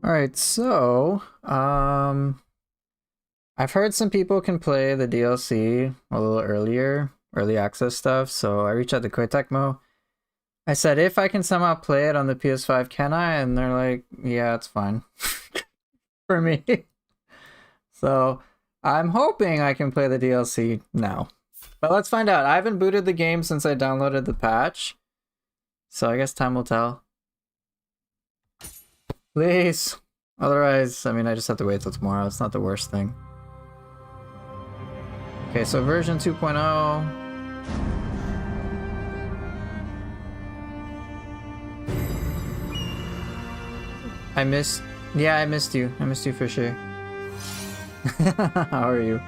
All right, so I've heard some people can play the DLC a little earlier, early access stuff. So I reached out to Koei Tecmo. I said, if I can somehow play it on the PS5, can I? And they're like, yeah, it's fine for me. So I'm hoping I can play the DLC now. But let's find out. I haven't booted the game since I downloaded the patch. So I guess time will tell. Please. Otherwise, I mean, I just have to wait till tomorrow. It's not the worst thing. Okay, so version 2.0. I missed you. I missed you for sure. How are you?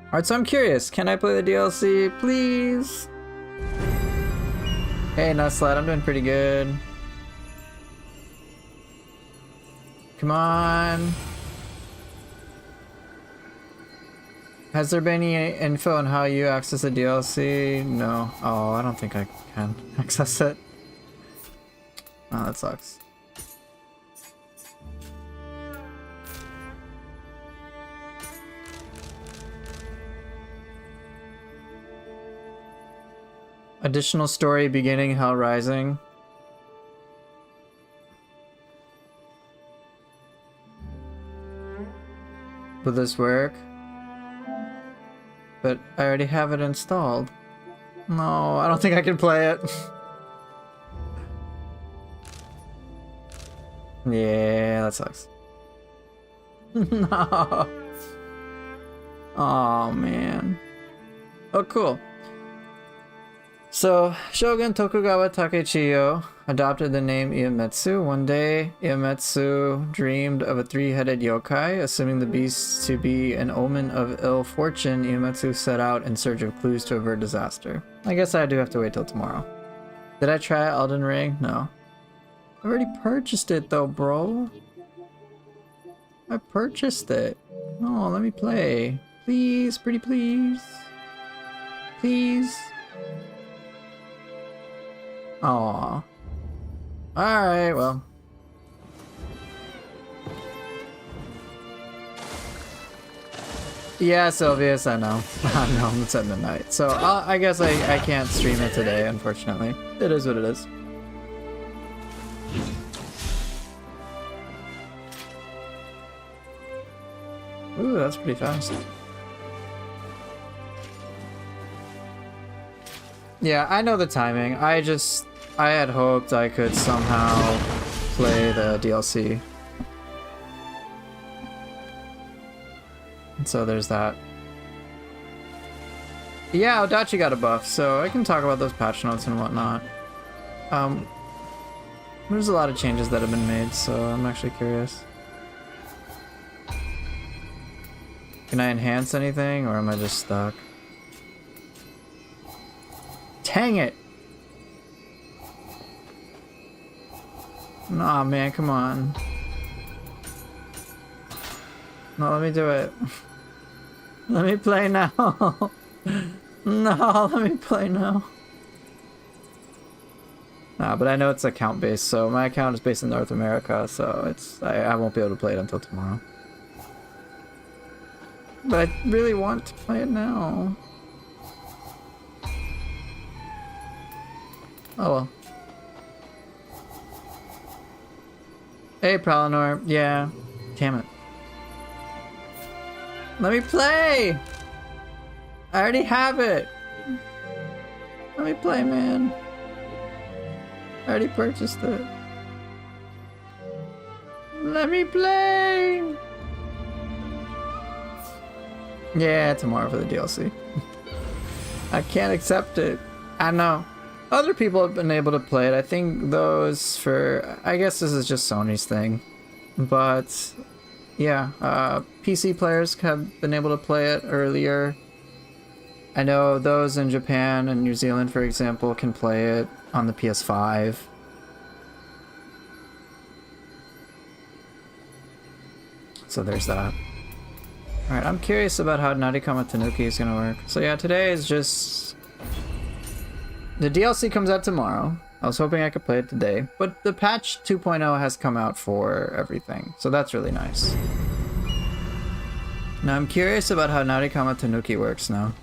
Alright, so I'm curious. Can I play the DLC, please? Hey, Nutslad, I'm doing pretty good. Come on. Has there been any info on how you access the DLC? No. Oh, I don't think I can access it. Oh, that sucks. Additional story beginning Hell Rising. Will this work? But I already have it installed. No, I don't think I can play it. Yeah, that sucks. No. Oh man. Oh, cool. So, Shogun Tokugawa Takechiyo adopted the name Iemetsu. One day, Iemetsu dreamed of a three-headed yokai. Assuming the beast to be an omen of ill fortune, Iemetsu set out in search of clues to avert disaster. I guess I do have to wait till tomorrow. Did I try Elden Ring? No. I already purchased it though, bro. I purchased it. Oh, let me play. Please, pretty please. Please. Aww. Alright, well. Yeah, Sylvius, I know. I know, it's at midnight. So, I guess I can't stream it today, unfortunately. It is what it is. Ooh, that's pretty fast. Yeah, I know the timing. I had hoped I could somehow play the DLC. And so there's that. Yeah, Odachi got a buff, so I can talk about those patch notes and whatnot. There's a lot of changes that have been made, so I'm actually curious. Can I enhance anything, or am I just stuck? Dang it! Nah, man, come on. No, let me do it. Let me play now. No, let me play now. Nah, but I know it's account based, so my account is based in North America, so I won't be able to play it until tomorrow. But I really want to play it now. Oh well. Hey, Prowlenor. Yeah. Damn it. Let me play! I already have it! Let me play, man. I already purchased it. Let me play! Yeah, tomorrow for the DLC. I can't accept it. I know. Other people have been able to play it. I think those for... I guess this is just Sony's thing. But... yeah, PC players have been able to play it earlier. I know those in Japan and New Zealand, for example, can play it on the PS5. So there's that. Alright, I'm curious about how Narikama Tanuki is gonna work. So yeah, today is just... the DLC comes out tomorrow. I was hoping I could play it today, but the patch 2.0 has come out for everything, so that's really nice. Now I'm curious about how Narikama Tanuki works now.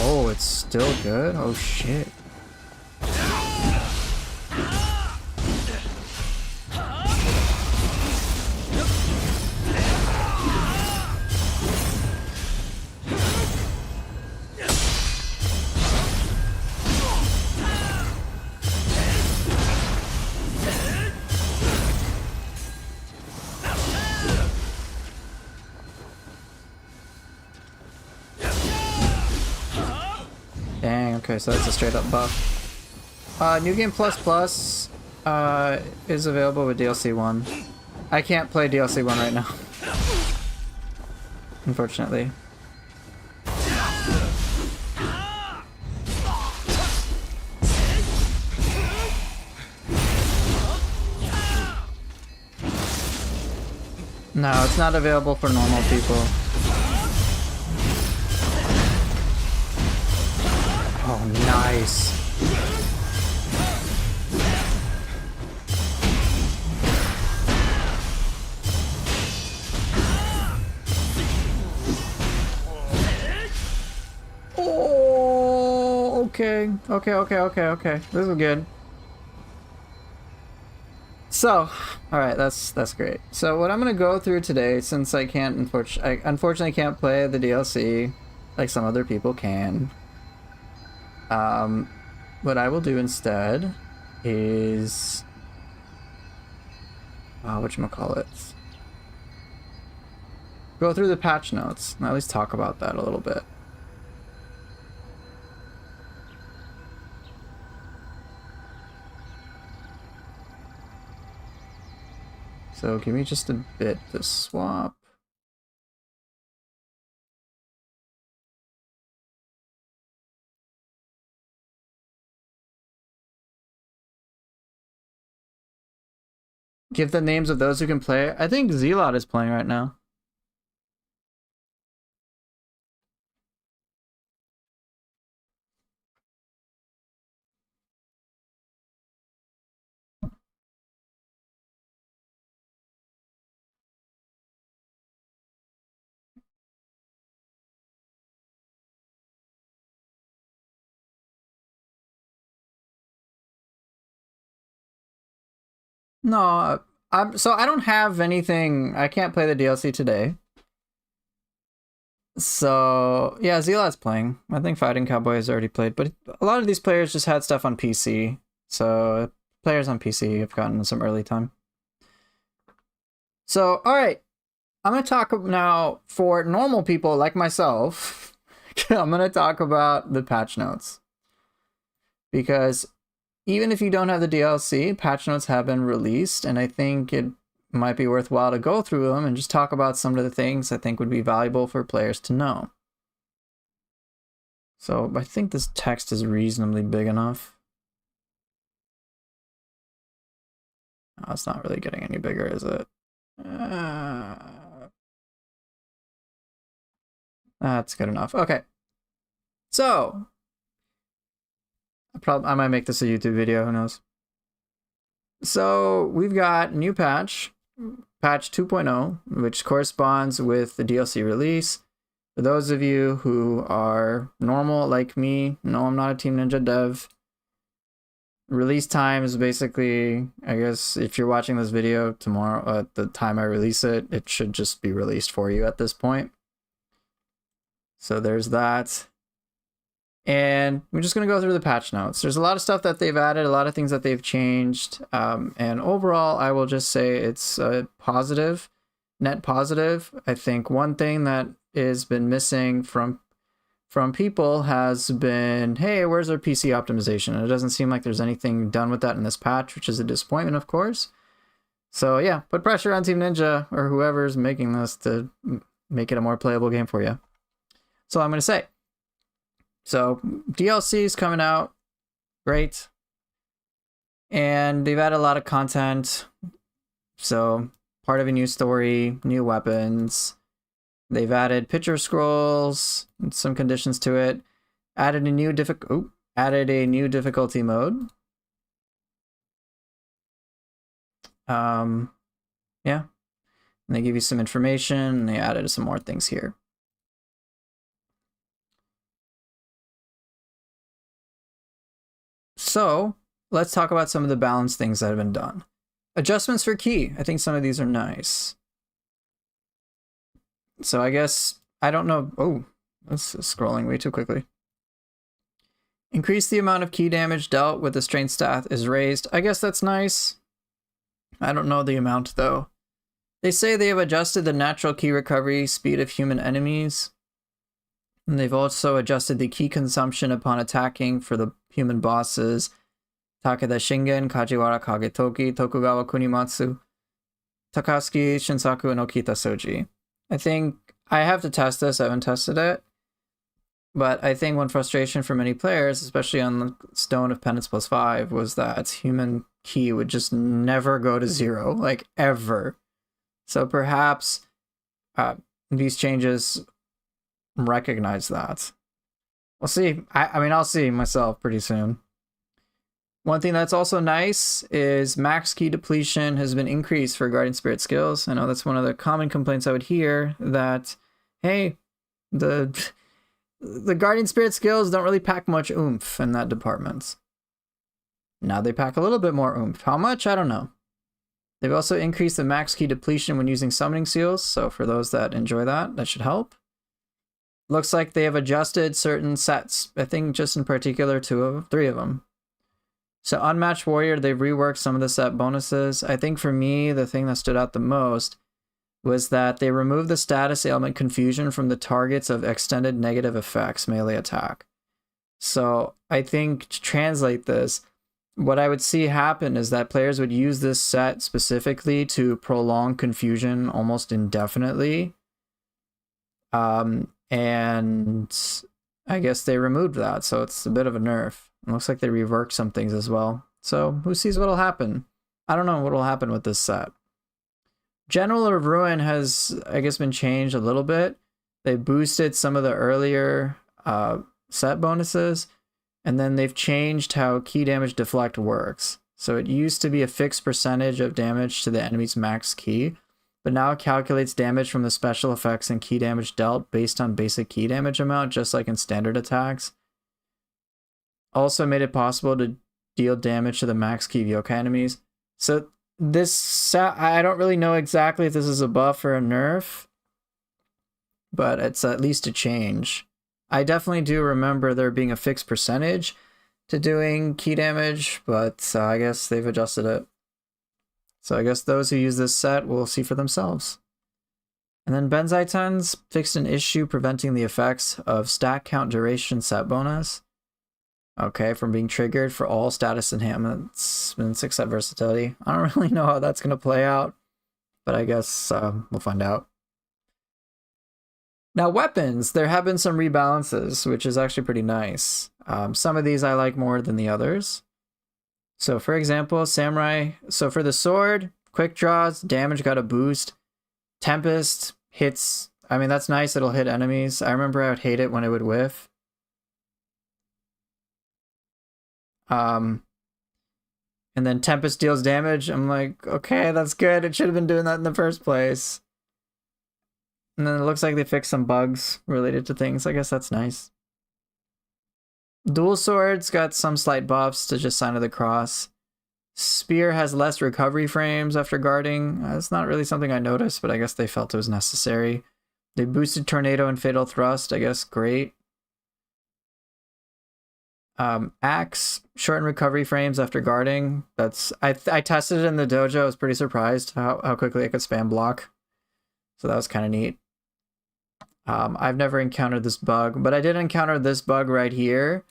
Oh, it's still good? Oh shit. Dang, okay, so that's a straight up buff. New Game Plus Plus is available with DLC 1. I can't play DLC 1 right now. Unfortunately. No, it's not available for normal people. Oh, nice. Oh, okay. Okay. This is good. So, alright, that's great. So what I'm gonna go through today, since I unfortunately can't play the DLC like some other people can. What I will do instead is whatchamacallit, go through the patch notes and at least talk about that a little bit. So give me just a bit to swap. Give the names of those who can play. I think Zealot is playing right now. No, so I don't have anything. I can't play the DLC today. So yeah, Zealot's playing. I think Fighting Cowboy has already played, but a lot of these players just had stuff on PC. So players on PC have gotten some early time. So all right, I'm gonna talk now for normal people like myself. I'm gonna talk about the patch notes, because even if you don't have the DLC, patch notes have been released, and I think it might be worthwhile to go through them and just talk about some of the things I think would be valuable for players to know. So I think this text is reasonably big enough. Oh, it's not really getting any bigger, is it? That's good enough. Okay. So I might make this a YouTube video, who knows. So we've got new patch 2.0, which corresponds with the DLC release. For those of you who are normal like me, no, I'm not a Team Ninja dev. Release time is basically, I guess if you're watching this video tomorrow, at the time I release it, it should just be released for you at this point. So there's that. And I'm just going to go through the patch notes. There's a lot of stuff that they've added, a lot of things that they've changed. And overall, I will just say it's a positive, net positive. I think one thing that has been missing from people has been, hey, where's our PC optimization? And it doesn't seem like there's anything done with that in this patch, which is a disappointment, of course. So yeah, put pressure on Team Ninja or whoever's making this to make it a more playable game for you. So I'm going to say. So DLC is coming out, great, and they've added a lot of content. So part of a new story, new weapons, They've added picture scrolls and some conditions to it. Added a new difficulty mode. Yeah. And they give you some information, and they added some more things here. So let's talk about some of the balance things that have been done. Adjustments for ki. I think some of these are nice. So I guess, I don't know. Oh, this is scrolling way too quickly. Increase the amount of ki damage dealt with the strength stat is raised. I guess that's nice. I don't know the amount though. They say they have adjusted the natural ki recovery speed of human enemies. And they've also adjusted the ki consumption upon attacking for the human bosses. Takeda Shingen, Kajiwara Kagetoki, Tokugawa Kunimatsu, Takasuki Shinsaku, and Okita Soji. I think I have to test this. I haven't tested it. But I think one frustration for many players, especially on the Stone of Penance +5, was that human ki would just never go to 0, like ever. So perhaps these changes recognize that. We'll see. I mean, I'll see myself pretty soon. One thing that's also nice is max ki depletion has been increased for Guardian Spirit skills. I know that's one of the common complaints I would hear, that, hey, the Guardian Spirit skills don't really pack much oomph in that department. Now they pack a little bit more oomph. How much? I don't know. They've also increased the max ki depletion when using summoning seals, so for those that enjoy that, that should help. Looks like they have adjusted certain sets, I think just in particular 3 of them. So Unmatched Warrior, they've reworked some of the set bonuses. I think for me, the thing that stood out the most was that they removed the status ailment confusion from the targets of extended negative effects melee attack. So I think to translate this, what I would see happen is that players would use this set specifically to prolong confusion almost indefinitely. And I guess they removed that, so it's a bit of a nerf. It looks like they reworked some things as well. So who sees what'll happen? I don't know what'll happen with this set. General of Ruin has, I guess, been changed a little bit. They boosted some of the earlier set bonuses, and then they've changed how ki damage deflect works. So it used to be a fixed percentage of damage to the enemy's max ki, but now it calculates damage from the special effects and ki damage dealt based on basic ki damage amount, just like in standard attacks. Also made it possible to deal damage to the max ki of yokai enemies. So this, I don't really know exactly if this is a buff or a nerf, but it's at least a change. I definitely do remember there being a fixed percentage to doing ki damage, but I guess they've adjusted it. So I guess those who use this set will see for themselves. And then Benzaitans fixed an issue preventing the effects of stat count duration set bonus. Okay, from being triggered for all status enhancements and 6-set versatility. I don't really know how that's going to play out, but I guess we'll find out. Now weapons, there have been some rebalances, which is actually pretty nice. Some of these I like more than the others. So for example, Samurai, so for the sword, quick draws, damage got a boost. Tempest hits, I mean, that's nice, it'll hit enemies. I remember I would hate it when it would whiff. And then Tempest deals damage. I'm like, okay, that's good. It should have been doing that in the first place. And then it looks like they fixed some bugs related to things. I guess that's nice. Dual Swords got some slight buffs to just Sign of the Cross. Spear has less recovery frames after guarding. That's not really something I noticed, but I guess they felt it was necessary. They boosted Tornado and Fatal Thrust. I guess great. Axe, shortened recovery frames after guarding. That's I tested it in the dojo. I was pretty surprised how quickly I could spam block. So that was kind of neat. I've never encountered this bug, but I did encounter this bug right here.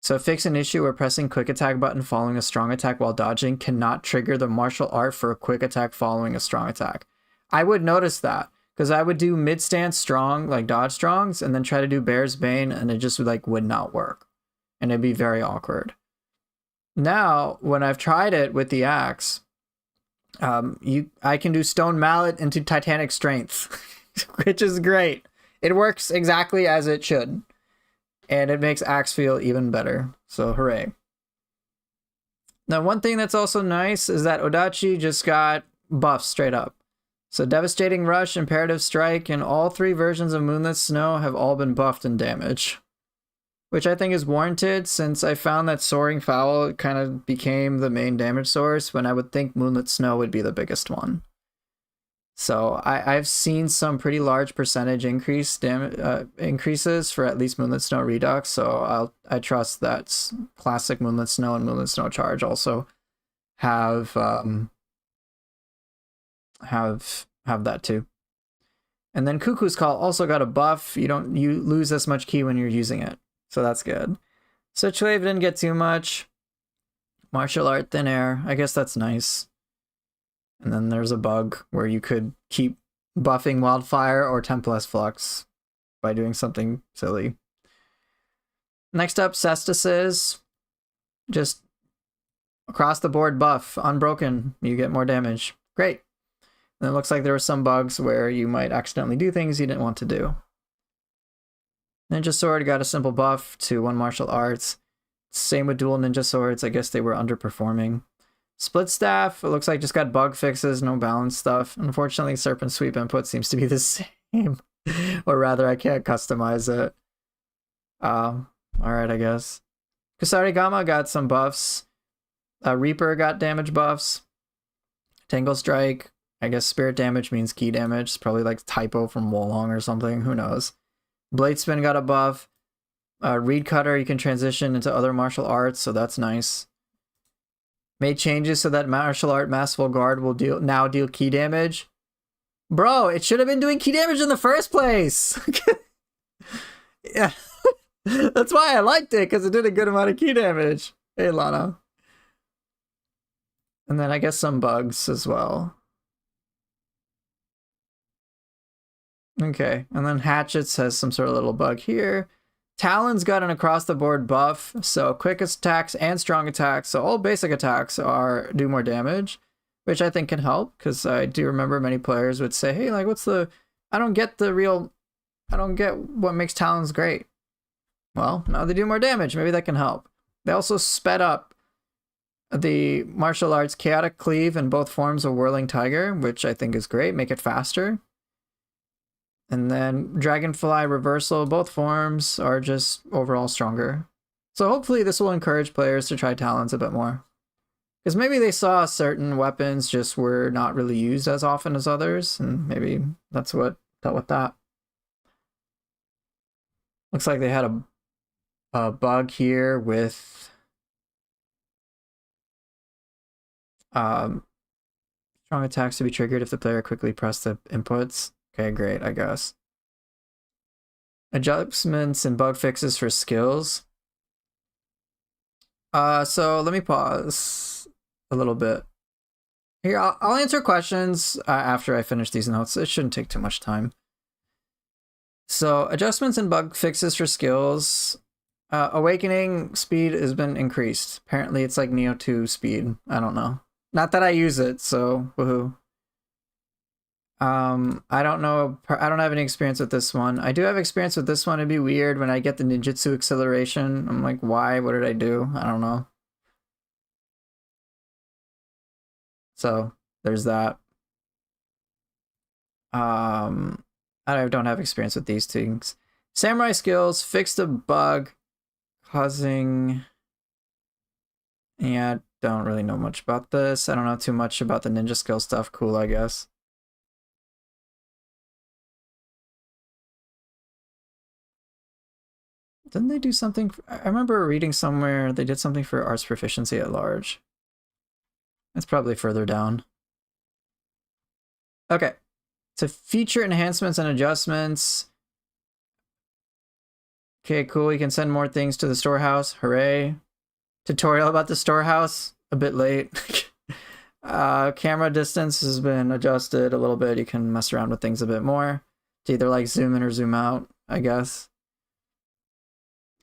So fix an issue where pressing quick attack button following a strong attack while dodging cannot trigger the martial art for a quick attack following a strong attack. I would notice that because I would do mid stance strong, like dodge strongs, and then try to do Bear's Bane, and it just would not work. And it'd be very awkward. Now, when I've tried it with the axe, I can do Stone Mallet into Titanic Strength. which is great. It works exactly as it should. And it makes Axe feel even better. So hooray. Now, one thing that's also nice is that Odachi just got buffs straight up. So Devastating Rush, Imperative Strike, and all 3 versions of Moonlit Snow have all been buffed in damage. Which I think is warranted, since I found that Soaring Fowl kind of became the main damage source when I would think Moonlit Snow would be the biggest one. So I've seen some pretty large percentage increases for at least Moonlit Snow Redux, so I trust that Classic Moonlit Snow and Moonlit Snow Charge also have that too. And then Cuckoo's Call also got a buff. You lose as much ki when you're using it, so that's good. Switch Wave didn't get too much. Martial Art Thin Air, I guess that's nice. And then there's a bug where you could keep buffing Wildfire or Tempest Flux by doing something silly. Next up, Cestices. Just across the board buff. Unbroken, you get more damage. Great. And it looks like there were some bugs where you might accidentally do things you didn't want to do. Ninja Sword got a simple buff to 1 martial arts. Same with dual Ninja Swords. I guess they were underperforming. Split Staff, it looks like just got bug fixes, no balance stuff. Unfortunately, Serpent Sweep input seems to be the same. Or rather, I can't customize it. Alright, I guess. Kusarigama got some buffs. Reaper got damage buffs. Tangle Strike, I guess Spirit Damage means ki damage. It's probably like typo from Wolong or something, who knows. Blade Spin got a buff. Reed Cutter, you can transition into other martial arts, so that's nice. Made changes so that martial art Masterful Guard will now deal ki damage. Bro, it should have been doing ki damage in the first place. Yeah. That's why I liked it, because it did a good amount of ki damage. Hey, Lana. And then I guess some bugs as well. Okay, and then Hatchets has some sort of little bug here. Talon's got an across-the-board buff, so quick attacks and strong attacks, so all basic attacks do more damage, which I think can help, because I do remember many players would say, hey, like, I don't get what makes Talons great. Well, now they do more damage, maybe that can help. They also sped up the martial arts Chaotic Cleave in both forms of Whirling Tiger, which I think is great, make it faster. And then Dragonfly Reversal, both forms are just overall stronger. So hopefully this will encourage players to try Talons a bit more. Because maybe they saw certain weapons just were not really used as often as others, and maybe that's what dealt with that. Looks like they had a bug here with strong attacks to be triggered if the player quickly pressed the inputs. Okay, great, I guess. Adjustments and bug fixes for skills. So let me pause a little bit. Here, I'll answer questions after I finish these notes. It shouldn't take too much time. So, adjustments and bug fixes for skills. Awakening speed has been increased. Apparently, it's like Neo 2 speed. I don't know. Not that I use it, so woohoo. I don't know. I don't have any experience with this one. I do have experience with this one. It'd be weird when I get the ninjutsu acceleration. I'm like, why? What did I do? I don't know. So there's that. I don't have experience with these things. Samurai skills fixed a bug causing. Yeah, I don't really know much about this. I don't know too much about the ninja skill stuff. Cool, I guess. Didn't they do something? I remember reading somewhere they did something for arts proficiency at large. It's probably further down. Okay. So feature enhancements and adjustments. Okay, cool. You can send more things to the storehouse. Hooray. Tutorial about the storehouse. A bit late. Camera distance has been adjusted a little bit. You can mess around with things a bit more. To either like zoom in or zoom out, I guess.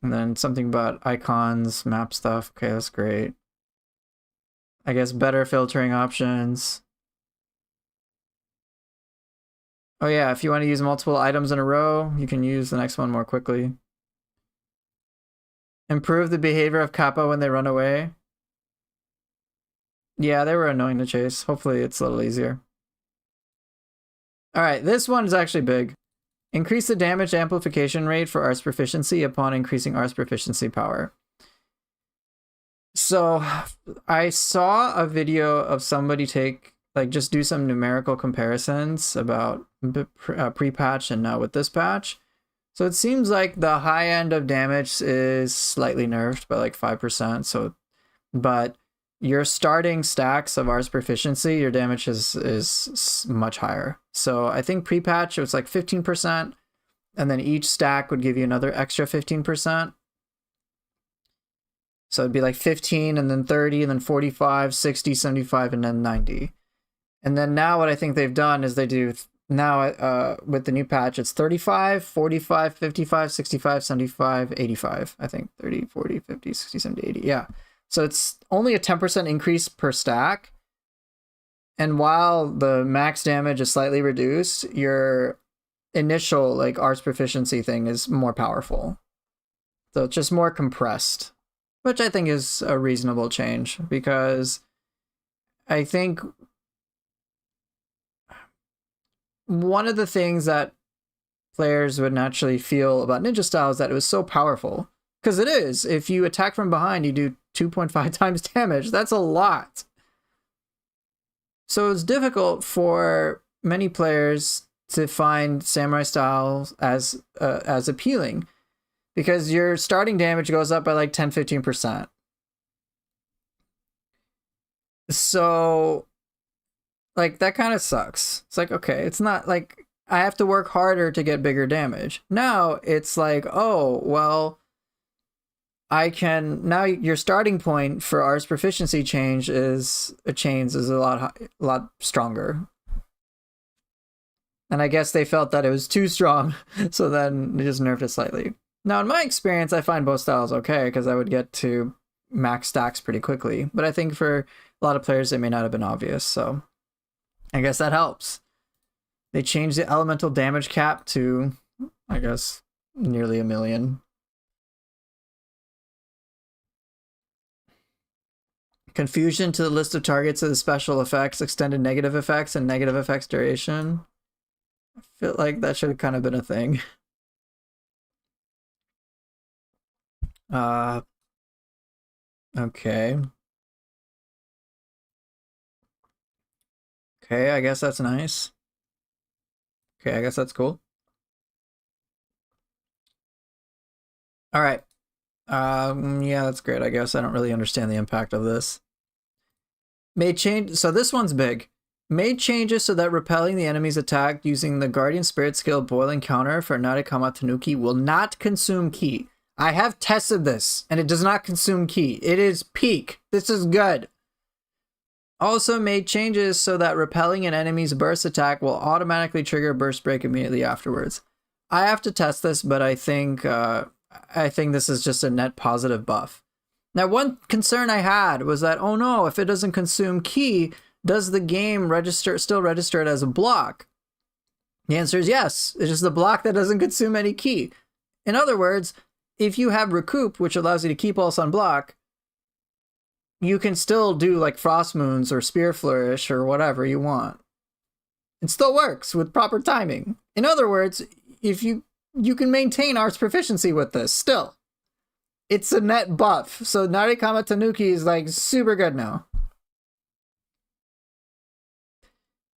And then something about icons, map stuff. Okay, that's great. I guess better filtering options. Oh yeah, if you want to use multiple items in a row, you can use the next one more quickly. Improve the behavior of Kappa when they run away. Yeah, they were annoying to chase. Hopefully it's a little easier. Alright, this one is actually big. Increase the damage amplification rate for Arts Proficiency upon increasing Arts Proficiency power. So, I saw a video of somebody just do some numerical comparisons about pre-patch and now with this patch. So it seems like the high end of damage is slightly nerfed by like 5%. So, but your starting stacks of Arts Proficiency, your damage is much higher. So I think pre-patch it was like 15%, and then each stack would give you another extra 15%. So it'd be like 15 and then 30 and then 45, 60, 75, and then 90. And then now what I think they've done is they do now with the new patch, it's 35, 45, 55, 65, 75, 85. I think 30, 40, 50, 60, 70, 80. Yeah. So it's only a 10% increase per stack. And while the max damage is slightly reduced, your initial like Arts Proficiency thing is more powerful. So it's just more compressed, which I think is a reasonable change, because I think one of the things that players would naturally feel about Ninja Style is that it was so powerful. Because it is. If you attack from behind, you do 2.5 times damage. That's a lot. So it's difficult for many players to find Samurai Styles as appealing, because your starting damage goes up by like 10-15%. So like that kind of sucks. It's like, okay, it's not like I have to work harder to get bigger damage. Now it's like, oh, well, I can now your starting point for Arts Proficiency change is a lot stronger. And I guess they felt that it was too strong, so then they just nerfed it slightly. Now, in my experience, I find both styles okay, because I would get to max stacks pretty quickly. But I think for a lot of players, it may not have been obvious, so I guess that helps. They changed the elemental damage cap to, I guess, nearly 1 million. Confusion to the list of targets of the special effects, extended negative effects, and negative effects duration. I feel like that should have kind of been a thing. Okay. Okay, I guess that's nice. Okay, I guess that's cool. All right. Yeah, that's great. I guess I don't really understand the impact of this. Made change. So this one's big. Made changes so that repelling the enemy's attack using the Guardian Spirit skill Boiling Counter for Narikama Tanuki will not consume ki. I have tested this, and it does not consume ki. It is peak. This is good. Also made changes so that repelling an enemy's burst attack will automatically trigger Burst Break immediately afterwards. I have to test this, but I think this is just a net positive buff. Now, one concern I had was that, oh no, if it doesn't consume ki, does the game still register it as a block? The answer is yes. It's just the block that doesn't consume any ki. In other words, if you have Recoup, which allows you to keep pulse on block, you can still do like Frost Moons or Spear Flourish or whatever you want. It still works with proper timing. In other words, if you can maintain Arts Proficiency with this still. It's a net buff. So Narikama Tanuki is like super good now.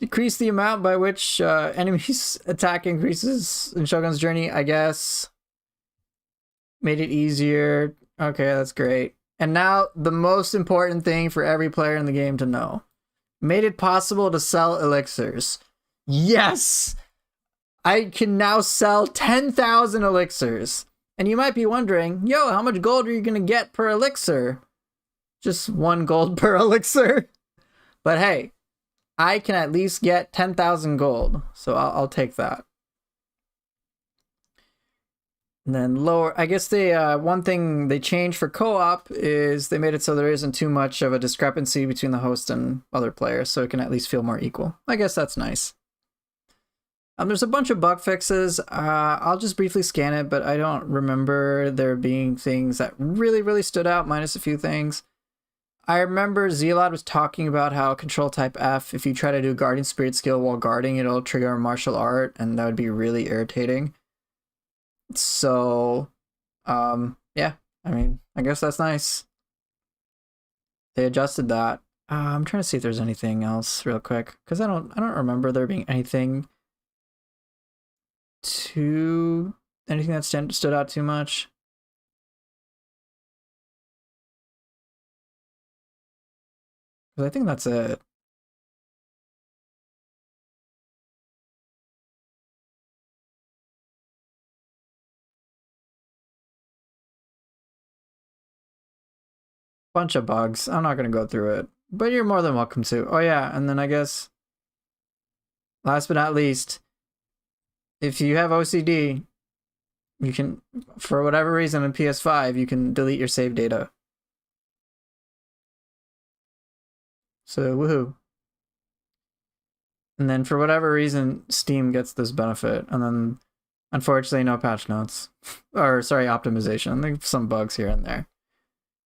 Decrease the amount by which enemies attack increases in Shogun's Journey, I guess. Made it easier. Okay, that's great. And now the most important thing for every player in the game to know. Made it possible to sell elixirs. Yes! I can now sell 10,000 elixirs. And you might be wondering, yo, how much gold are you going to get per elixir? Just 1 gold per elixir. But hey, I can at least get 10,000 gold. So I'll take that. And then lower, I guess one thing they changed for co-op is they made it so there isn't too much of a discrepancy between the host and other players, so it can at least feel more equal. I guess that's nice. There's a bunch of bug fixes. I'll just briefly scan it, but I don't remember there being things that really stood out, minus a few things. I remember Zealot was talking about how Control Type F, if you try to do Guardian Spirit skill while guarding, it'll trigger a martial art, and that would be really irritating. So, yeah, I mean, I guess that's nice. They adjusted that. I'm trying to see if there's anything else real quick, because I don't remember there being anything that stood out too much. I think that's it. Bunch of bugs. I'm not gonna go through it, but you're more than welcome to. Oh yeah, and then I guess last but not least, if you have OCD, you can, for whatever reason in PS5, you can delete your save data. So woohoo. And then for whatever reason, Steam gets this benefit, and then unfortunately no patch notes. Or sorry, optimization. There's some bugs here and there.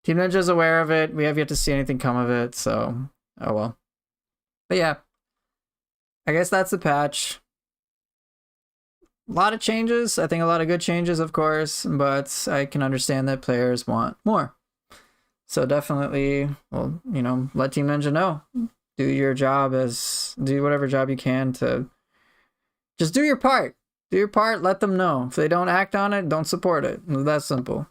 Team Ninja's aware of it. We have yet to see anything come of it, so oh well. But yeah, I guess that's the patch. A lot of changes. I think a lot of good changes, of course, but I can understand that players want more. So definitely, well, you know, let Team Ninja know. Do your job do whatever job you can to just do your part. Do your part, let them know. If they don't act on it, don't support it. It's that simple.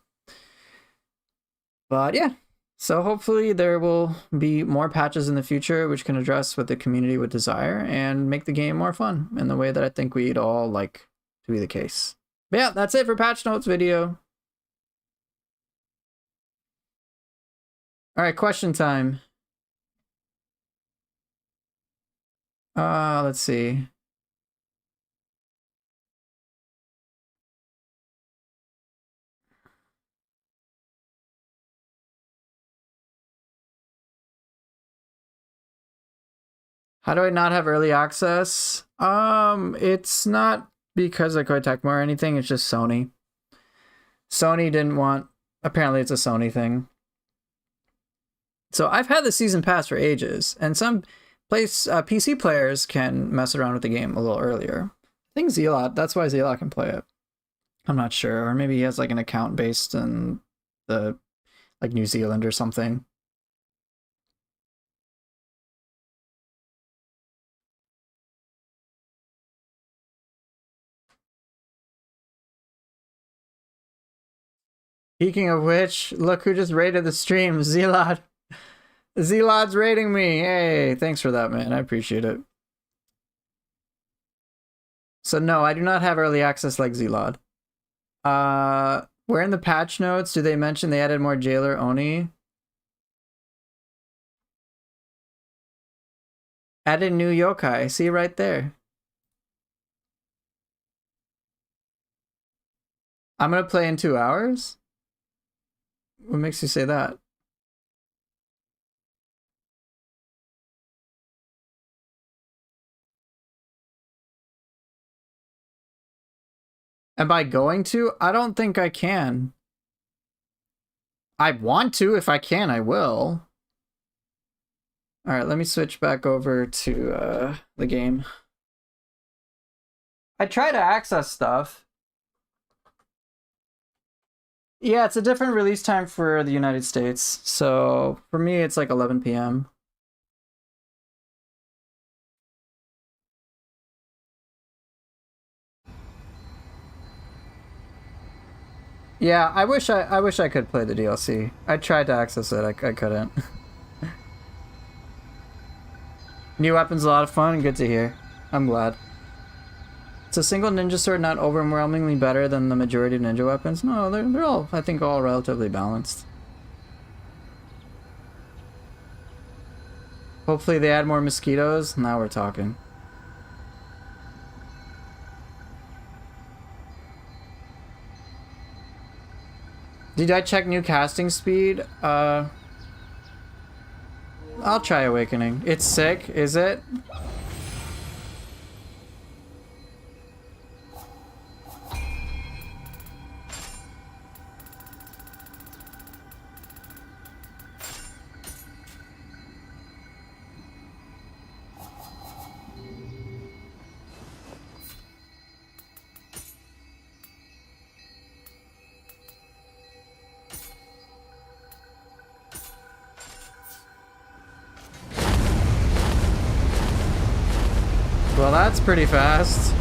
But yeah, so hopefully there will be more patches in the future which can address what the community would desire and make the game more fun in the way that I think we'd all like to be the case. But yeah, that's it for patch notes video. All right, question time. Let's see. How do I not have early access? It's not because of Koei Tecmo or anything, it's just Sony. Sony didn't want, apparently it's a Sony thing. So I've had the season pass for ages, and some PC players can mess around with the game a little earlier. I think Zealot, that's why Zealot can play it. I'm not sure, or maybe he has like an account based in the like New Zealand or something. Speaking of which, look who just raided the stream, Zealot. Zealot's raiding me. Hey, thanks for that, man. I appreciate it. So no, I do not have early access like Zealot. Where in the patch notes do they mention they added more Jailer Oni? Added new yokai. See right there. I'm gonna play in 2 hours? What makes you say that? Am I going to? I don't think I can. I want to. If I can, I will. Alright, let me switch back over to the game. I try to access stuff. Yeah, it's a different release time for the United States. So for me, it's like 11 p.m. Yeah, I wish I could play the DLC. I tried to access it, I couldn't. New weapon's a lot of fun, good to hear. I'm glad. It's a single ninja sword not overwhelmingly better than the majority of ninja weapons. No, they're all, I think, all relatively balanced. Hopefully they add more mosquitoes. Now we're talking. Did I check new casting speed? I'll try Awakening. It's sick, is it? Well, that's pretty fast.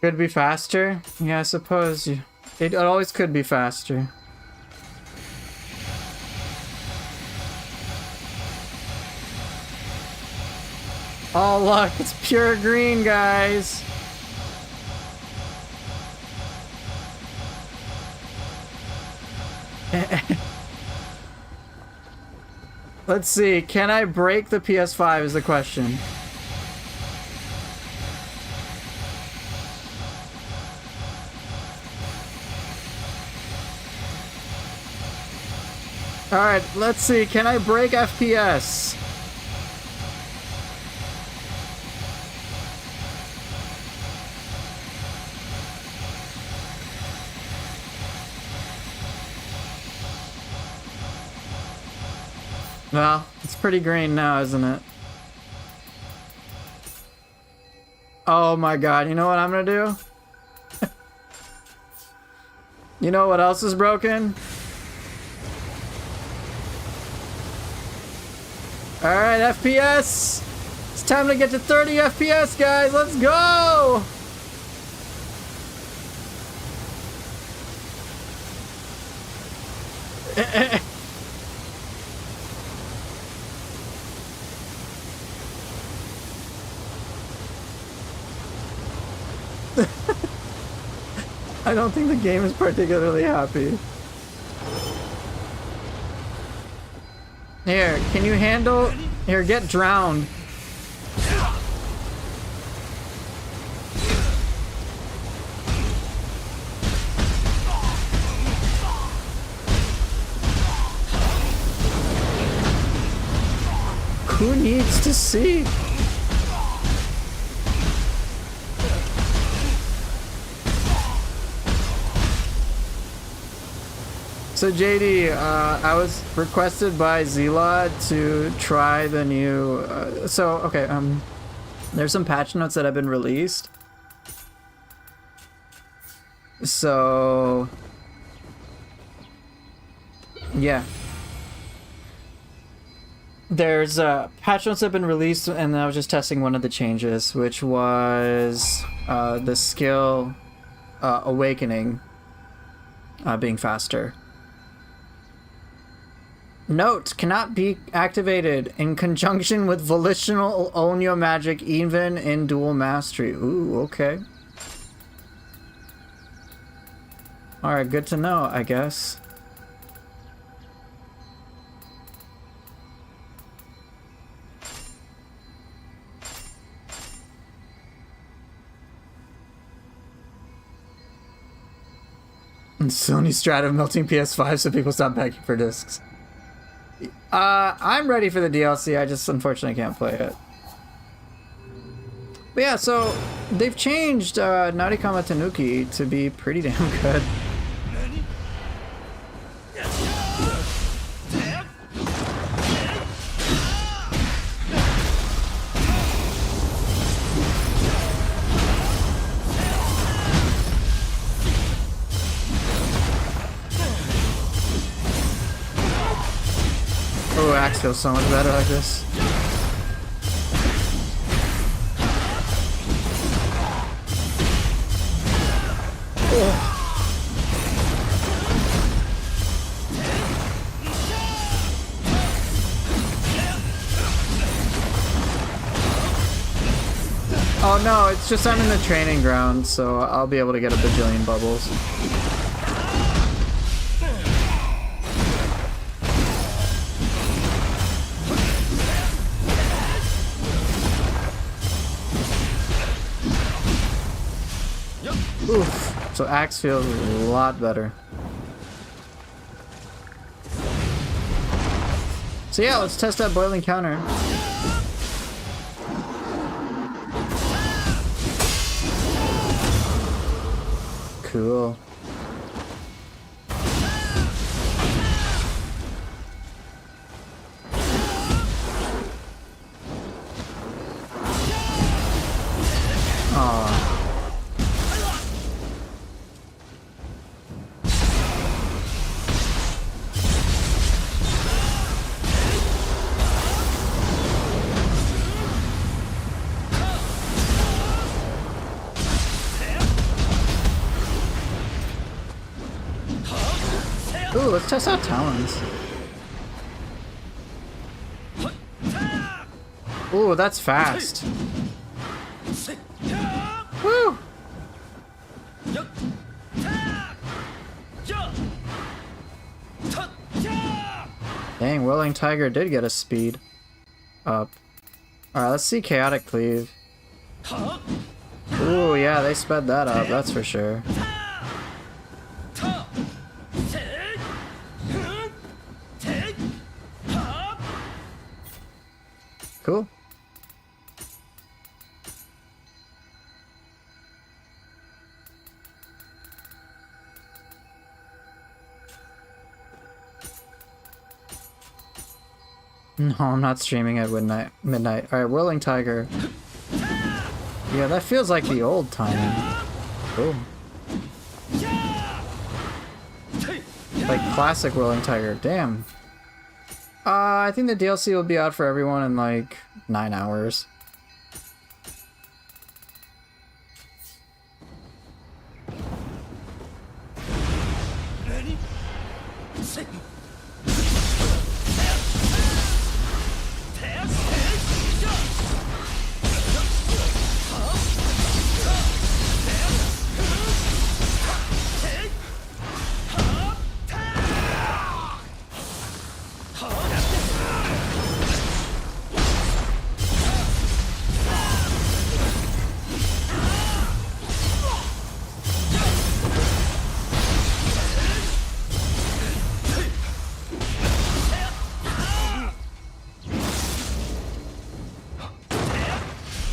Could be faster? Yeah, I suppose it always could be faster. Oh look, it's pure green, guys! Let's see, can I break the PS5 is the question. Alright, let's see. Can I break FPS? Well, it's pretty green now, isn't it? Oh my god, you know what I'm gonna do? You know what else is broken? Alright, FPS! It's time to get to 30 FPS, guys! Let's go! I don't think the game is particularly happy. Here, can you handle... Here, get drowned. Who needs to see? So JD, I was requested by Zila to try the new. There's some patch notes that have been released. So yeah, there's patch notes that have been released, and I was just testing one of the changes, which was the skill awakening being faster. Note, cannot be activated in conjunction with volitional Onyo magic even in dual mastery. Ooh, okay. Alright, good to know, I guess. And Sony Stratum melting PS5 so people stop begging for discs. I'm ready for the DLC, I just unfortunately can't play it. But yeah, so they've changed Narikama Tanuki to be pretty damn good. Oh, Axe feels so much better like this. Oh no, it's just I'm in the training ground, so I'll be able to get a bajillion bubbles. Oof. So Axe feels a lot better. So yeah, let's test that boiling counter. Cool. Ooh, let's test out Talons. Ooh, that's fast. Woo! Dang, Whirling Tiger did get a speed up. Alright, let's see Chaotic Cleave. Ooh, yeah, they sped that up, that's for sure. Cool. No, I'm not streaming at midnight. Alright, Whirling Tiger. Yeah, that feels like the old timing. Cool. Like classic Whirling Tiger. Damn. I think the DLC will be out for everyone in like 9 hours.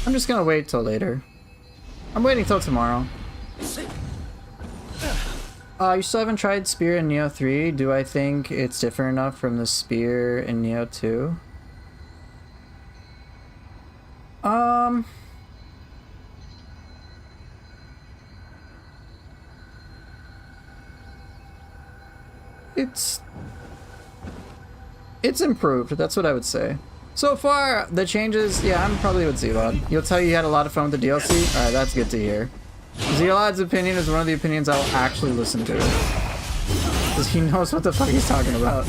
I'm just gonna wait till later. I'm waiting till tomorrow. You still haven't tried Spear in Neo 3? Do I think it's different enough from the Spear in Neo 2? It's improved, that's what I would say. So far, the changes, yeah, I'm probably with Zelod. You'll tell you had a lot of fun with the DLC? Alright, that's good to hear. Zelod's opinion is one of the opinions I'll actually listen to. Because he knows what the fuck he's talking about.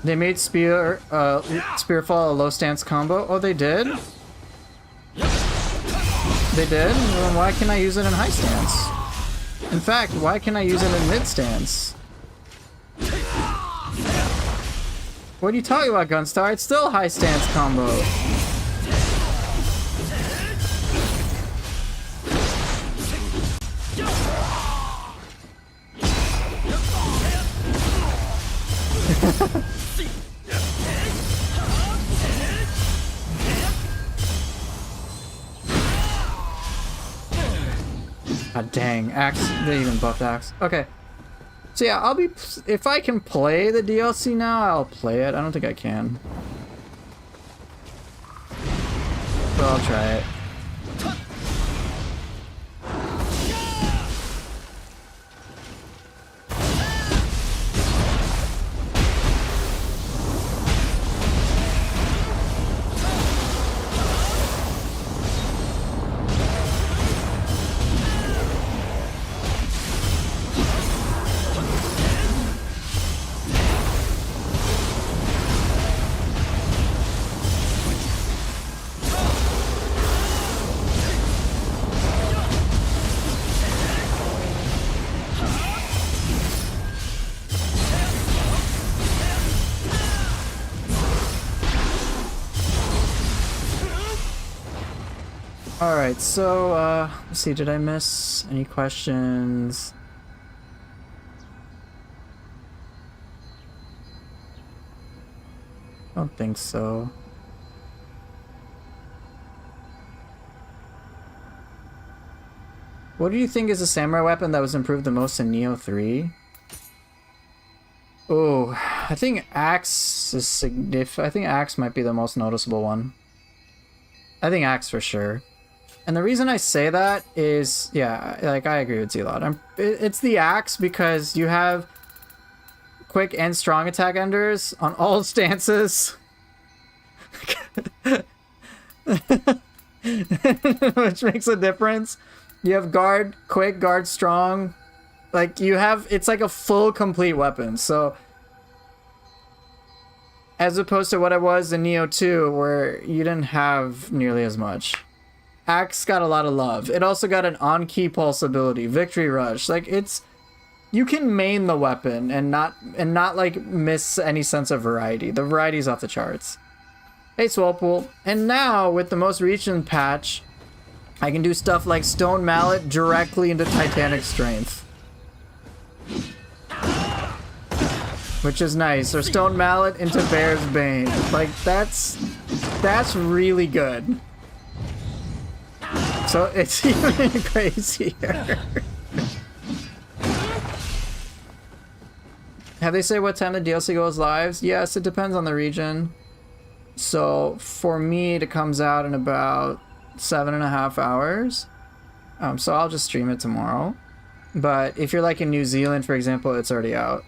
They made Spearfall a low stance combo. Oh, they did? They did? Well, why can't I use it in high stance? In fact, why can't I use it in mid stance? What are you talking about, Gunstar? It's still a high stance combo. God dang, Axe, they even buffed Axe. Okay. So yeah, I'll be, if I can play the DLC now, I'll play it. I don't think I can. But I'll try it. Alright, so, let's see, did I miss any questions? I don't think so. What do you think is the samurai weapon that was improved the most in Neo 3? Oh, I think Axe is significant. I think Axe might be the most noticeable one. I think Axe for sure. And the reason I say that is, yeah, like I agree with Zealot. It's the axe because you have quick and strong attack enders on all stances. Which makes a difference. You have guard, quick, guard, strong. Like you have, it's like a full complete weapon. So as opposed to what it was in Neo 2 where you didn't have nearly as much. Axe got a lot of love. It also got an on-key pulse ability, Victory Rush. Like it's, you can main the weapon and not like miss any sense of variety. The variety's off the charts. Hey Swalpool. And now with the most recent patch, I can do stuff like Stone Mallet directly into Titanic Strength. Which is nice. Or Stone Mallet into Bear's Bane. Like that's really good. So it's even crazier. Have they said what time the DLC goes live? Yes, it depends on the region. So for me, it comes out in about 7.5 hours. So I'll just stream it tomorrow. But if you're like in New Zealand, for example, it's already out.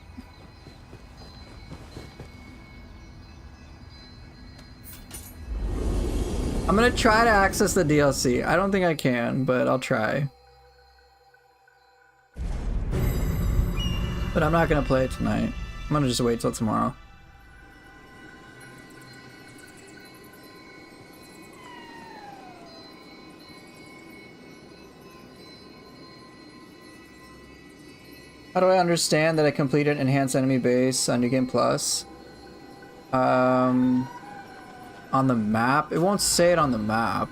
I'm gonna try to access the DLC. I don't think I can, but I'll try. But I'm not gonna play it tonight. I'm gonna just wait till tomorrow. How do I understand that I completed Enhanced Enemy Base on New Game Plus? On the map? It won't say it on the map.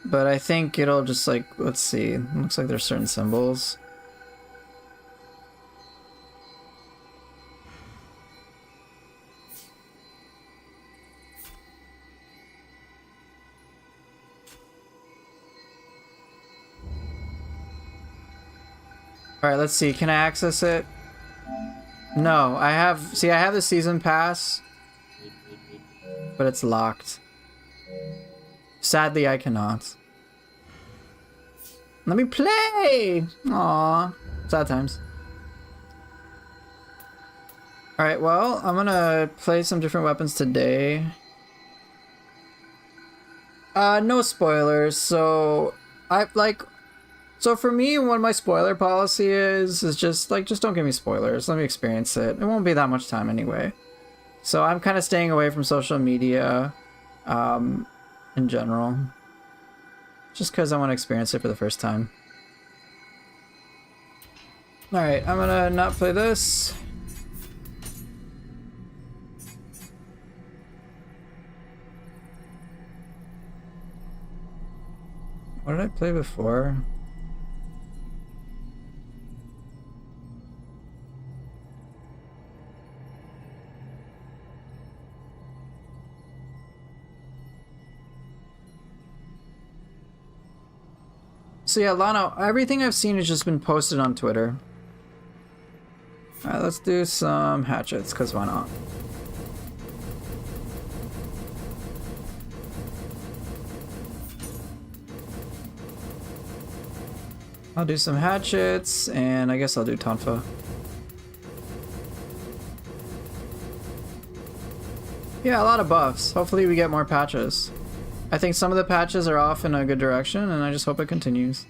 But I think it'll just like, let's see. It looks like there's certain symbols. Alright, let's see. Can I access it? No, I have the season pass, but it's locked. Sadly, I cannot. Let me play! Aww. Sad times. Alright, well, I'm gonna play some different weapons today. No spoilers, so So for me, what my spoiler policy is just like, just don't give me spoilers. Let me experience it. It won't be that much time anyway. So I'm kind of staying away from social media, in general. Just because I want to experience it for the first time. Alright, I'm gonna not play this. What did I play before? So yeah, Lano, everything I've seen has just been posted on Twitter. Alright, let's do some hatchets, because why not? I'll do some hatchets, and I guess I'll do Tonfa. Yeah, a lot of buffs. Hopefully we get more patches. I think some of the patches are off in a good direction, and I just hope it continues.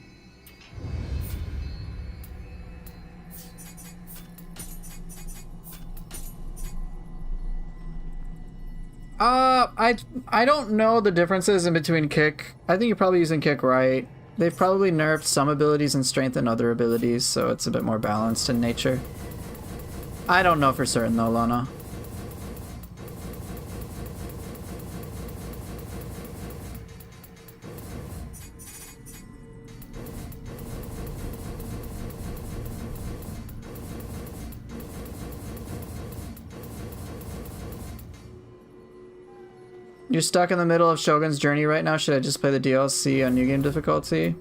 I don't know the differences in between kick. I think you're probably using kick right. They've probably nerfed some abilities and strengthened other abilities, so it's a bit more balanced in nature. I don't know for certain though, Lana. You're stuck in the middle of Shogun's Journey right now. Should I just play the DLC on New Game difficulty?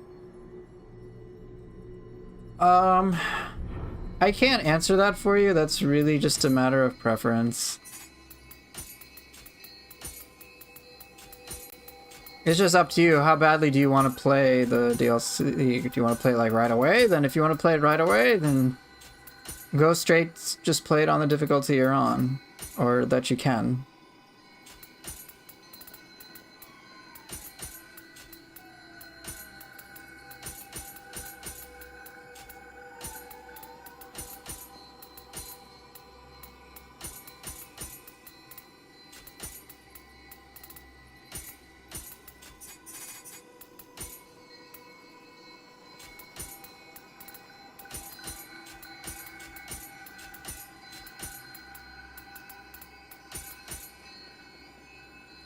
I I can't answer that for you. That's really just a matter of preference. It's just up to you. How badly do you want to play the DLC? Do you want to play it like right away? Then if you want to play it right away, then go straight, just play it on the difficulty you're on. Or that you can.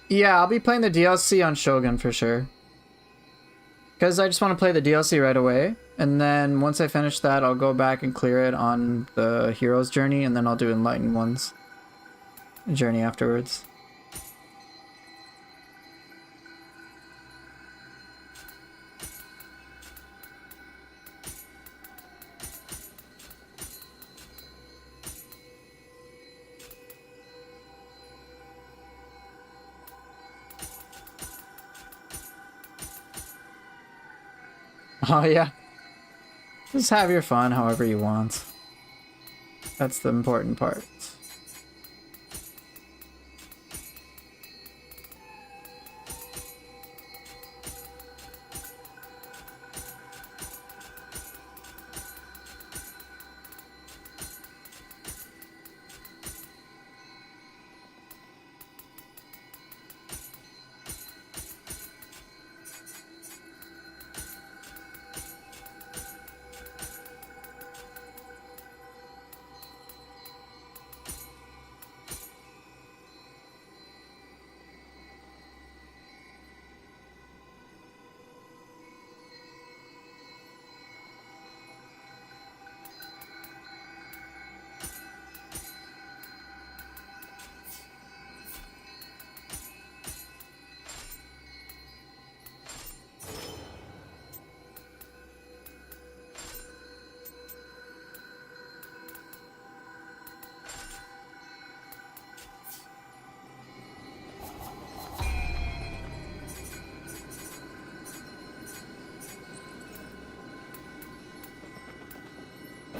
Yeah, I'll be playing the DLC on Shogun for sure. Because I just want to play the DLC right away. And then once I finish that, I'll go back and clear it on the Hero's Journey. And then I'll do Enlightened One's journey afterwards. Oh yeah. Just have your fun however you want. That's the important part.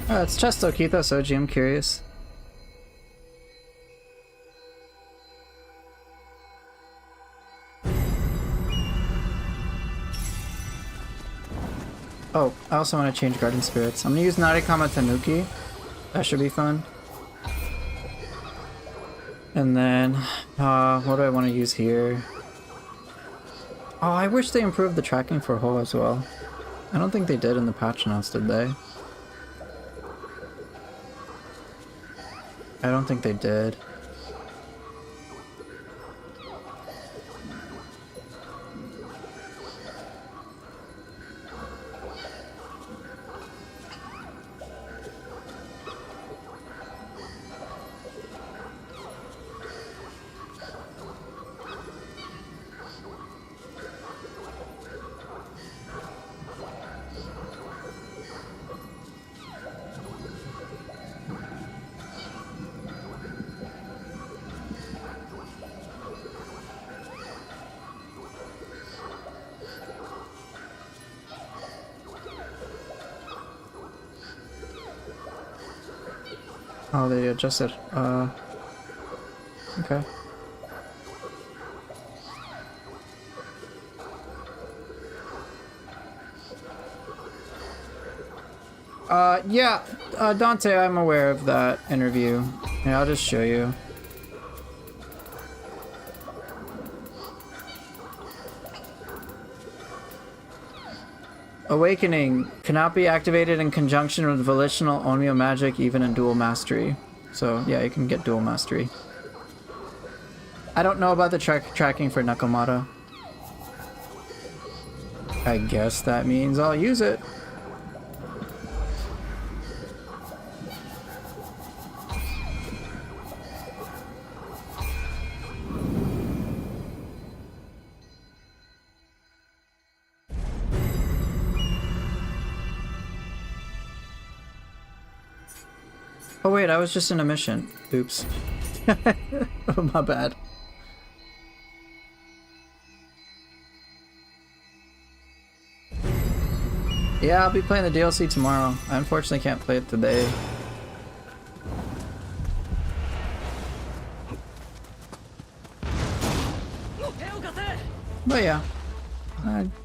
It's Chesto Keithos Soji, I'm curious. Oh, I also want to change Garden Spirits. I'm gonna use Narikama Tanuki. That should be fun. And then, what do I want to use here? Oh, I wish they improved the tracking for Ho as well. I don't think they did in the patch notes, did they? I don't think they did. Oh, they adjusted. Okay. Yeah, Dante, I'm aware of that interview. Yeah, I'll just show you. Awakening cannot be activated in conjunction with volitional Onmyo magic, even in dual mastery. So yeah, you can get dual mastery. I don't know about the tracking for Nakamata. I guess that means I'll use it. Oh wait, I was just in a mission. Oops. Oh, my bad. Yeah, I'll be playing the DLC tomorrow. I unfortunately can't play it today. But yeah,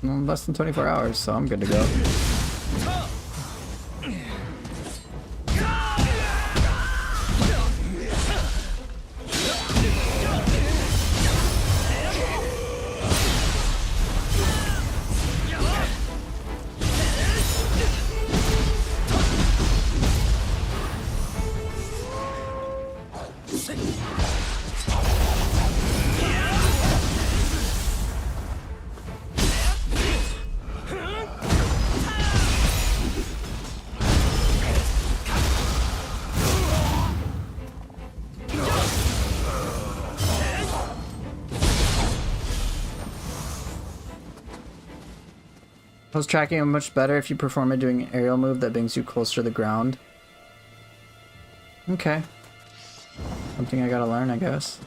less than 24 hours, so I'm good to go. Pose tracking is much better if you perform it doing an aerial move that brings you closer to the ground. Okay. Something I gotta learn, I guess.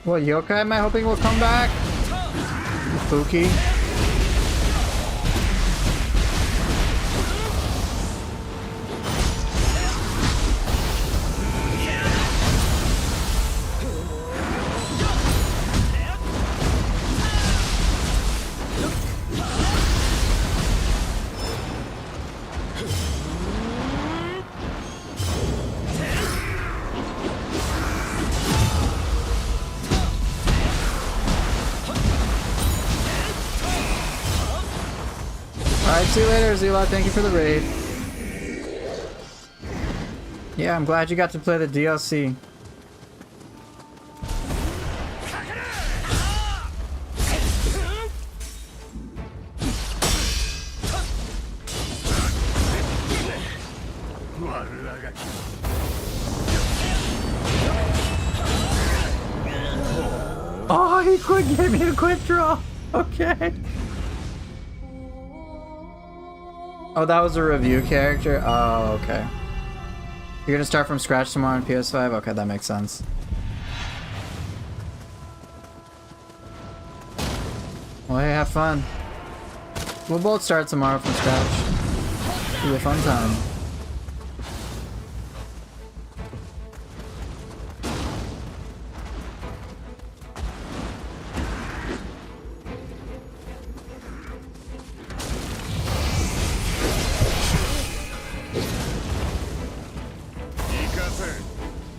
What yokai am I hoping will come back? Fuki. Alright, see you later, Zila. Thank you for the raid. Yeah, I'm glad you got to play the DLC. Oh, he gave me a quick draw. Okay. Oh, that was a review character? Oh, okay. You're gonna start from scratch tomorrow on PS5? Okay, that makes sense. Well, hey, have fun. We'll both start tomorrow from scratch. It'll be a fun time.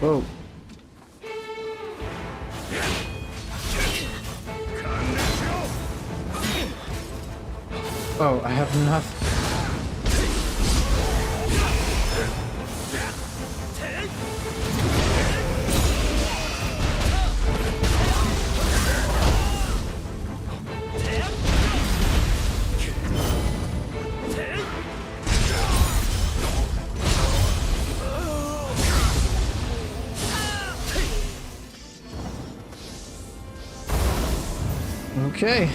Whoa. Oh, I have nothing. Okay.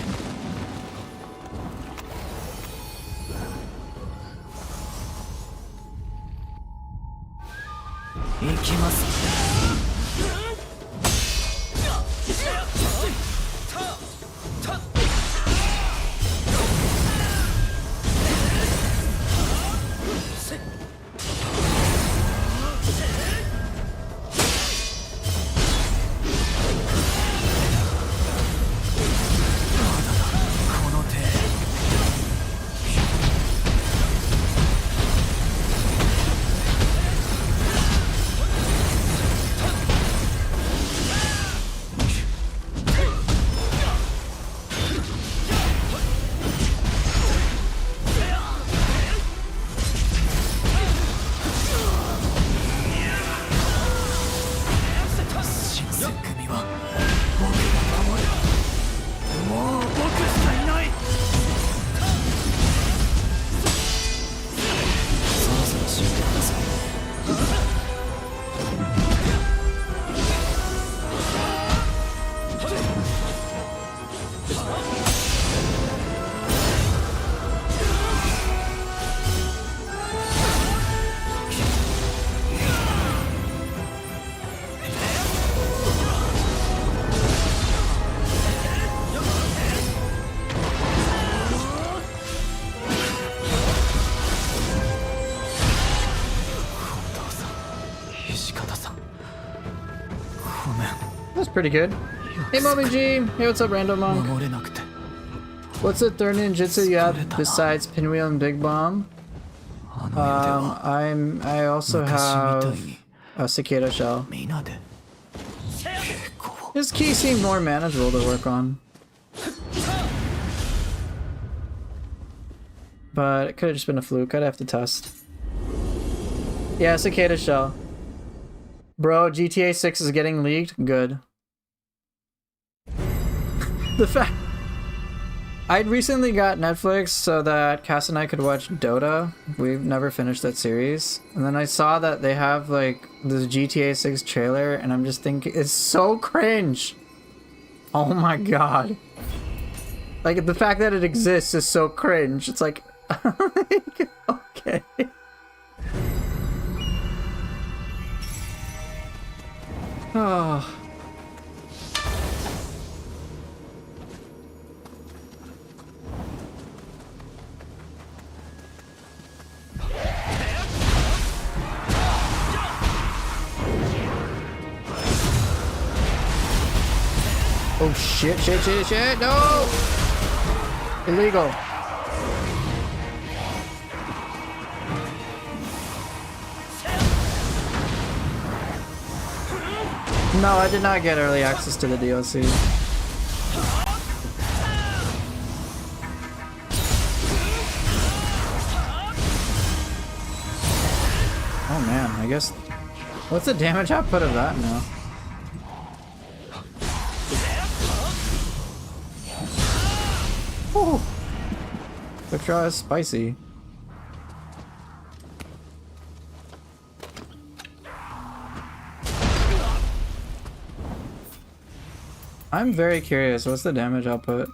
That's pretty good. Hey, Moby G. Hey, what's up, Random Monk? What's the third ninjutsu you have besides Pinwheel and Big Bomb? I also have a Cicada Shell. His key seemed more manageable to work on. But it could have just been a fluke. I'd have to test. Yeah, Cicada Shell. Bro, GTA 6 is getting leaked? Good. The fact... I'd recently got Netflix so that Cass and I could watch Dota. We've never finished that series. And then I saw that they have, like, this GTA 6 trailer, and I'm just thinking, it's so cringe! Oh my god. Like, the fact that it exists is so cringe. It's like... okay. Oh... Oh shit, no! Illegal. No, I did not get early access to the DLC. Oh man, I guess... What's the damage output of that now? Ooh. Quick draw is spicy. I'm very curious, what's the damage output?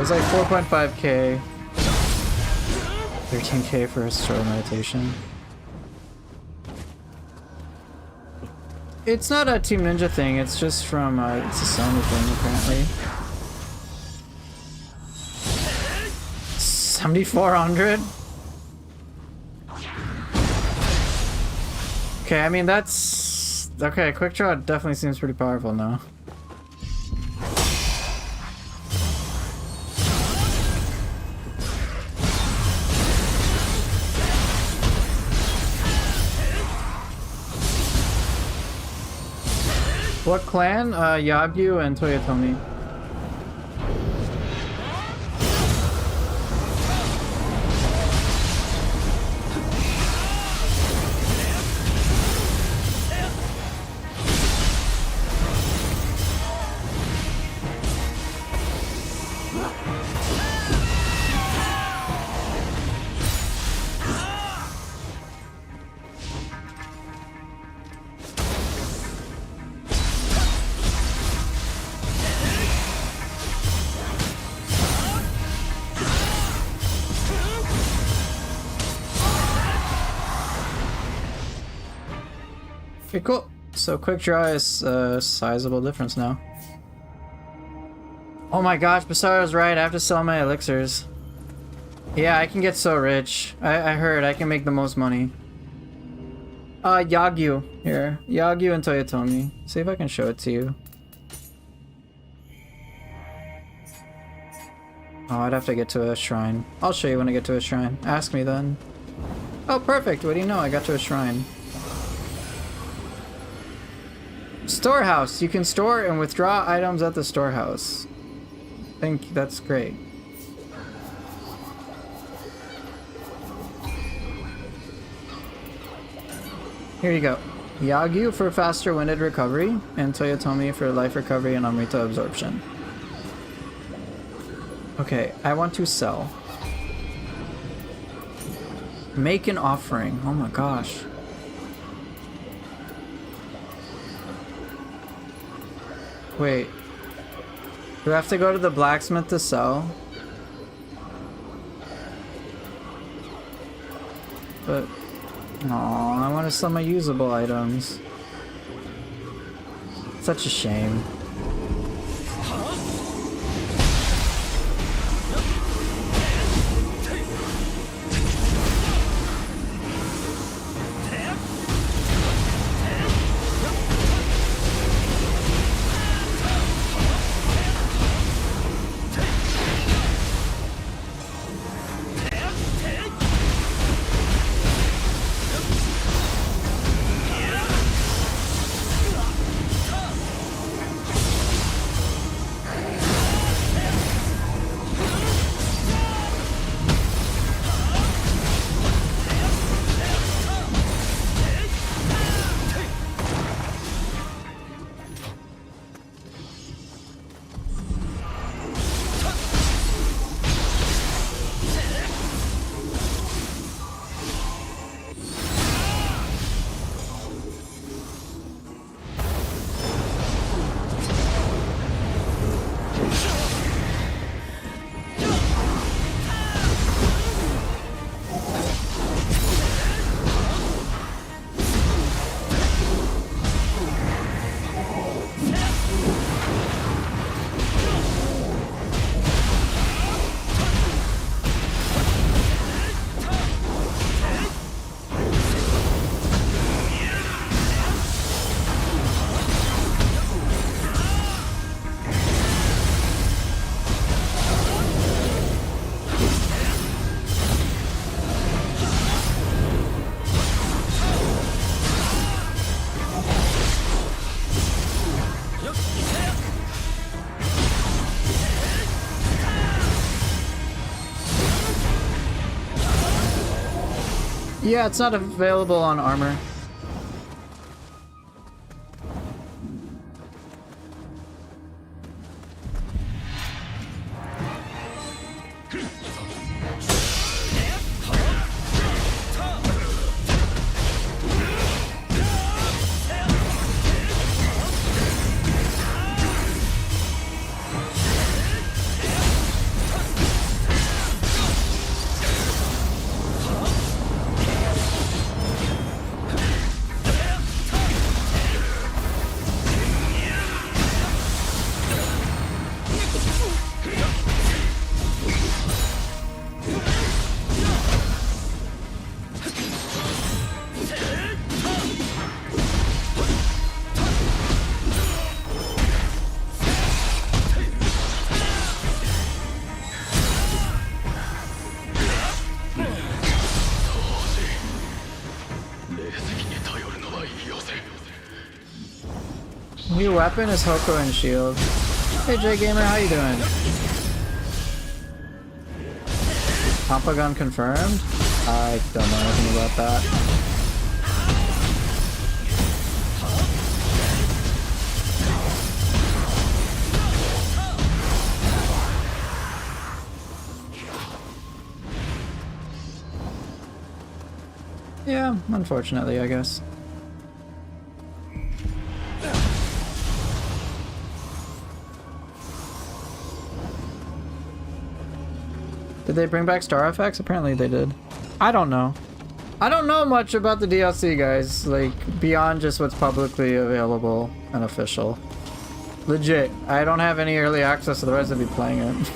was like 4.5k. 13k for Astral Meditation. It's not a Team Ninja thing, it's just from, it's a Sony thing apparently. 7,400? Okay, I mean that's... Okay, Quick Draw definitely seems pretty powerful now. What clan? Yagyu and Toyotomi. Okay, cool. So Quick Draw is a sizable difference now. Oh my gosh, Basara's right. I have to sell my elixirs. Yeah, I can get so rich. I heard I can make the most money. Yagyu here. Yagyu and Toyotomi. See if I can show it to you. Oh, I'd have to get to a shrine. I'll show you when I get to a shrine. Ask me then. Oh, perfect. What do you know? I got to a shrine. Storehouse. You can store and withdraw items at the storehouse. I think that's great. Here you go. Yagyu for faster winded recovery, and Toyotomi for life recovery and Amrita absorption. Okay, I want to sell. Make an offering. Oh my gosh. Wait. Do I have to go to the blacksmith to sell? But... Aw, I want to sell my usable items. Such a shame. Yeah, it's not available on armor. New weapon is Hoko and Shield. Hey J Gamer, how you doing? Pompa gun confirmed? I don't know anything about that. Yeah, unfortunately, I guess. Did they bring back Star FX? Apparently they did. I don't know. I don't know much about the DLC, guys. Like, beyond just what's publicly available and official. Legit. I don't have any early access, otherwise I'd be playing it.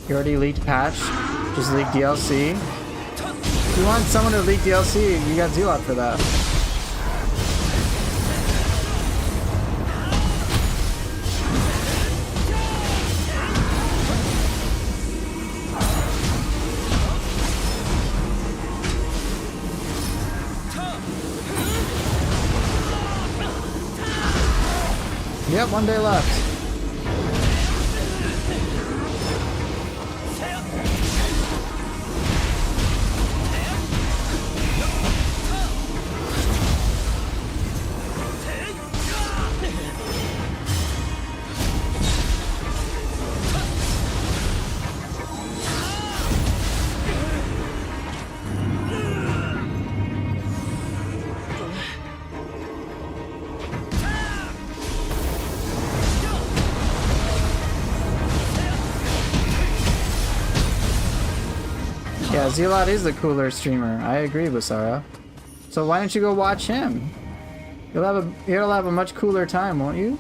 You already leaked patch, just leaked DLC. If you want someone to leak DLC, you got Zealot for that. Yep, 1 day left. Yeah, Zealot is the cooler streamer. I agree, Basara. So why don't you go watch him? You'll have a much cooler time, won't you?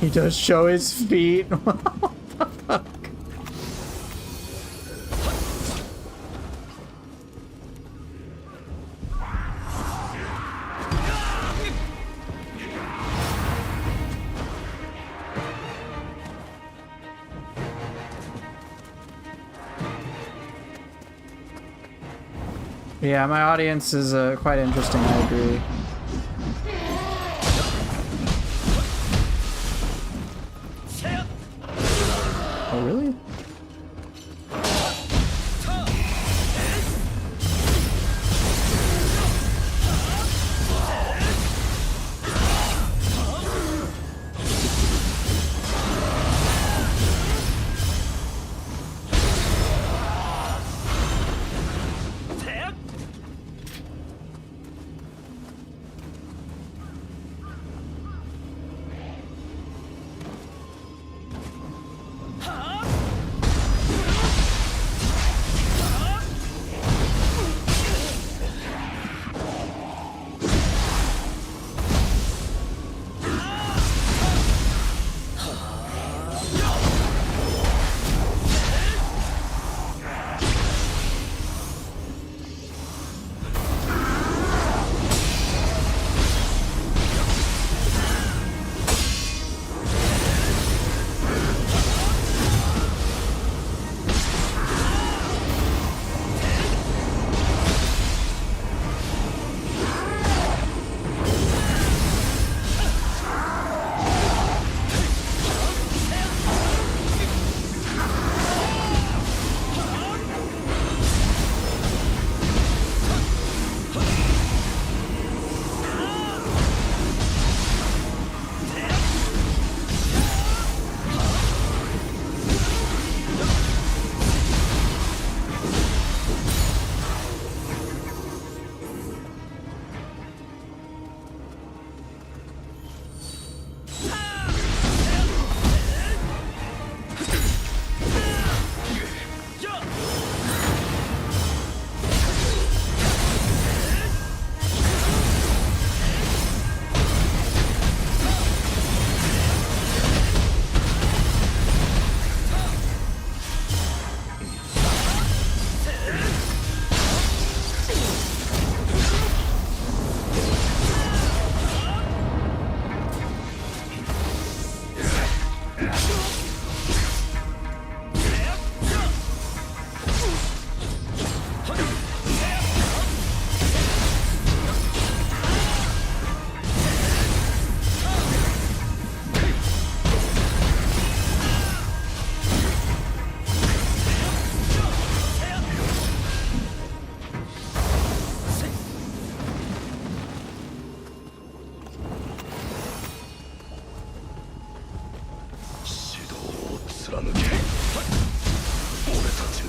He does show his feet. What the fuck? Yeah, my audience is quite interesting, I agree. Oh, really?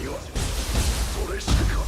にはそれしか。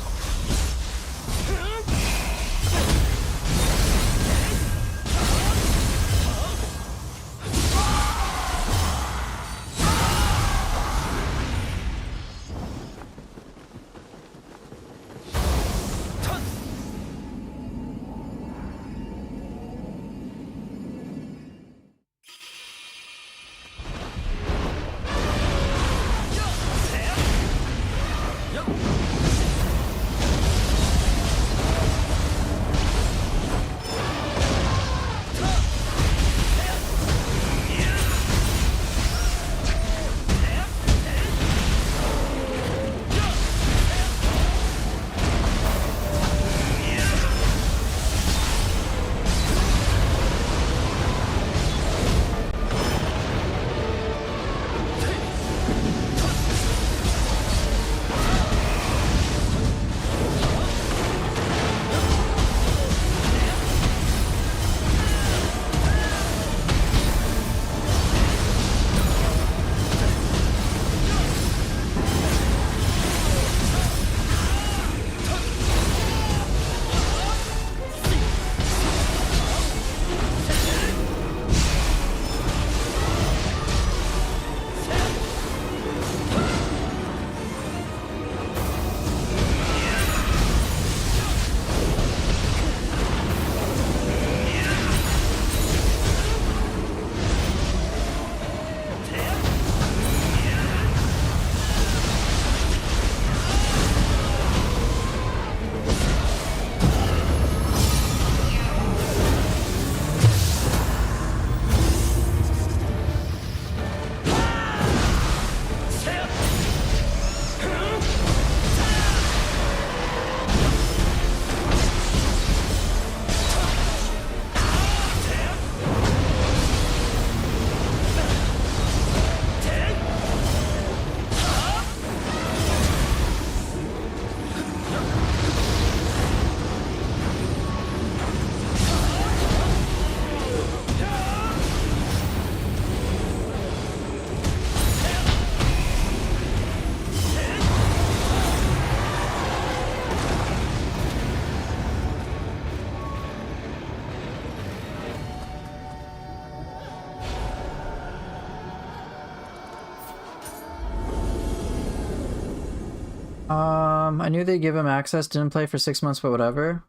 I knew they'd give him access, didn't play for 6 months, but whatever.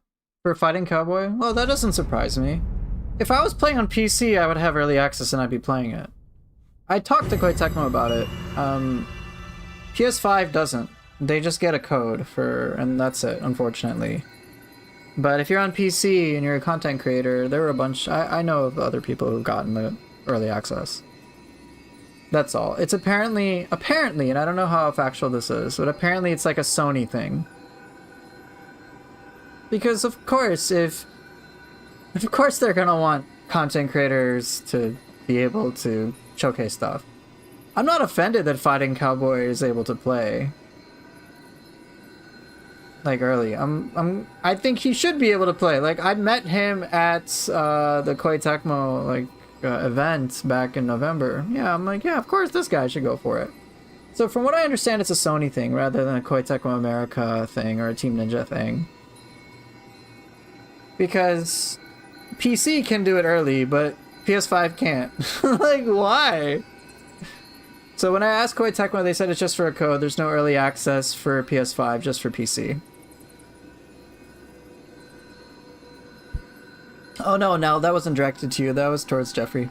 For Fighting Cowboy? Well, that doesn't surprise me. If I was playing on PC, I would have early access and I'd be playing it. I talked to Koei Tecmo about it. PS5 doesn't. They just get a code for, and that's it, unfortunately. But if you're on PC and you're a content creator, there were a bunch, I know of other people who've gotten the early access. That's all. It's apparently, and I don't know how factual this is, but apparently it's like a Sony thing. Because of course, of course they're gonna want content creators to be able to showcase stuff. I'm not offended that Fighting Cowboy is able to play like early. I think he should be able to play. Like, I met him at the Koei Tecmo like event back in November. Yeah, I'm like, yeah, of course this guy should go for it. So from what I understand, it's a Sony thing rather than a Koei Tecmo America thing or a Team Ninja thing. Because PC can do it early, but PS5 can't. Like, why? So when I asked Koei Tecmo, they said it's just for a code. There's no early access for PS5, just for PC. Oh no, that wasn't directed to you. That was towards Jeffrey.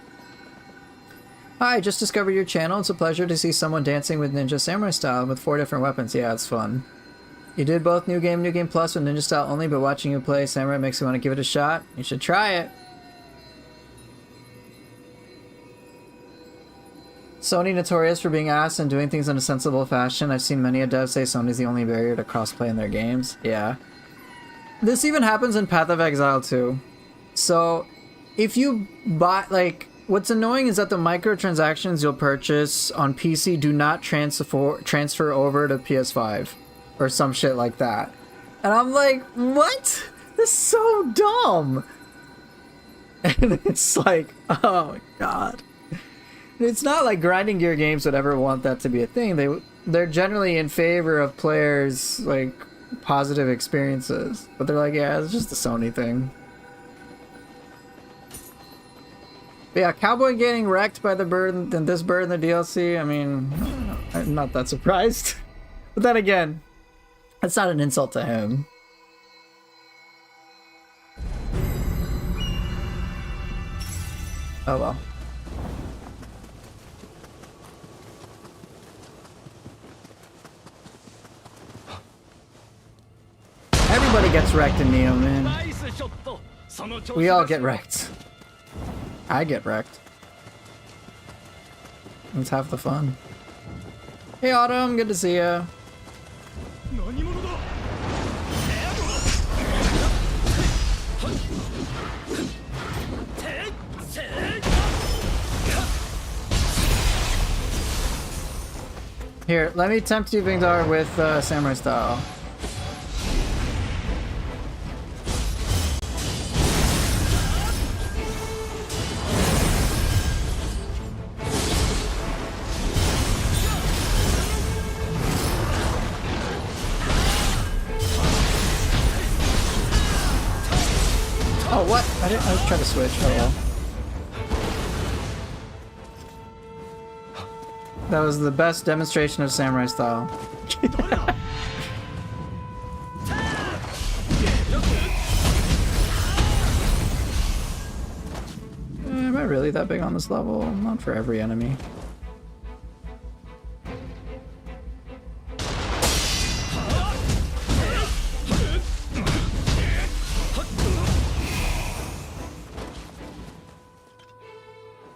Hi, just discovered your channel. It's a pleasure to see someone dancing with Ninja Samurai style with 4 different weapons. Yeah, it's fun. You did both New Game Plus with Ninja style only, but watching you play Samurai makes me want to give it a shot. You should try it. Sony notorious for being ass and doing things in a sensible fashion. I've seen many a dev say Sony's the only barrier to crossplay in their games. Yeah. This even happens in Path of Exile too. So, if you buy, like, what's annoying is that the microtransactions you'll purchase on PC do not transfer over to PS5. Or some shit like that. And I'm like, what? This is so dumb! And it's like, oh my god. It's not like Grinding Gear games would ever want that to be a thing. they're generally in favor of players like positive experiences, but they're like, yeah, it's just a Sony thing. But yeah, Cowboy getting wrecked by the bird and this bird in the DLC. I mean, I'm not that surprised. But then again, that's not an insult to him. Oh well. Everybody gets wrecked in Neo, man. We all get wrecked. I get wrecked. Let's have the fun. Hey Autumn, good to see ya. Here, let me tempt you, Vingdar, with Samurai Style. Oh, what? I was trying to switch. Oh well. That was the best demonstration of Samurai Style. Am I really that big on this level? Not for every enemy.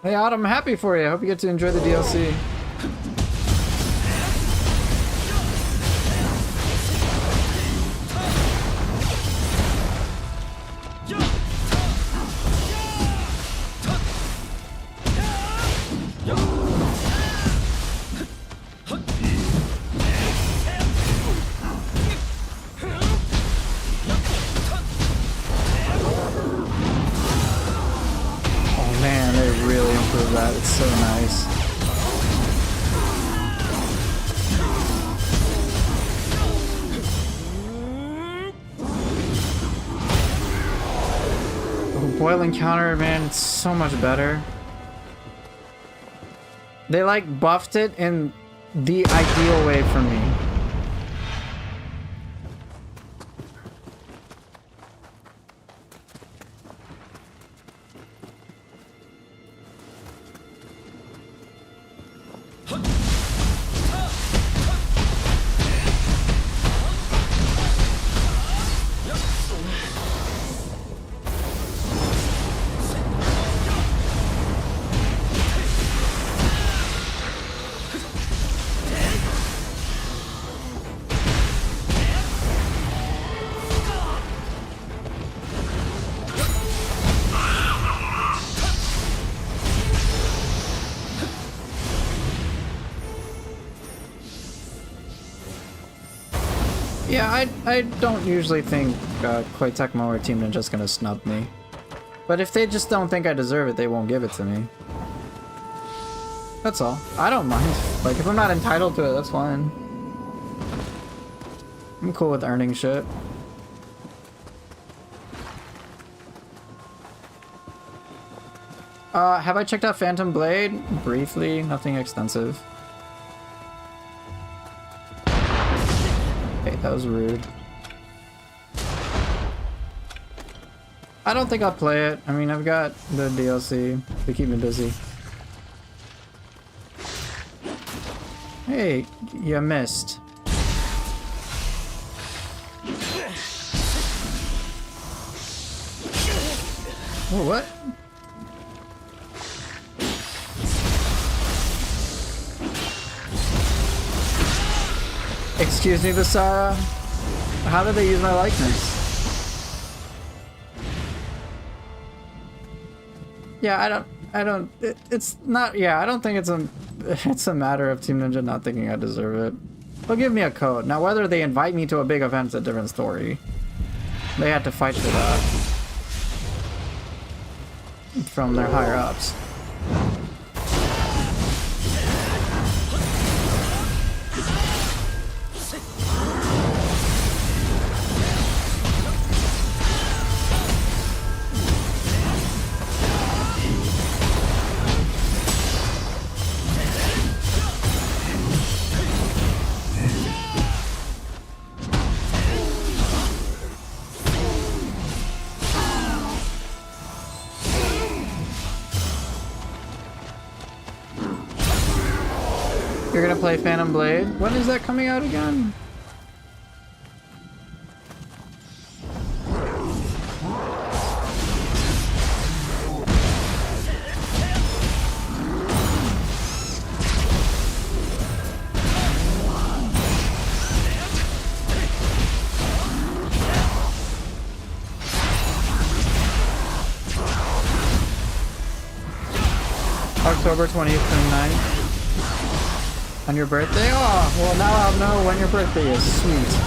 Hey Autumn, I'm happy for you. I hope you get to enjoy the DLC. It's so nice. Oh, boiling counter, man, it's so much better. They like buffed it in the ideal way for me. Yeah, I don't usually think Koei Tecmo or Team Ninja's gonna snub me. But if they just don't think I deserve it, they won't give it to me. That's all. I don't mind. Like, if I'm not entitled to it, that's fine. I'm cool with earning shit. Have I checked out Phantom Blade? Briefly, nothing extensive. Okay, that was rude. I don't think I'll play it. I mean, I've got the DLC to keep me busy. Hey, you missed. Oh, what? Excuse me, Basara. How did they use my likeness? Yeah, it's not, yeah, I don't think it's a matter of Team Ninja not thinking I deserve it. They'll give me a code. Now, whether they invite me to a big event is a different story. They had to fight for that from their higher ups. You're gonna play Phantom Blade? When is that coming out again? October 20th, 29th. On your birthday? Oh, well now I'll know when your birthday is. Sweet.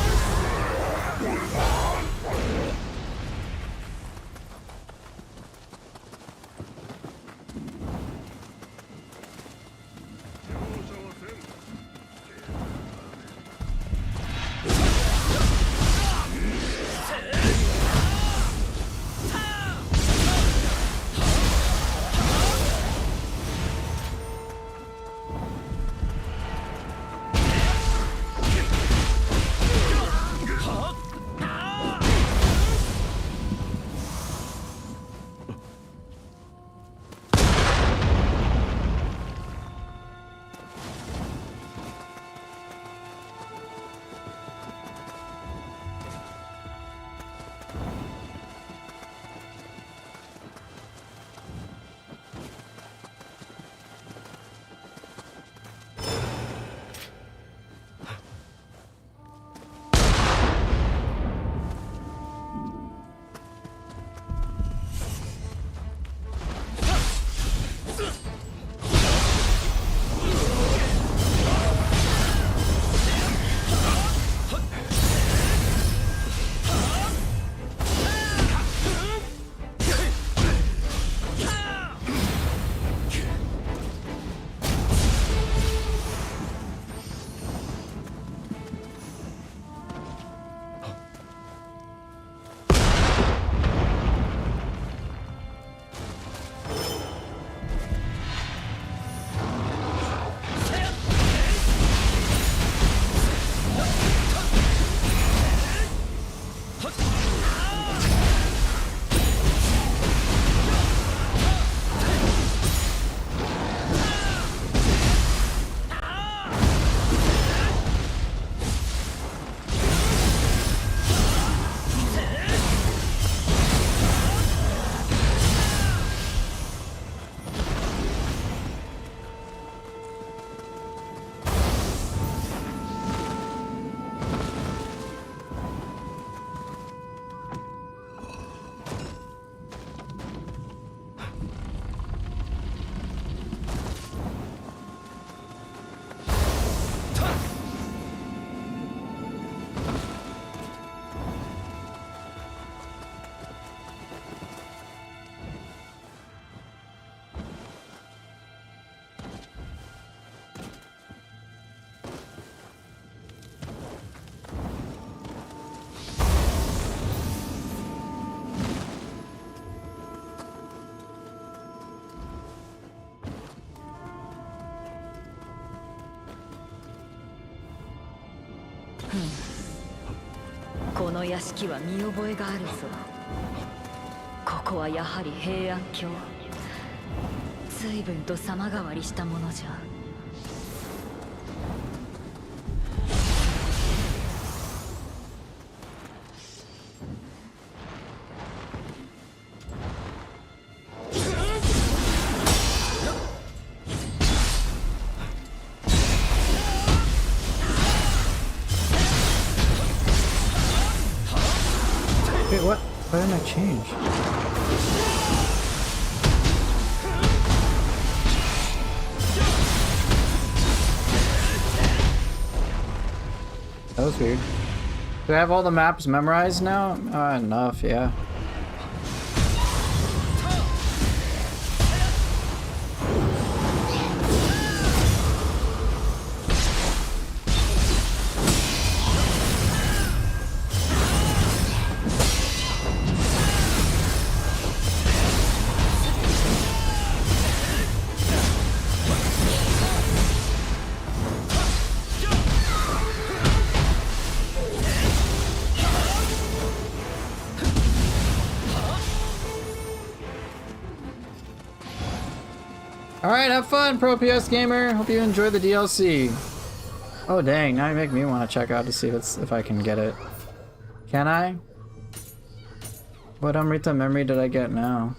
この屋敷は見覚えがあるぞ。ここはやはり平安京。随分と様変わりしたものじゃ。Wait, what? Why didn't I change? That was weird. Do I have all the maps memorized now? Enough, yeah. Alright, have fun, Pro PS Gamer. Hope you enjoy the DLC. Oh dang, now you make me want to check out to see if I can get it. Can I? What Amrita memory did I get now?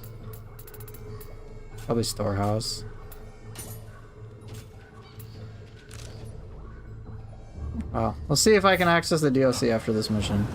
Probably Storehouse. Well, we'll see if I can access the DLC after this mission.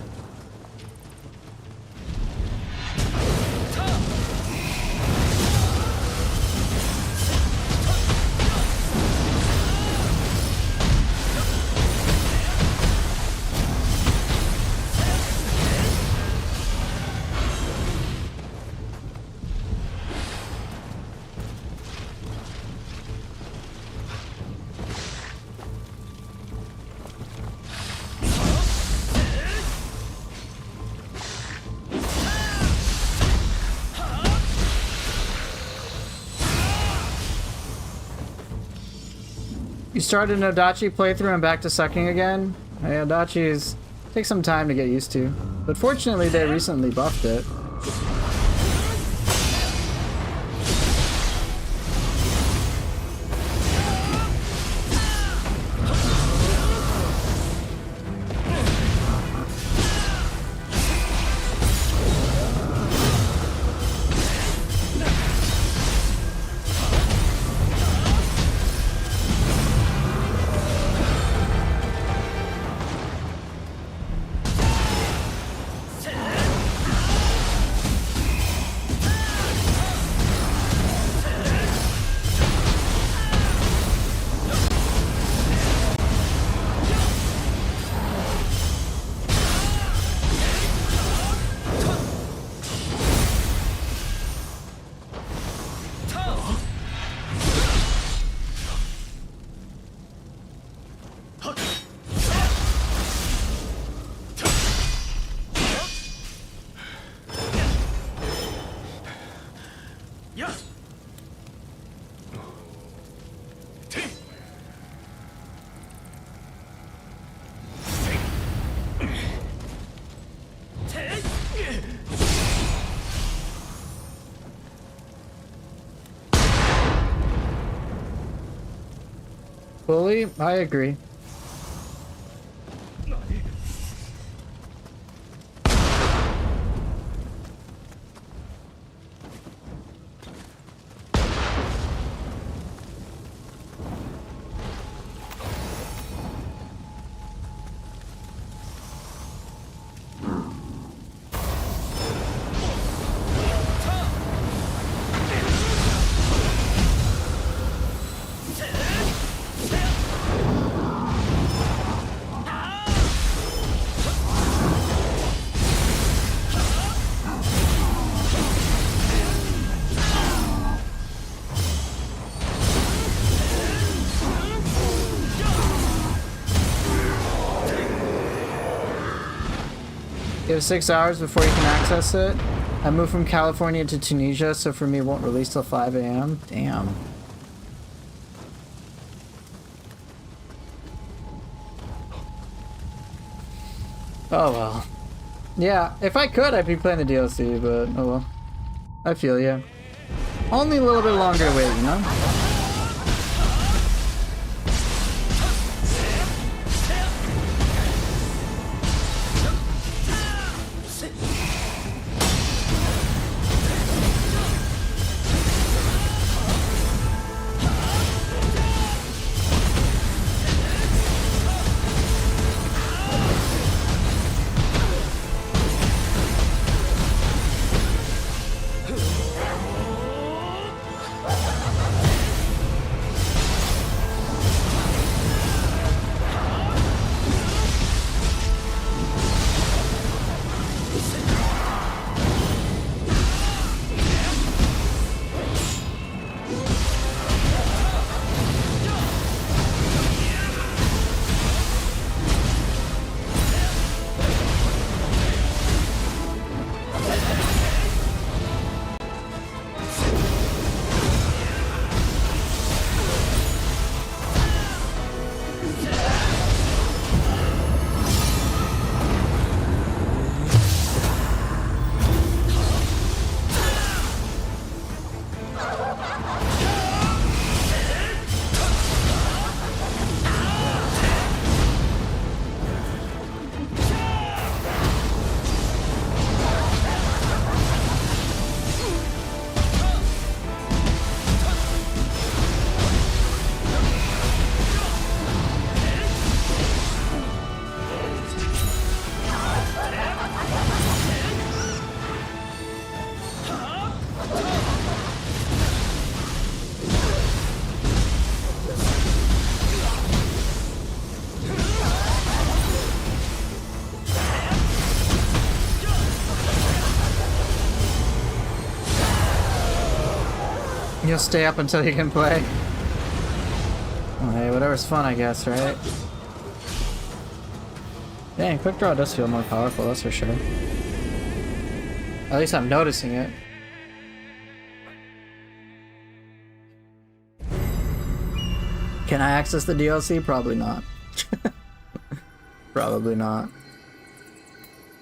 You started an Adachi playthrough and back to sucking again? Hey, Adachi's take some time to get used to. But fortunately they recently buffed it. Fully, I agree. You have 6 hours before you can access it. I moved from California to Tunisia, so for me it won't release till 5 a.m. Damn. Oh well. Yeah, if I could, I'd be playing the DLC, but oh well. I feel ya. Only a little bit longer to wait, you know? You'll stay up until you can play. Well, hey, whatever's fun, I guess, right? Dang, quick draw does feel more powerful, that's for sure. At least I'm noticing it. Can I access the DLC? Probably not. Probably not.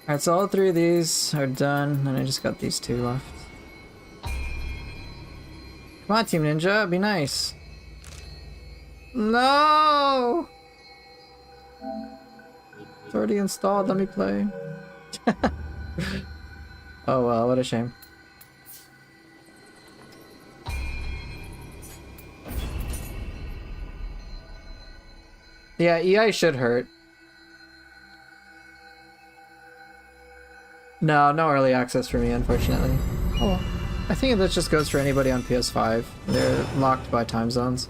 Alright, so all 3 of these are done, and I just got these 2 left. Come on, Team Ninja, be nice. No! It's already installed, let me play. Oh well, what a shame. Yeah, EI should hurt. No, no early access for me, unfortunately. Oh well. I think that just goes for anybody on PS5. They're locked by time zones.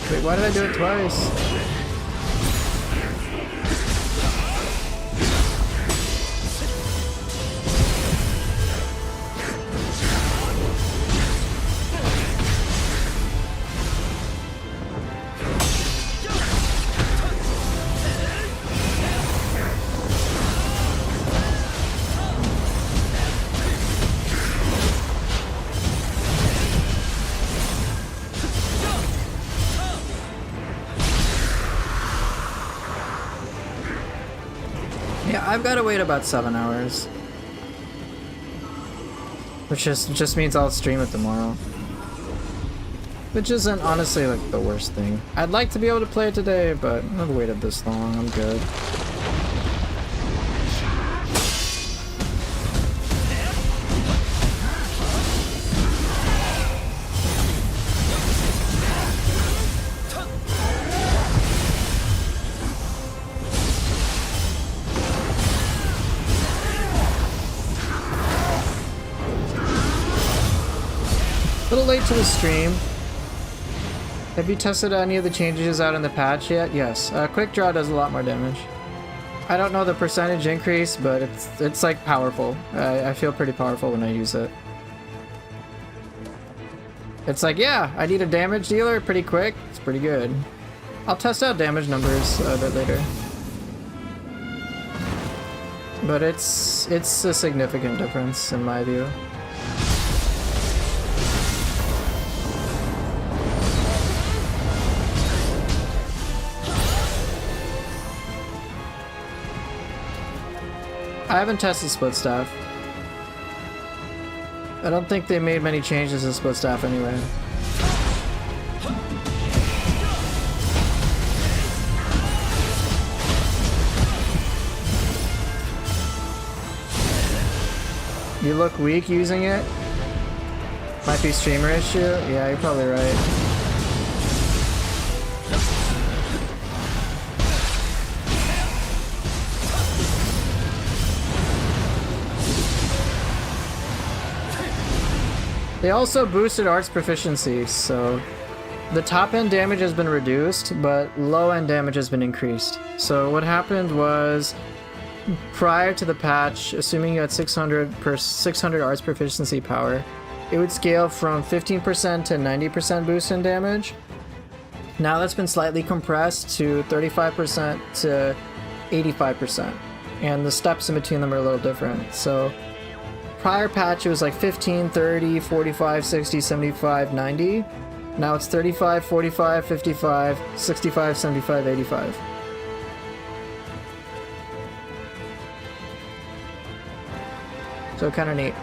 Wait, why did I do it twice? Yeah, I've got to wait about 7 hours. Which just means I'll stream it tomorrow. Which isn't honestly like the worst thing. I'd like to be able to play it today, but I've waited this long, I'm good. A little late to the stream. Have you tested any of the changes out in the patch yet? Yes. Quick Draw does a lot more damage. I don't know the percentage increase, but it's like powerful. I feel pretty powerful when I use it. It's like, yeah, I need a damage dealer pretty quick. It's pretty good. I'll test out damage numbers a bit later. But it's a significant difference in my view. I haven't tested Split Staff. I don't think they made many changes to Split Staff anyway. You look weak using it? Might be streamer issue? Yeah, you're probably right. They also boosted Art's proficiency, so the top end damage has been reduced, but low end damage has been increased. So what happened was, prior to the patch, assuming you had 600 Art's proficiency power, it would scale from 15% to 90% boost in damage. Now that's been slightly compressed to 35% to 85%, and the steps in between them are a little different. So prior patch, it was like 15, 30, 45, 60, 75, 90. Now it's 35, 45, 55, 65, 75, 85. So kind of neat.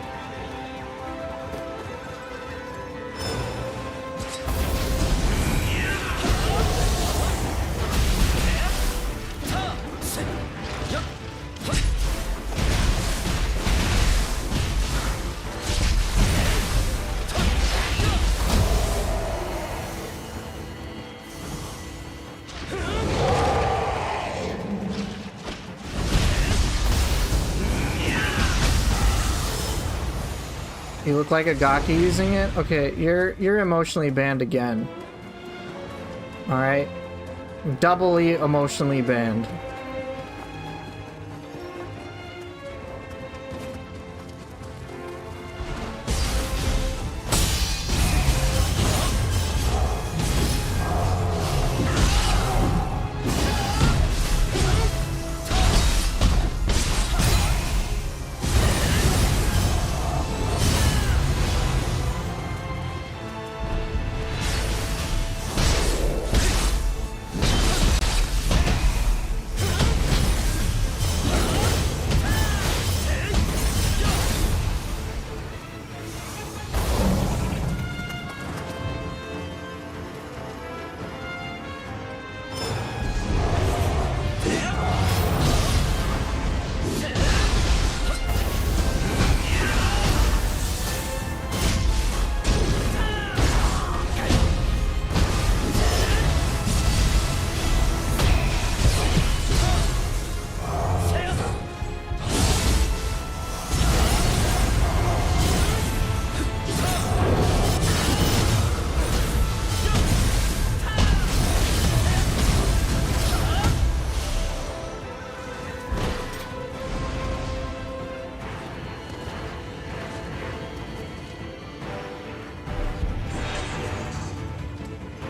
You look like a Gaki using it? Okay, you're emotionally banned again. Alright? Doubly emotionally banned.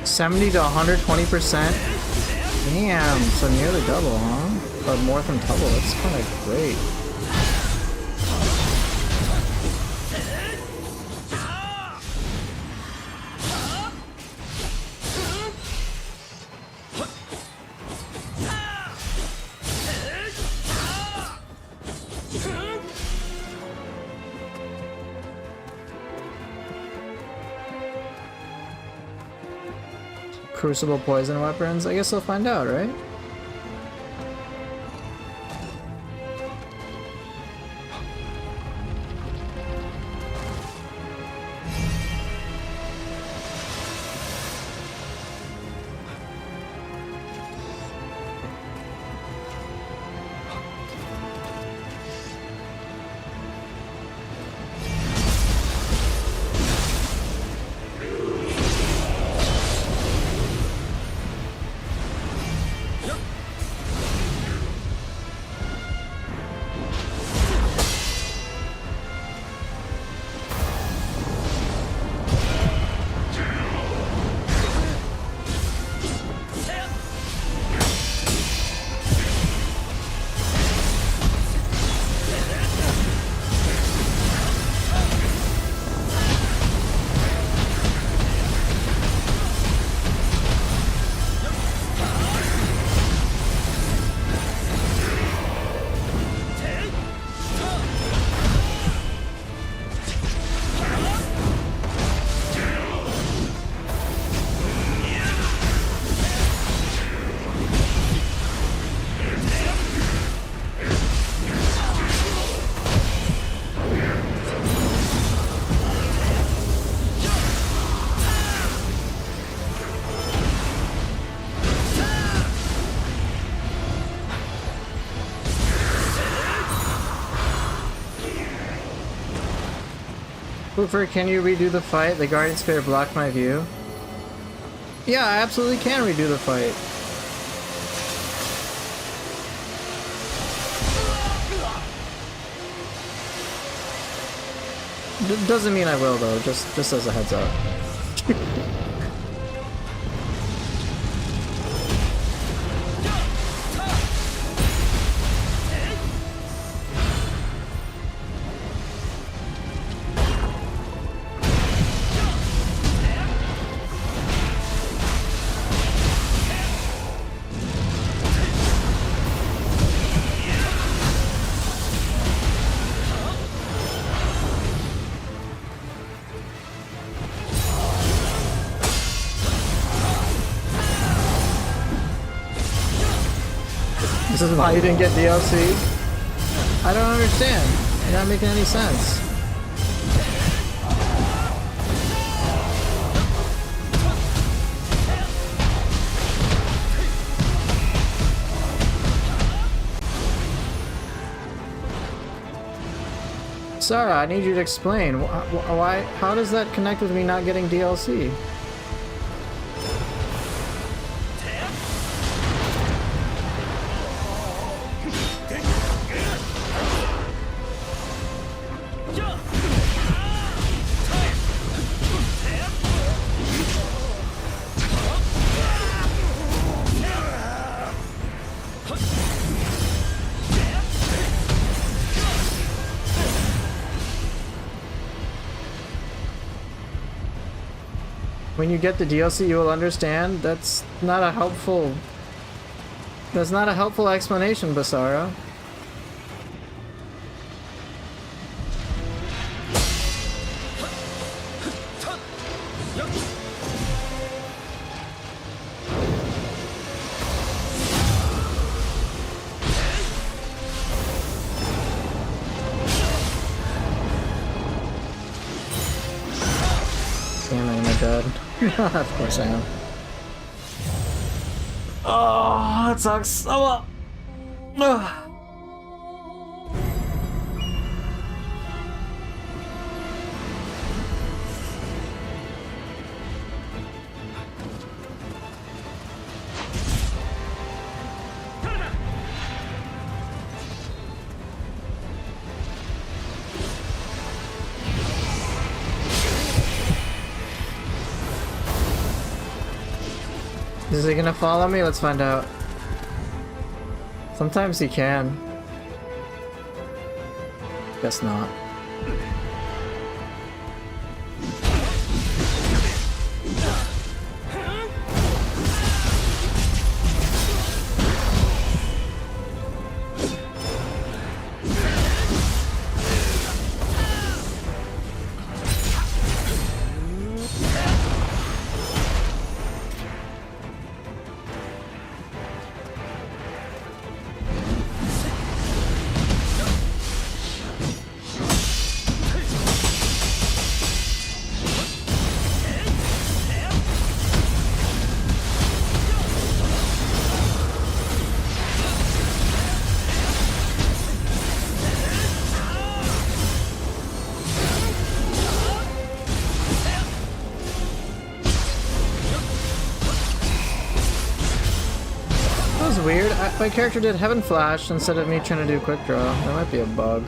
$70 to 120%. Damn, so nearly double, huh? Or more than double. That's kind of great. Crucible poison weapons? I guess we'll find out, right? Boofer, can you redo the fight? The Guardian Spirit blocked my view. Yeah, I absolutely can redo the fight. Doesn't mean I will though, just as a heads up. This is why you didn't get DLC? I don't understand. You're not making any sense. Basara, I need you to explain. Why? How does that connect with me not getting DLC? When you get the DLC, you will understand. That's not a helpful explanation, Basara. Damn, am I dead? Of course I am. Oh, that sucks. Oh well. Ugh. Is he gonna follow me? Let's find out. Sometimes he can. Guess not. Weird. My character did Heaven Flash instead of me trying to do Quick Draw. That might be a bug.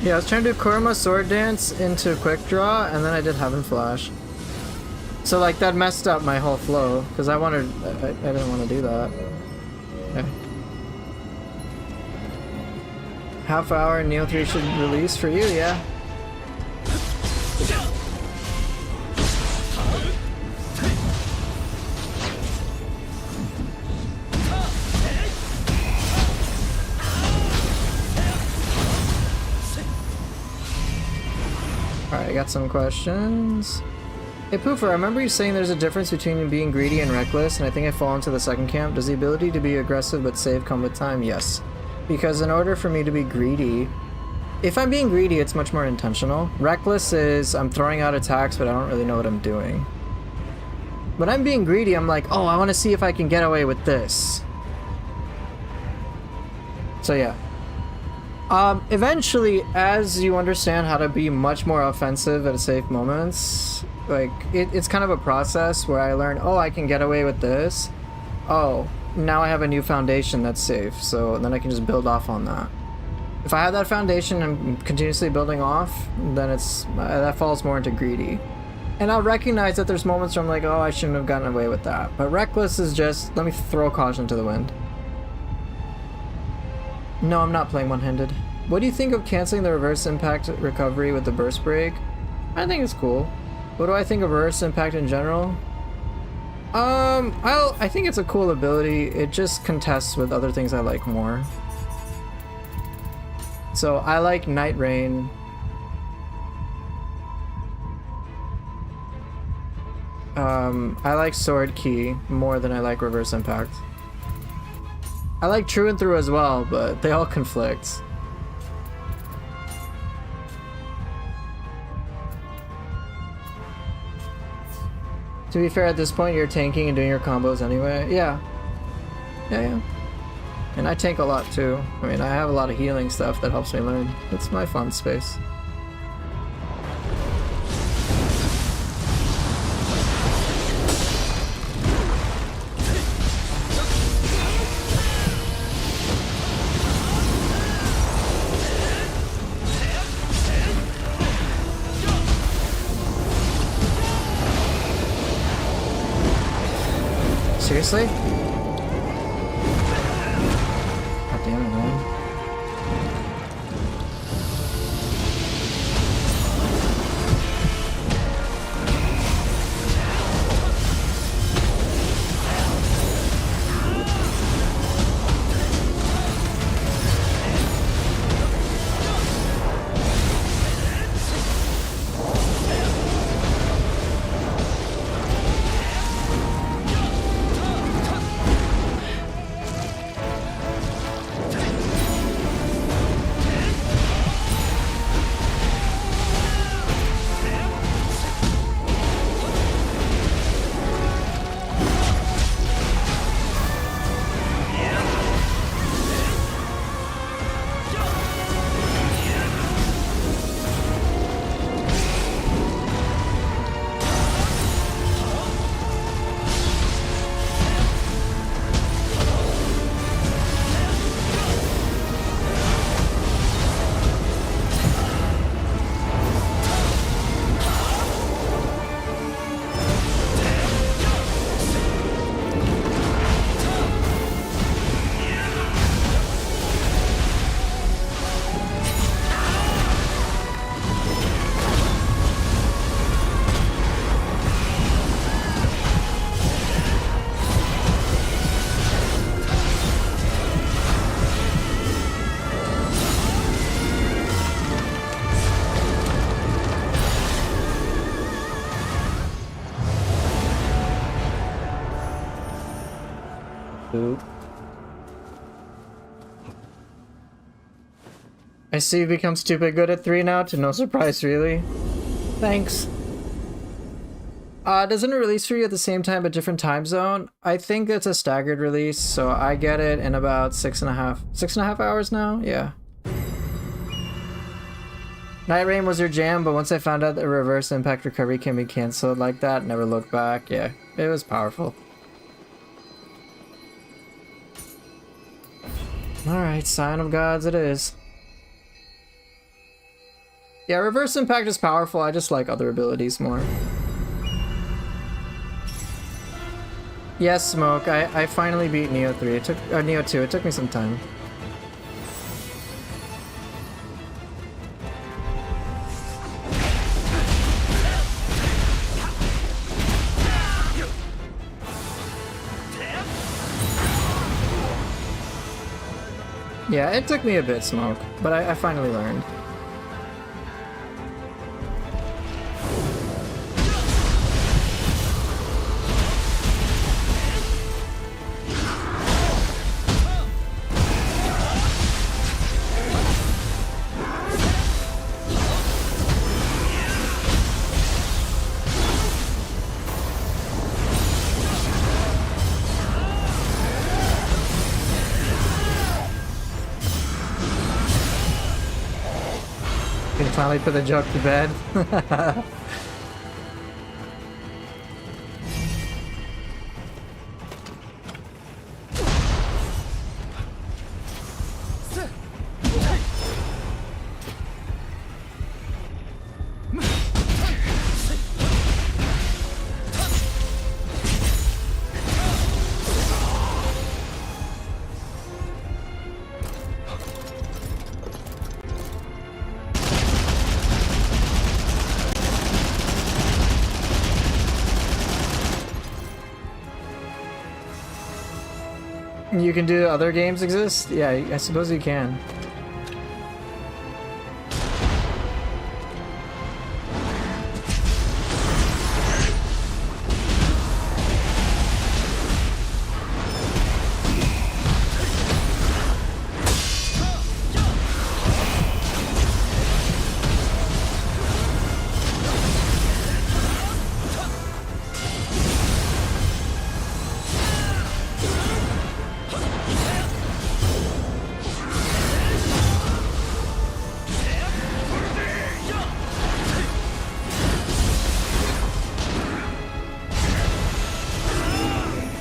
Yeah, I was trying to do Kurama Sword Dance into Quick Draw, and then I did Heaven Flash. So like that messed up my whole flow, because I didn't want to do that. Okay. Half hour Neo 3 should release for you, yeah. Alright, I got some questions. Hey Poofer, I remember you saying there's a difference between being greedy and reckless, and I think I fall into the second camp. Does the ability to be aggressive but save come with time? Yes. Because in order for me to be greedy, if I'm being greedy, it's much more intentional. Reckless is I'm throwing out attacks, but I don't really know what I'm doing. When I'm being greedy, I'm like, oh, I want to see if I can get away with this. So yeah. Eventually, as you understand how to be much more offensive at safe moments, like, it's kind of a process where I learn, oh, I can get away with this. Oh, now I have a new foundation that's safe, so then I can just build off on that. If I have that foundation and I'm continuously building off, then that falls more into greedy. And I'll recognize that there's moments where I'm like, oh, I shouldn't have gotten away with that. But reckless is just, let me throw caution to the wind. No, I'm not playing one-handed. What do you think of canceling the reverse impact recovery with the burst break? I think it's cool. What do I think of reverse impact in general? I think it's a cool ability. It just contests with other things I like more. So I like Night Rain. I like Sword Key more than I like Reverse Impact. I like True and Through as well, but they all conflict. To be fair, at this point, you're tanking and doing your combos anyway. Yeah. Yeah. And I tank a lot too. I mean, I have a lot of healing stuff that helps me learn. It's my fun space. Seriously? God damn it, man. I see you've become stupid good at 3 now, to no surprise really. Thanks. Doesn't it release for you at the same time but different time zone? I think it's a staggered release, so I get it in about 6.5 hours now? Yeah. Night Rain was your jam, but once I found out that reverse impact recovery can be cancelled like that, never looked back. Yeah, it was powerful. Alright, Sign of Gods it is. Yeah, reverse impact is powerful, I just like other abilities more. Yes, Smoke, I finally beat Neo 3. It took Neo 2, it took me some time. Yeah, it took me a bit, Smoke, but I finally learned. Finally put the joke to bed. You can do other games exist? Yeah, I suppose you can.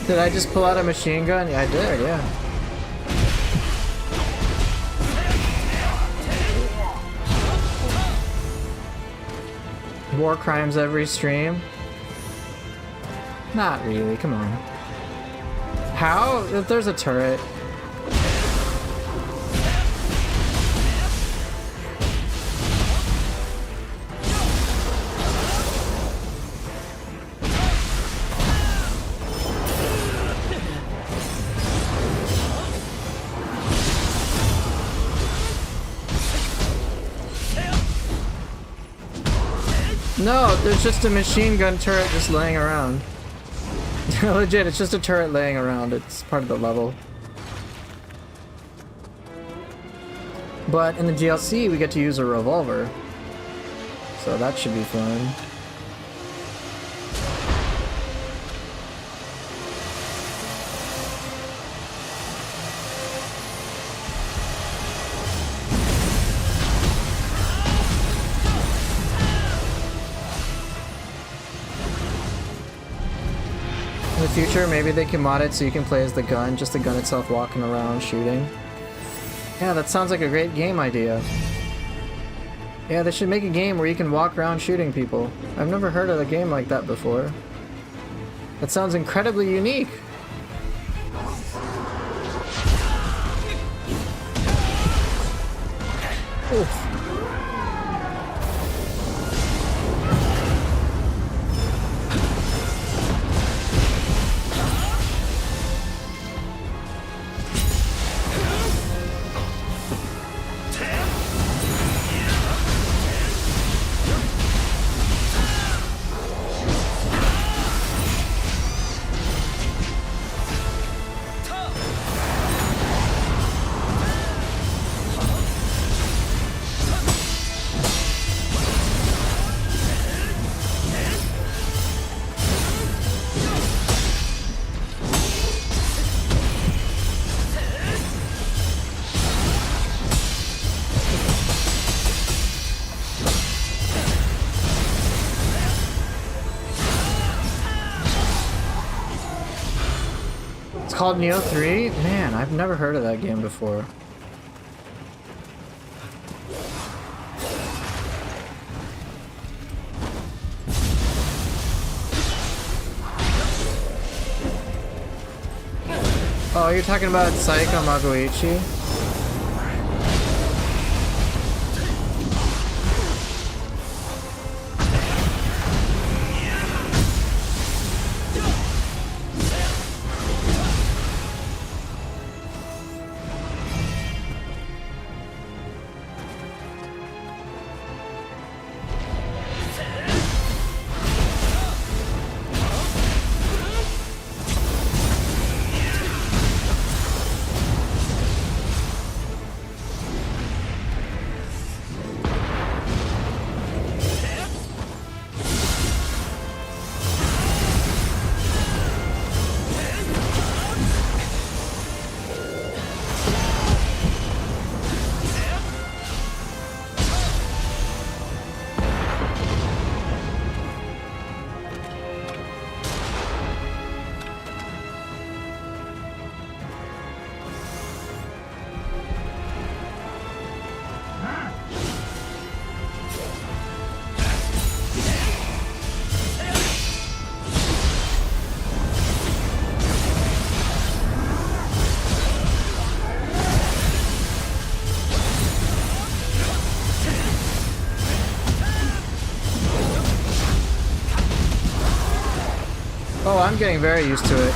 Did I just pull out a machine gun? Yeah, I did, yeah. War crimes every stream? Not really, come on. How? If there's a turret. No, there's just a machine gun turret just laying around. Legit, it's just a turret laying around. It's part of the level. But in the DLC, we get to use a revolver. So that should be fun. In the future, maybe they can mod it so you can play as the gun, just the gun itself walking around shooting. Yeah, that sounds like a great game idea. Yeah, they should make a game where you can walk around shooting people. I've never heard of a game like that before. That sounds incredibly unique. Oof. It's called Neo 3? Man, I've never heard of that game before. Oh, you're talking about Saika Magoichi? Oh, I'm getting very used to it.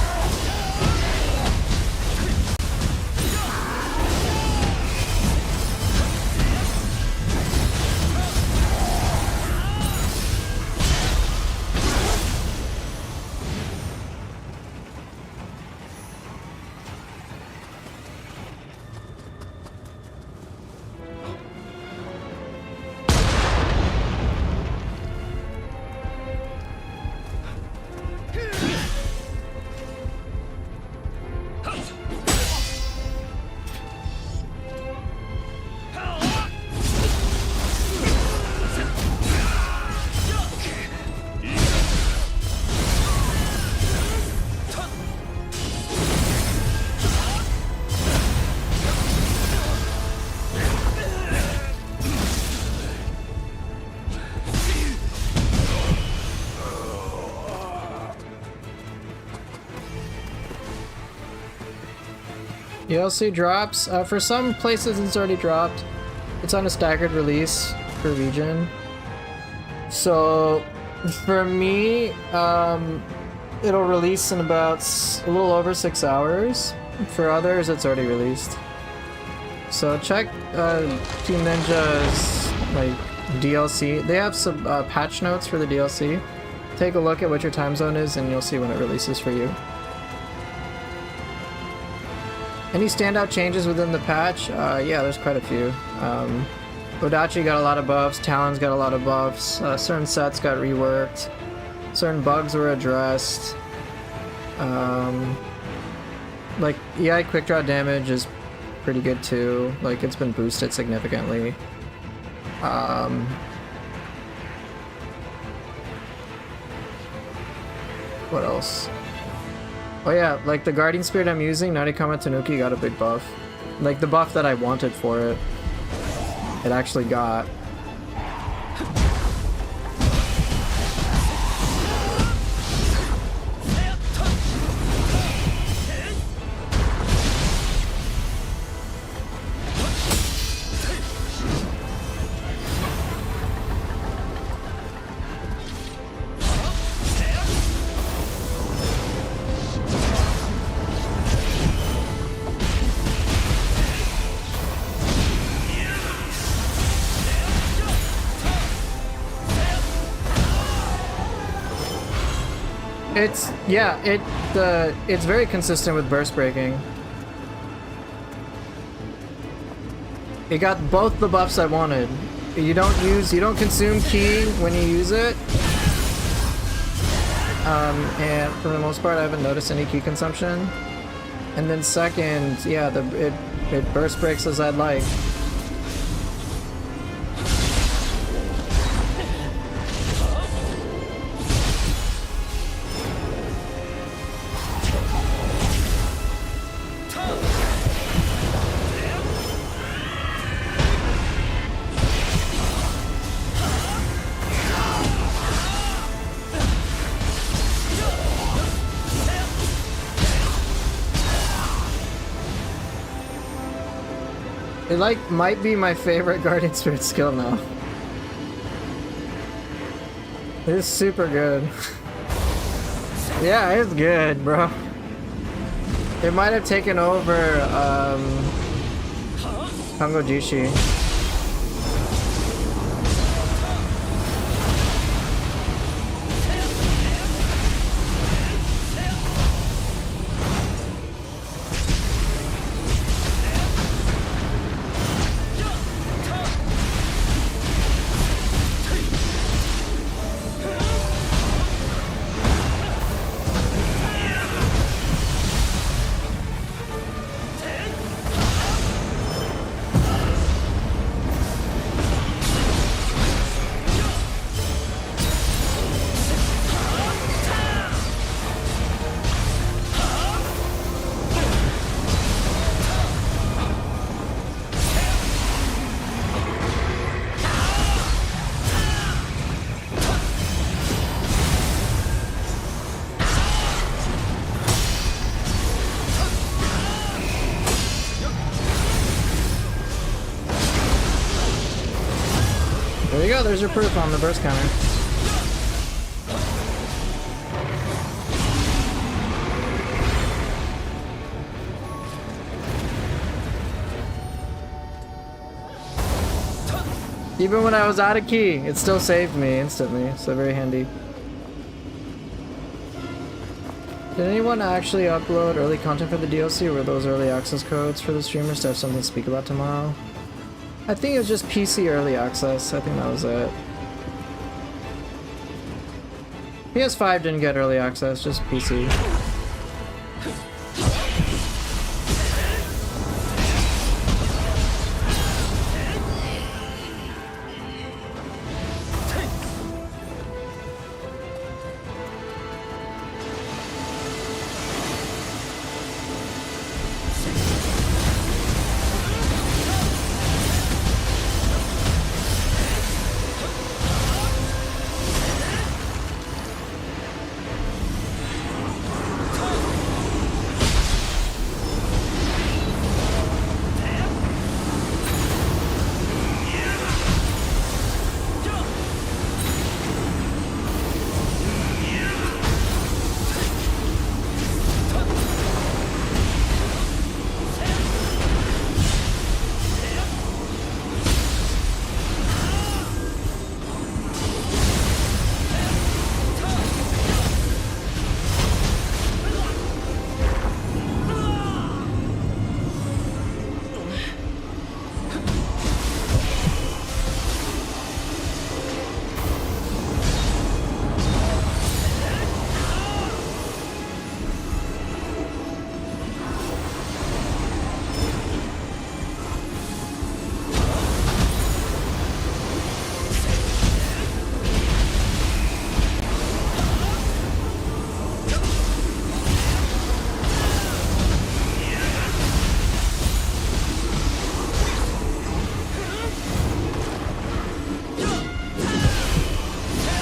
DLC drops. For some places it's already dropped. It's on a staggered release per region. So for me, it'll release in about a little over 6 hours. For others, it's already released. So check Team Ninja's like DLC. They have some patch notes for the DLC. Take a look at what your time zone is and you'll see when it releases for you. Any standout changes within the patch? Yeah, there's quite a few. Odachi got a lot of buffs, Talon's got a lot of buffs, certain sets got reworked, certain bugs were addressed. Like, EI quick draw damage is pretty good too, like it's been boosted significantly. What else? Oh yeah, like the Guardian Spirit I'm using, Narikama Tanuki, got a big buff. Like the buff that I wanted for it. It actually got. It's very consistent with burst breaking. It got both the buffs I wanted. You don't consume ki when you use it. And for the most part I haven't noticed any ki consumption. And then second, yeah, it burst breaks as I'd like. It like might be my favorite Guardian Spirit skill now. It's super good. Yeah, it's good, bro. It might have taken over Hango Jishi. There you go, there's your proof on the burst counter. Even when I was out of key, it still saved me instantly, so very handy. Did anyone actually upload early content for the DLC, or were those early access codes for the streamers to have something to speak about tomorrow? I think it was just PC early access. I think that was it. PS5 didn't get early access, just PC.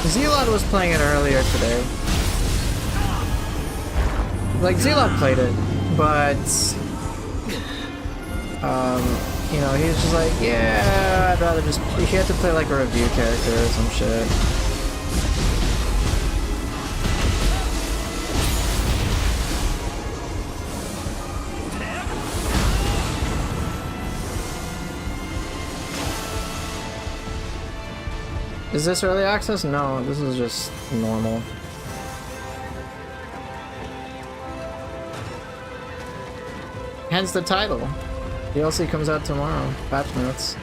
Zelot was playing it earlier today. Like, Zelot played it, but you know, he was just like, yeah, I'd rather just, he had to play like a review character or some shit. Is this early access? No, this is just normal. Hence the title. DLC comes out tomorrow. Patch notes.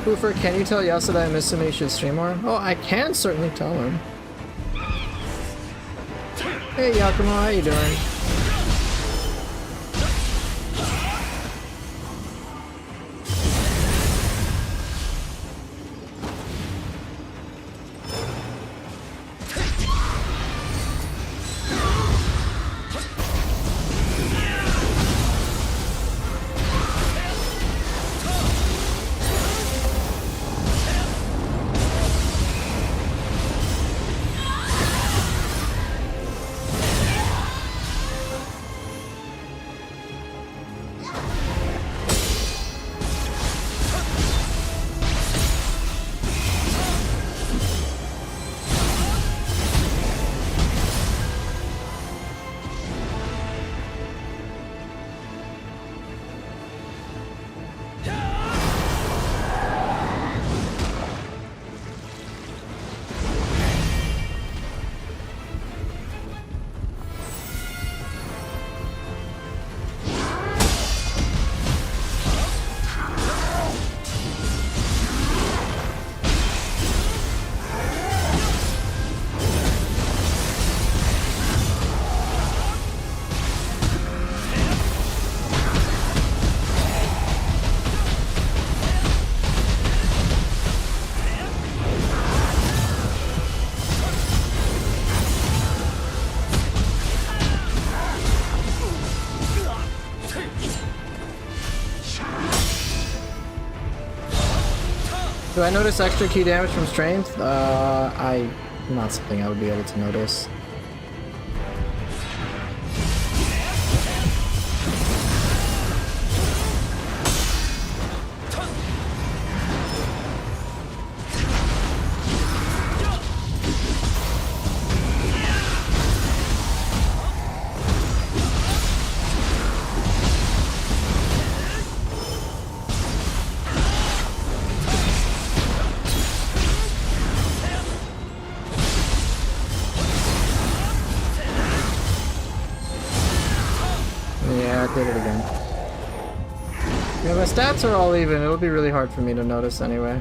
Poofer, can you tell Yasuda and Misumi should stream more? Oh, I can certainly tell him. Hey Yakumo, how you doing? Do I notice extra key damage from strength? Not something I would be able to notice. Did it again. Yeah, my stats are all even. It'll be really hard for me to notice anyway.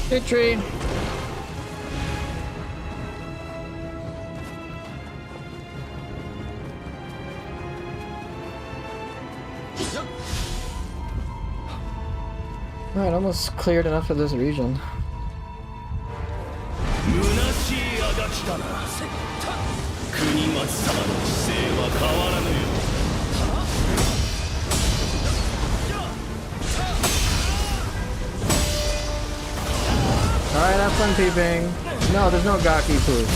Victory! Alright, almost cleared enough of this region. 虚しいあがきだな。国松様の姿勢は変わらぬよ。Alright, have fun peeping. No, there's no Gaki poop.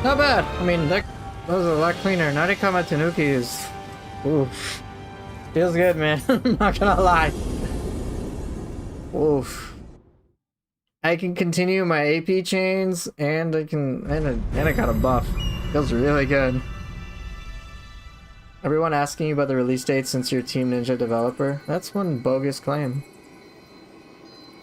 Not bad. I mean, that was a lot cleaner. Narikama Tanuki is... Oof. Feels good, man. I'm not gonna lie. Oof. I can continue my AP chains, and I can... And I got a buff. Feels really good. Everyone asking you about the release date since you're Team Ninja developer? That's one bogus claim.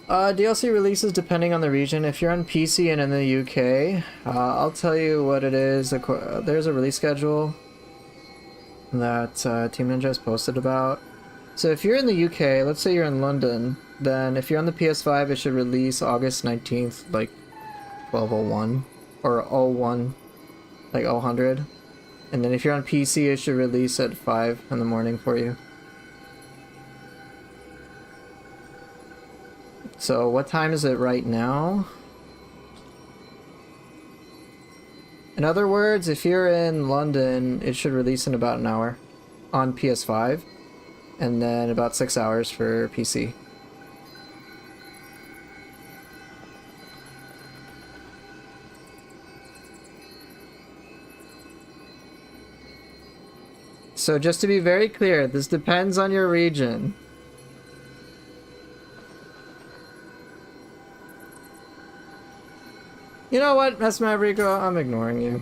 DLC releases depending on the region. If you're on PC and in the UK, I'll tell you what it is. There's a release schedule that Team Ninja has posted about. So if you're in the UK, let's say you're in London, then if you're on the PS5, it should release August 19th, like 12:01, or 01, like 0100. And then if you're on PC, it should release at 5 in the morning for you. So what time is it right now? In other words, if you're in London, it should release in about an hour on PS5, and then about 6 hours for PC. So just to be very clear, this depends on your region. You know what, Mess Mavriko? I'm ignoring you.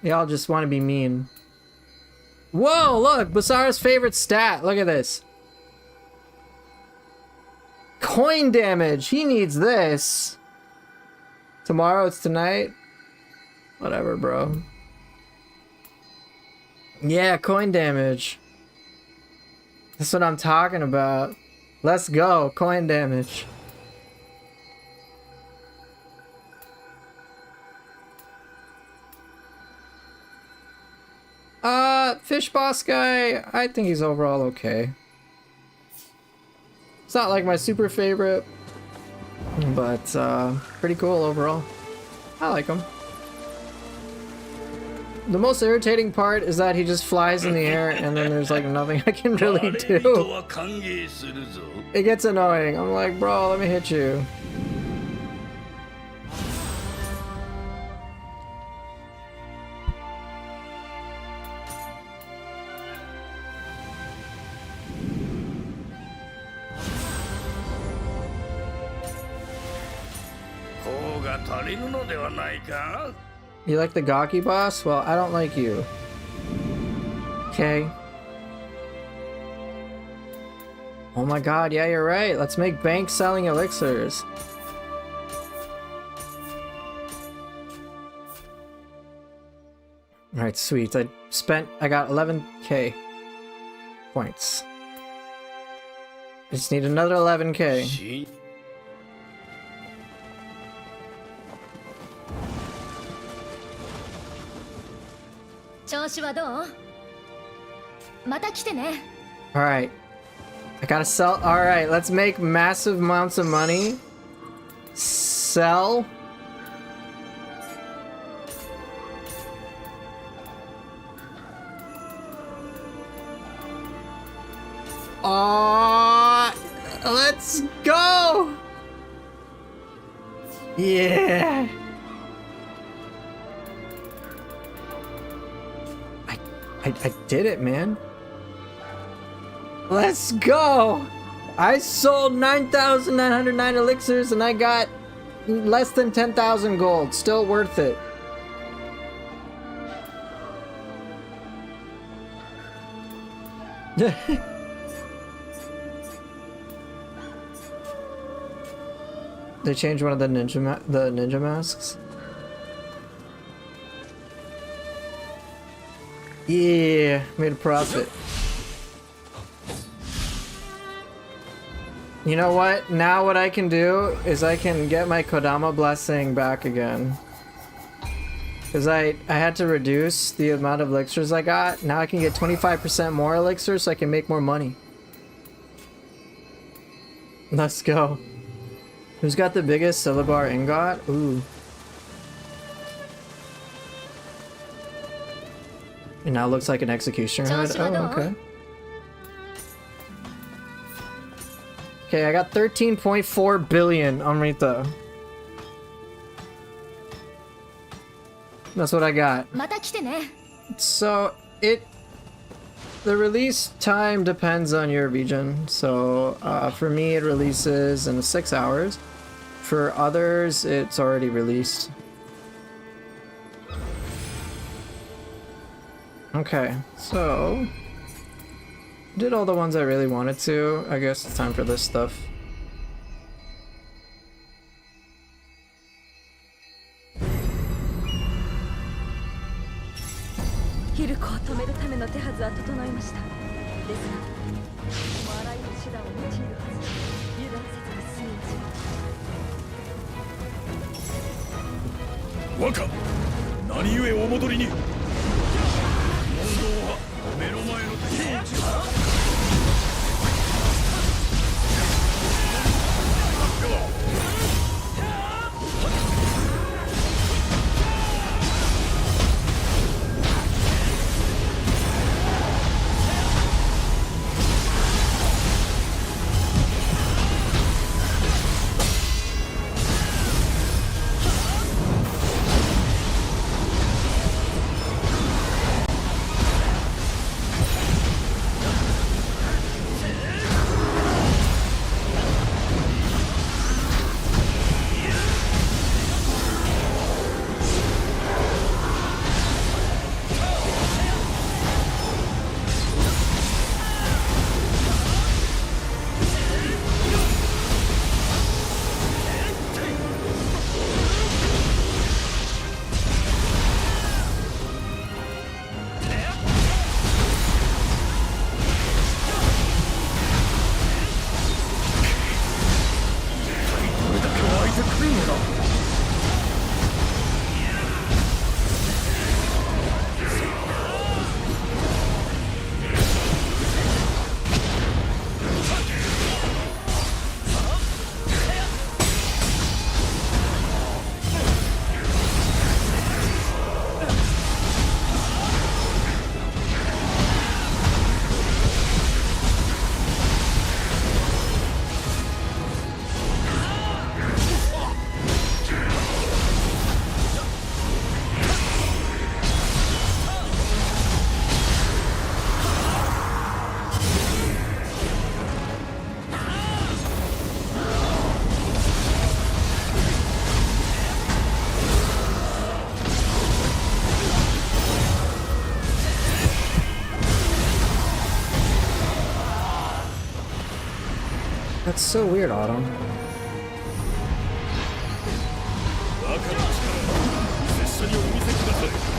Y'all just want to be mean. Whoa, look! Basara's favorite stat! Look at this. Coin damage! He needs this! Tomorrow it's tonight? Whatever, bro. Yeah, coin damage. That's what I'm talking about. Let's go, coin damage. Fish boss guy, I think he's overall okay. It's not like my super favorite, but pretty cool overall. I like him. The most irritating part is that he just flies in the air and then there's like nothing I can really do. It gets annoying. I'm like, bro, let me hit you. 方が足りぬのではないか You like the gawky boss? Well, I don't like you. Okay. Oh my god, yeah, you're right. Let's make bank selling elixirs. Alright, sweet. I got 11k points. I just need another 11k. し調子はどう？また来てね。 Alright. I gotta sell. Alright, let's make massive amounts of money. Sell. Let's go! Yeah! I did it, man. Let's go! I sold 9,909 elixirs and I got less than 10,000 gold. Still worth it. They changed one of the ninja masks. Yeah, made a profit. You know what? Now what I can do is I can get my Kodama blessing back again. Because I had to reduce the amount of elixirs I got. Now I can get 25% more elixirs so I can make more money. Let's go. Who's got the biggest Syllabar ingot? Ooh. It now looks like an executioner head. Oh, okay. Okay, I got 13.4 billion Amrita. That's what I got. また来てね。 So the release time depends on your region. So for me, it releases in 6 hours. For others, it's already released. Okay, so did all the ones I really wanted to. I guess it's time for this stuff. Hirko を止めるための手はずは整いました。ですが、もうあらゆる手段を用いるはず。油断せずに進みましょう。若何故お戻りに問答は目の前の敵を so weird, Autumn. バカの力拙者にお見せください。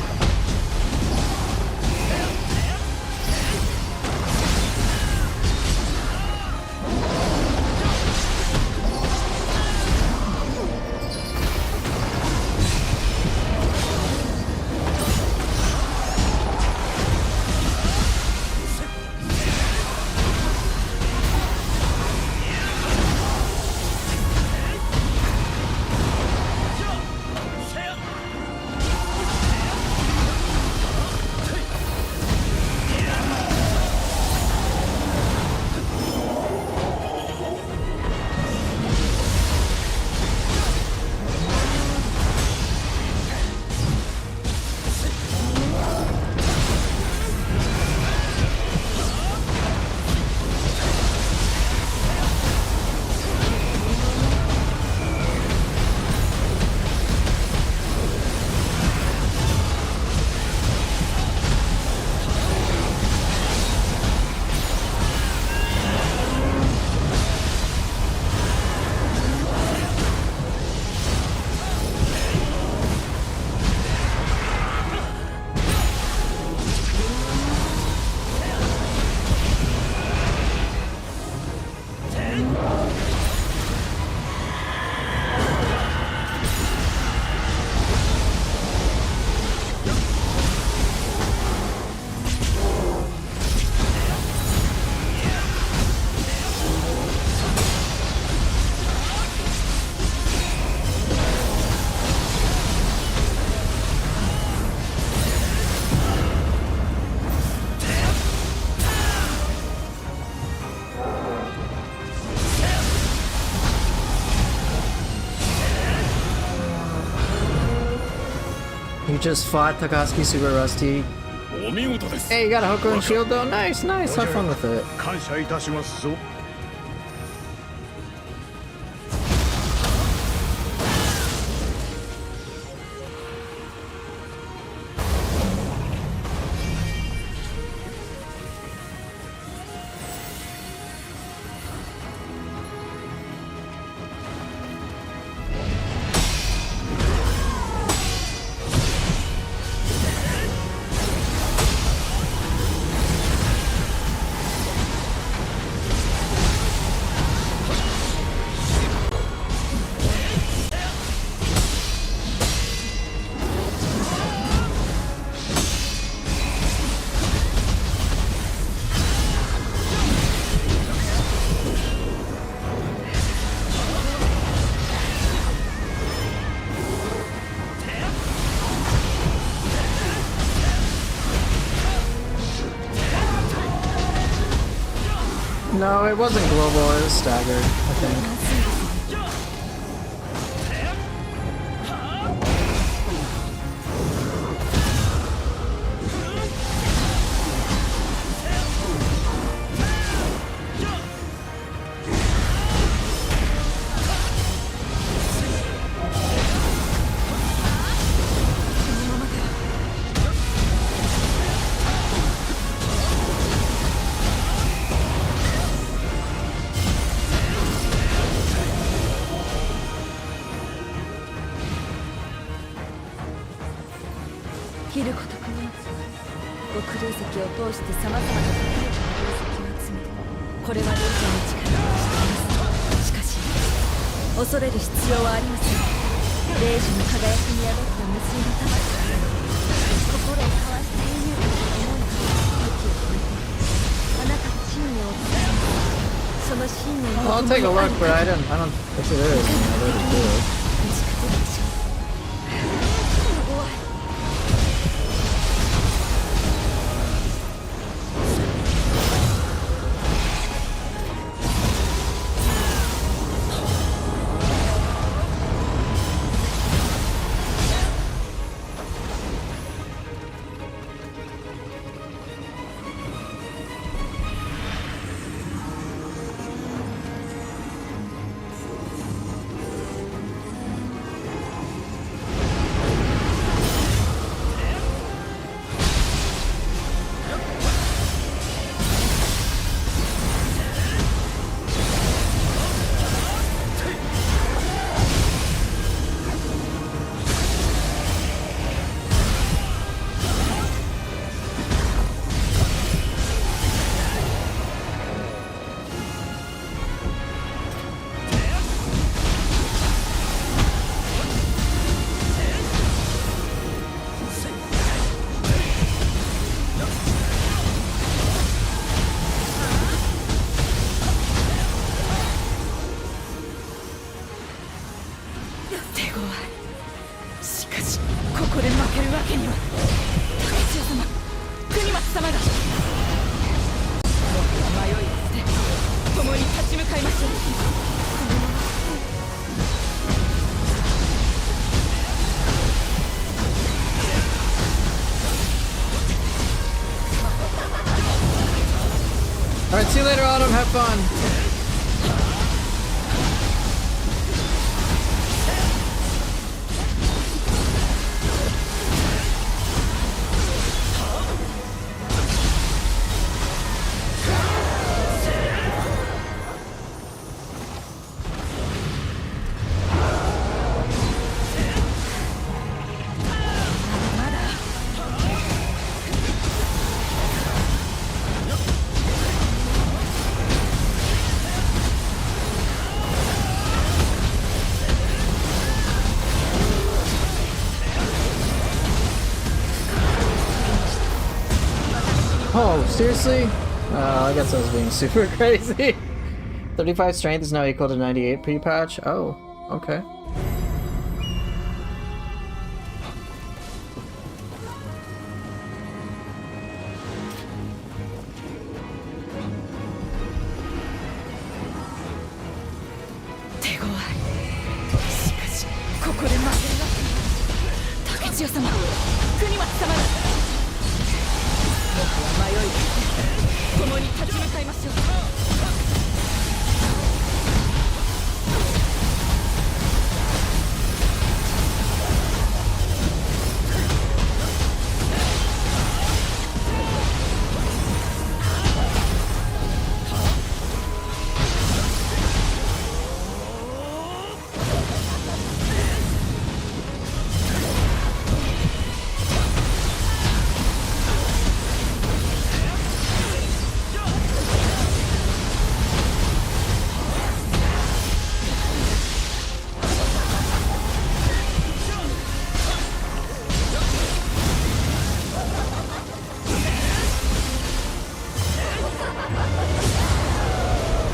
You just fought Takatsuki Super Rusty. お見事です。 Hey, you got a hooker and shield though? Nice, nice. Have fun with it. 感謝いたしますぞ。No, it wasn't global, it was staggered, I think. I'll take a look, but I don't if there is any other to do it. 強い。しかしここで負けるわけには。竹千代様、国松様が。僕は迷いを捨て共に立ち向かいましょう。Alright, see you later, Autumn. Have fun. Oh, seriously? I guess I was being super crazy. 35 strength is now equal to 98 pre-patch? Oh, okay.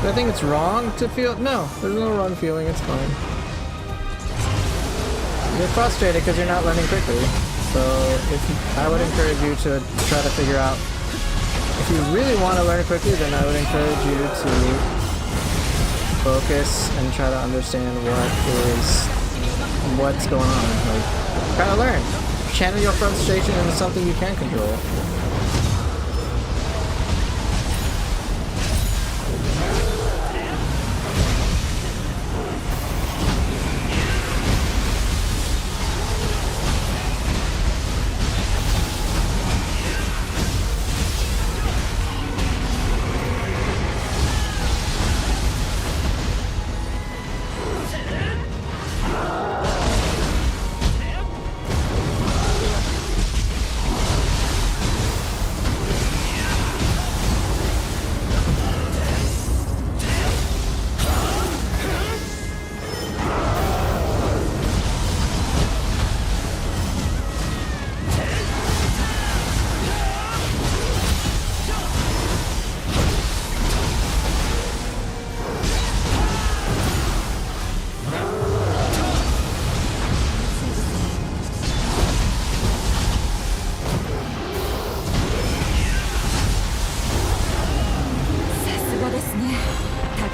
I think it's wrong to feel. No, there's no wrong feeling. It's fine. You're frustrated because you're not learning quickly. So I would encourage you to try to figure out. If you really want to learn quickly, then I would encourage you to focus and try to understand what's going on. Like, try to learn. Channel your frustration into something you can control.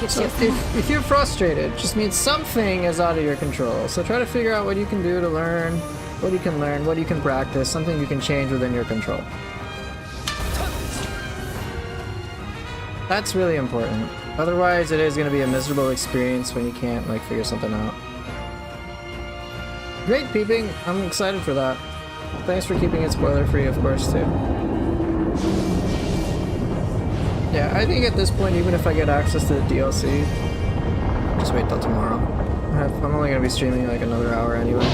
So if you're frustrated, it just means something is out of your control. So try to figure out what you can do to learn, what you can practice, something you can change within your control. That's really important. Otherwise, it is going to be a miserable experience when you can't like figure something out. Great peeping. I'm excited for that. Thanks for keeping it spoiler free, of course, too. Yeah, I think at this point, even if I get access to the DLC, just wait till tomorrow. I'm only going to be streaming like another hour anyway.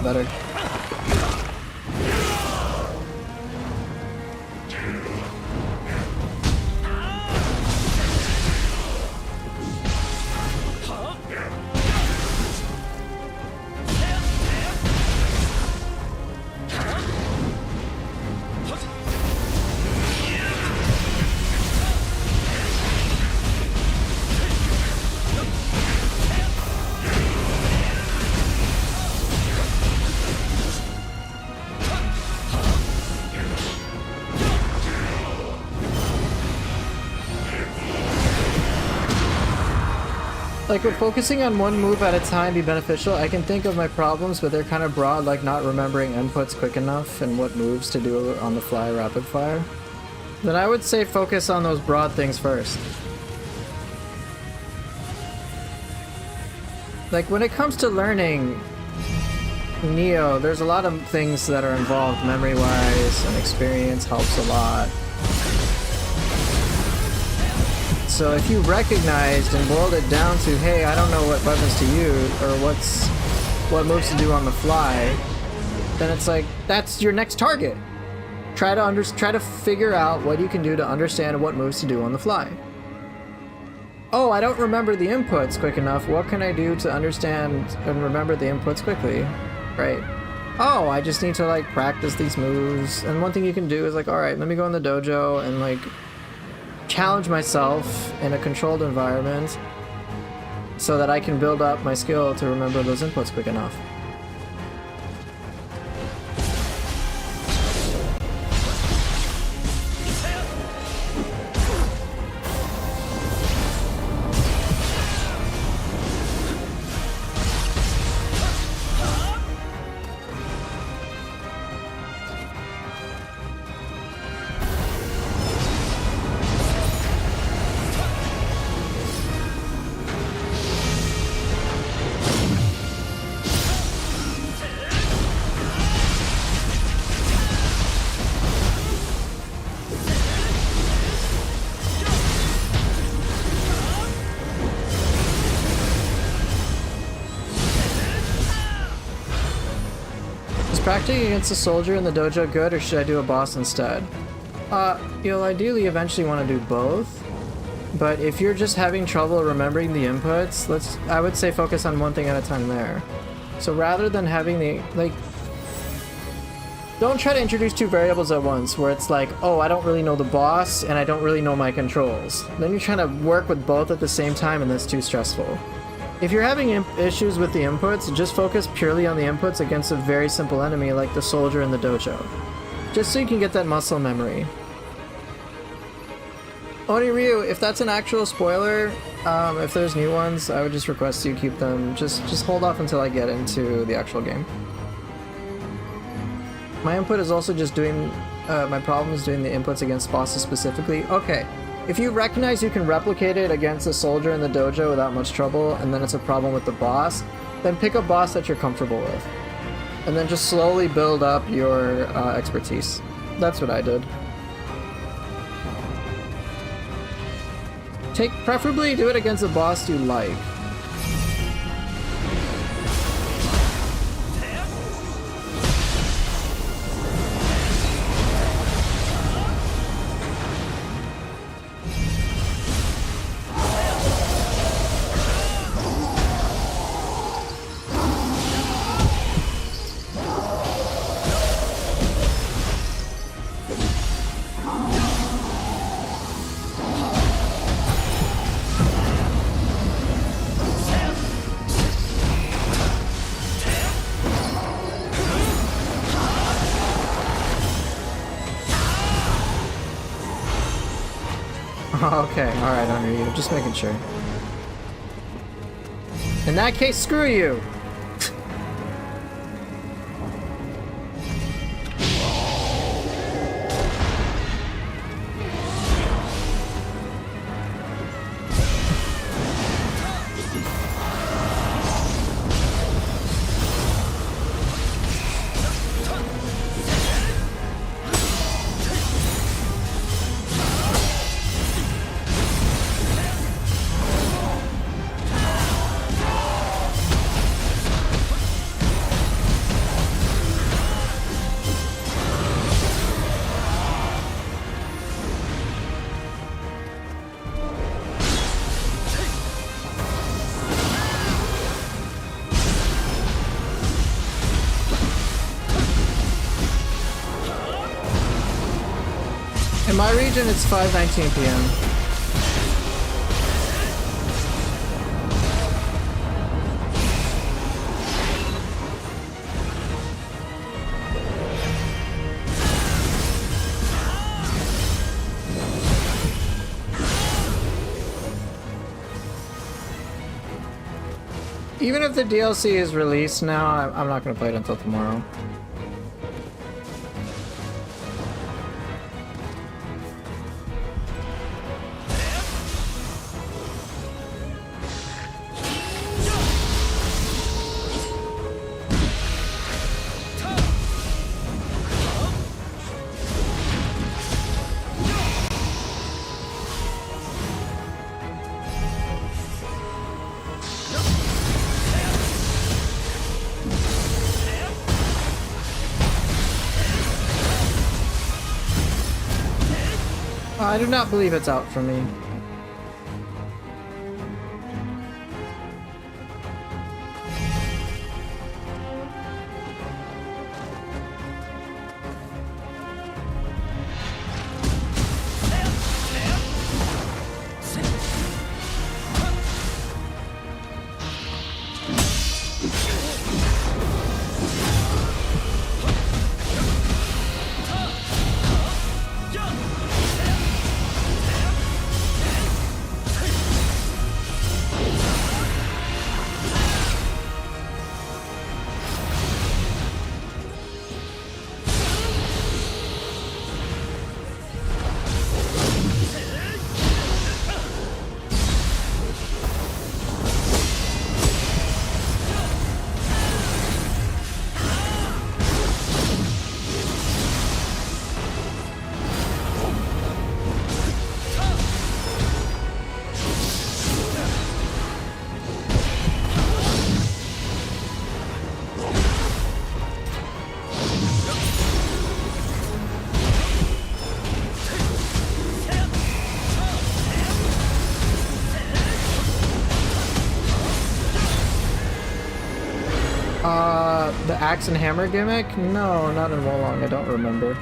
better. Like, would focusing on one move at a time be beneficial? I can think of my problems, but they're kind of broad, like not remembering inputs quick enough and what moves to do on the fly rapid fire. Then I would say focus on those broad things first. Like, when it comes to learning Neo, there's a lot of things that are involved memory-wise, and experience helps a lot. So if you recognized and boiled it down to, hey, I don't know what weapons to use, or what moves to do on the fly, then it's like, that's your next target. Try to figure out what you can do to understand what moves to do on the fly. Oh, I don't remember the inputs quick enough. What can I do to understand and remember the inputs quickly? Right. Oh, I just need to like practice these moves. And one thing you can do is like, all right, let me go in the dojo and like challenge myself in a controlled environment so that I can build up my skill to remember those inputs quick enough. Practicing against a soldier in the dojo good, or should I do a boss instead? You'll ideally eventually want to do both, but if you're just having trouble remembering the inputs, I would say focus on one thing at a time there. So rather than having don't try to introduce two variables at once, where it's like, oh, I don't really know the boss, and I don't really know my controls. Then you're trying to work with both at the same time, and that's too stressful. If you're having issues with the inputs, just focus purely on the inputs against a very simple enemy like the soldier in the dojo. Just so you can get that muscle memory. Oniryu, if that's an actual spoiler, if there's new ones, I would just request you keep them. Just hold off until I get into the actual game. My input is also just doing, my problem is doing the inputs against bosses specifically. Okay. If you recognize you can replicate it against a soldier in the dojo without much trouble, and then it's a problem with the boss, then pick a boss that you're comfortable with. And then just slowly build up your expertise. That's what I did. Preferably do it against a boss you like. Okay, alright, Oniryu, just making sure. In that case, screw you! In my region, it's 5:19 p.m. Even if the DLC is released now, I'm not going to play it until tomorrow. I do not believe it's out for me. The axe and hammer gimmick? No, not in Wolong. I don't remember.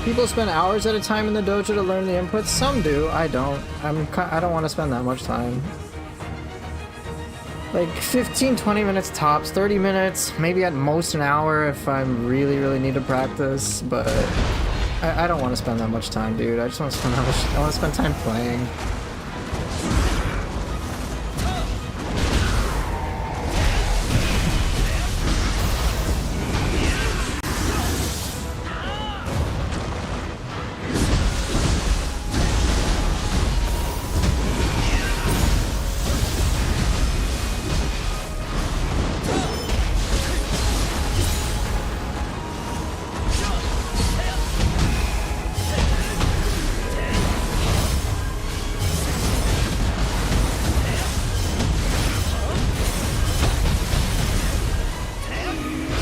People spend hours at a time in the dojo to learn the inputs. Some do. I don't. I don't want to spend that much time. Like 15-20 minutes tops, 30 minutes, maybe at most an hour if I really need to practice, but I don't want to spend that much time, dude. I just want to spend that much. I want to spend time playing.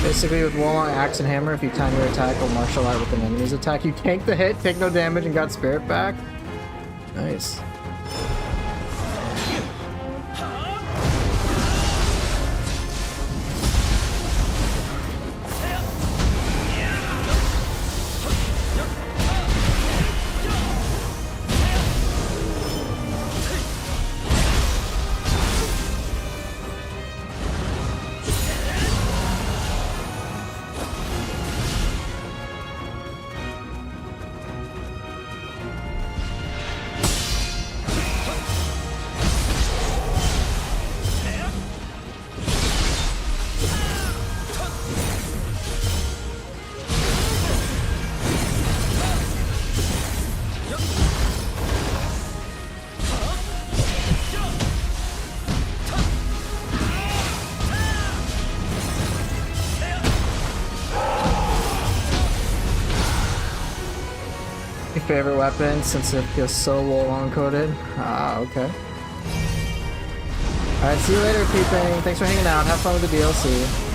Basically with Wolong, axe, and hammer, if you time your attack or martial art with an enemy's attack, you tank the hit, take no damage, and got spirit back. Nice. Your favorite weapon since it feels so long coded. Ah, okay. Alright, see you later, peeping. Thanks for hanging out. Have fun with the DLC.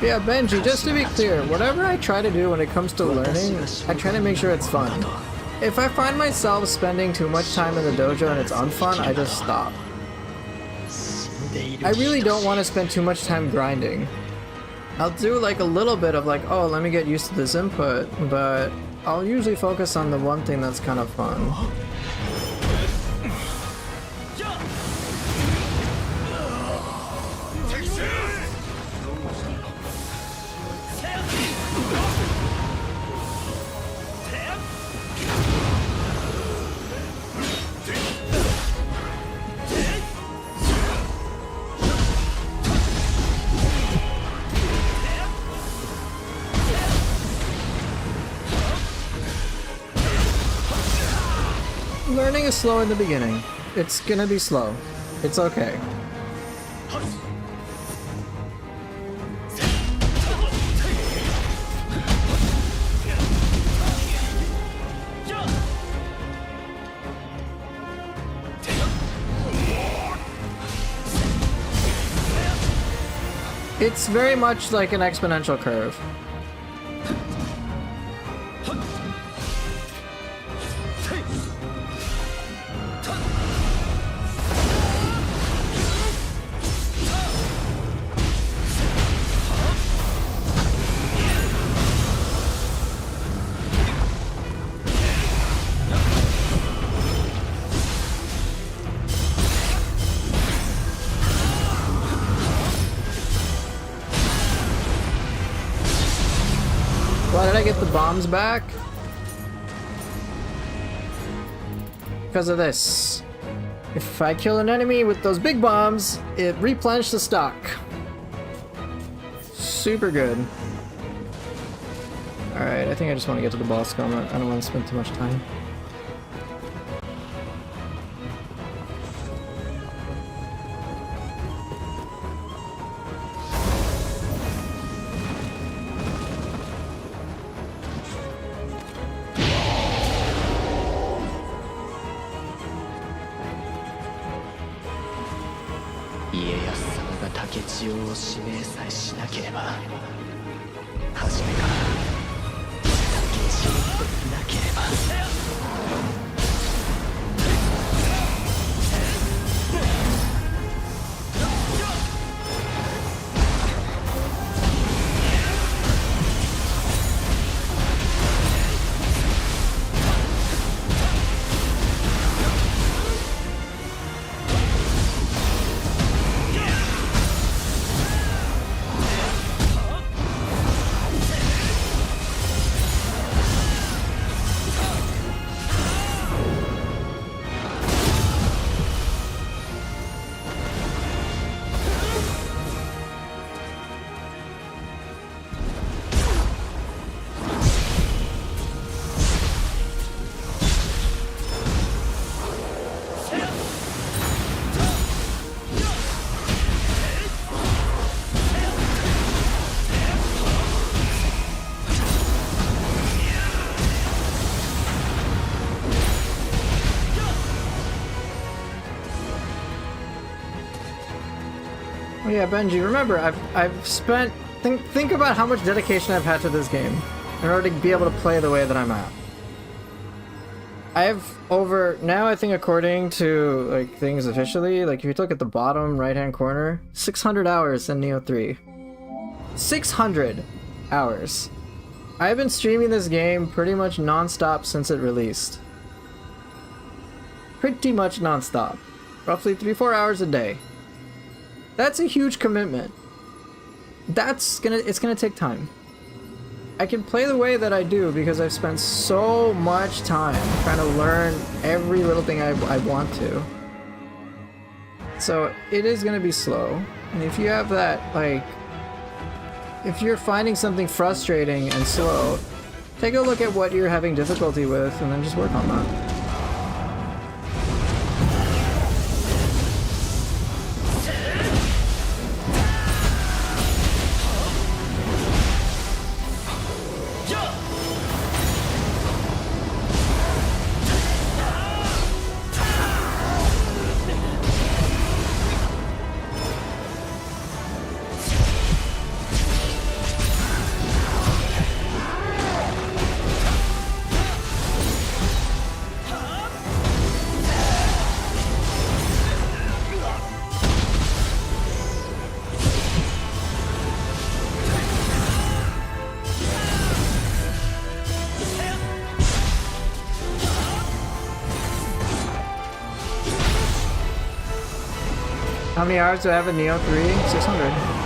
Yeah, Benji, just to be clear, whatever I try to do when it comes to learning, I try to make sure it's fun. If I find myself spending too much time in the dojo and it's unfun, I just stop. I really don't want to spend too much time grinding. I'll do like a little bit of like, oh, let me get used to this input, but I'll usually focus on the one thing that's kind of fun. Learning is slow in the beginning. It's gonna be slow. It's okay. It's very much like an exponential curve. Why did I get the bombs back? Because of this. If I kill an enemy with those big bombs, it replenishes the stock. Super good. Alright, I think I just want to get to the boss comment. I don't want to spend too much time. Oh yeah, Benji, remember, I've spent... Think about how much dedication I've had to this game in order to be able to play the way that I'm at. I've over now, I think according to like things officially, like if you look at the bottom right hand corner, 600 hours in Neo 3. 600 hours. I've been streaming this game pretty much non-stop since it released. Pretty much non-stop. Roughly 3-4 hours a day. That's a huge commitment. It's gonna take time. I can play the way that I do because I've spent so much time trying to learn every little thing I want to. So it is gonna be slow. And if you have that, like, if you're finding something frustrating and slow, take a look at what you're having difficulty with and then just work on that. How many hours do I have in Neo 3? 600.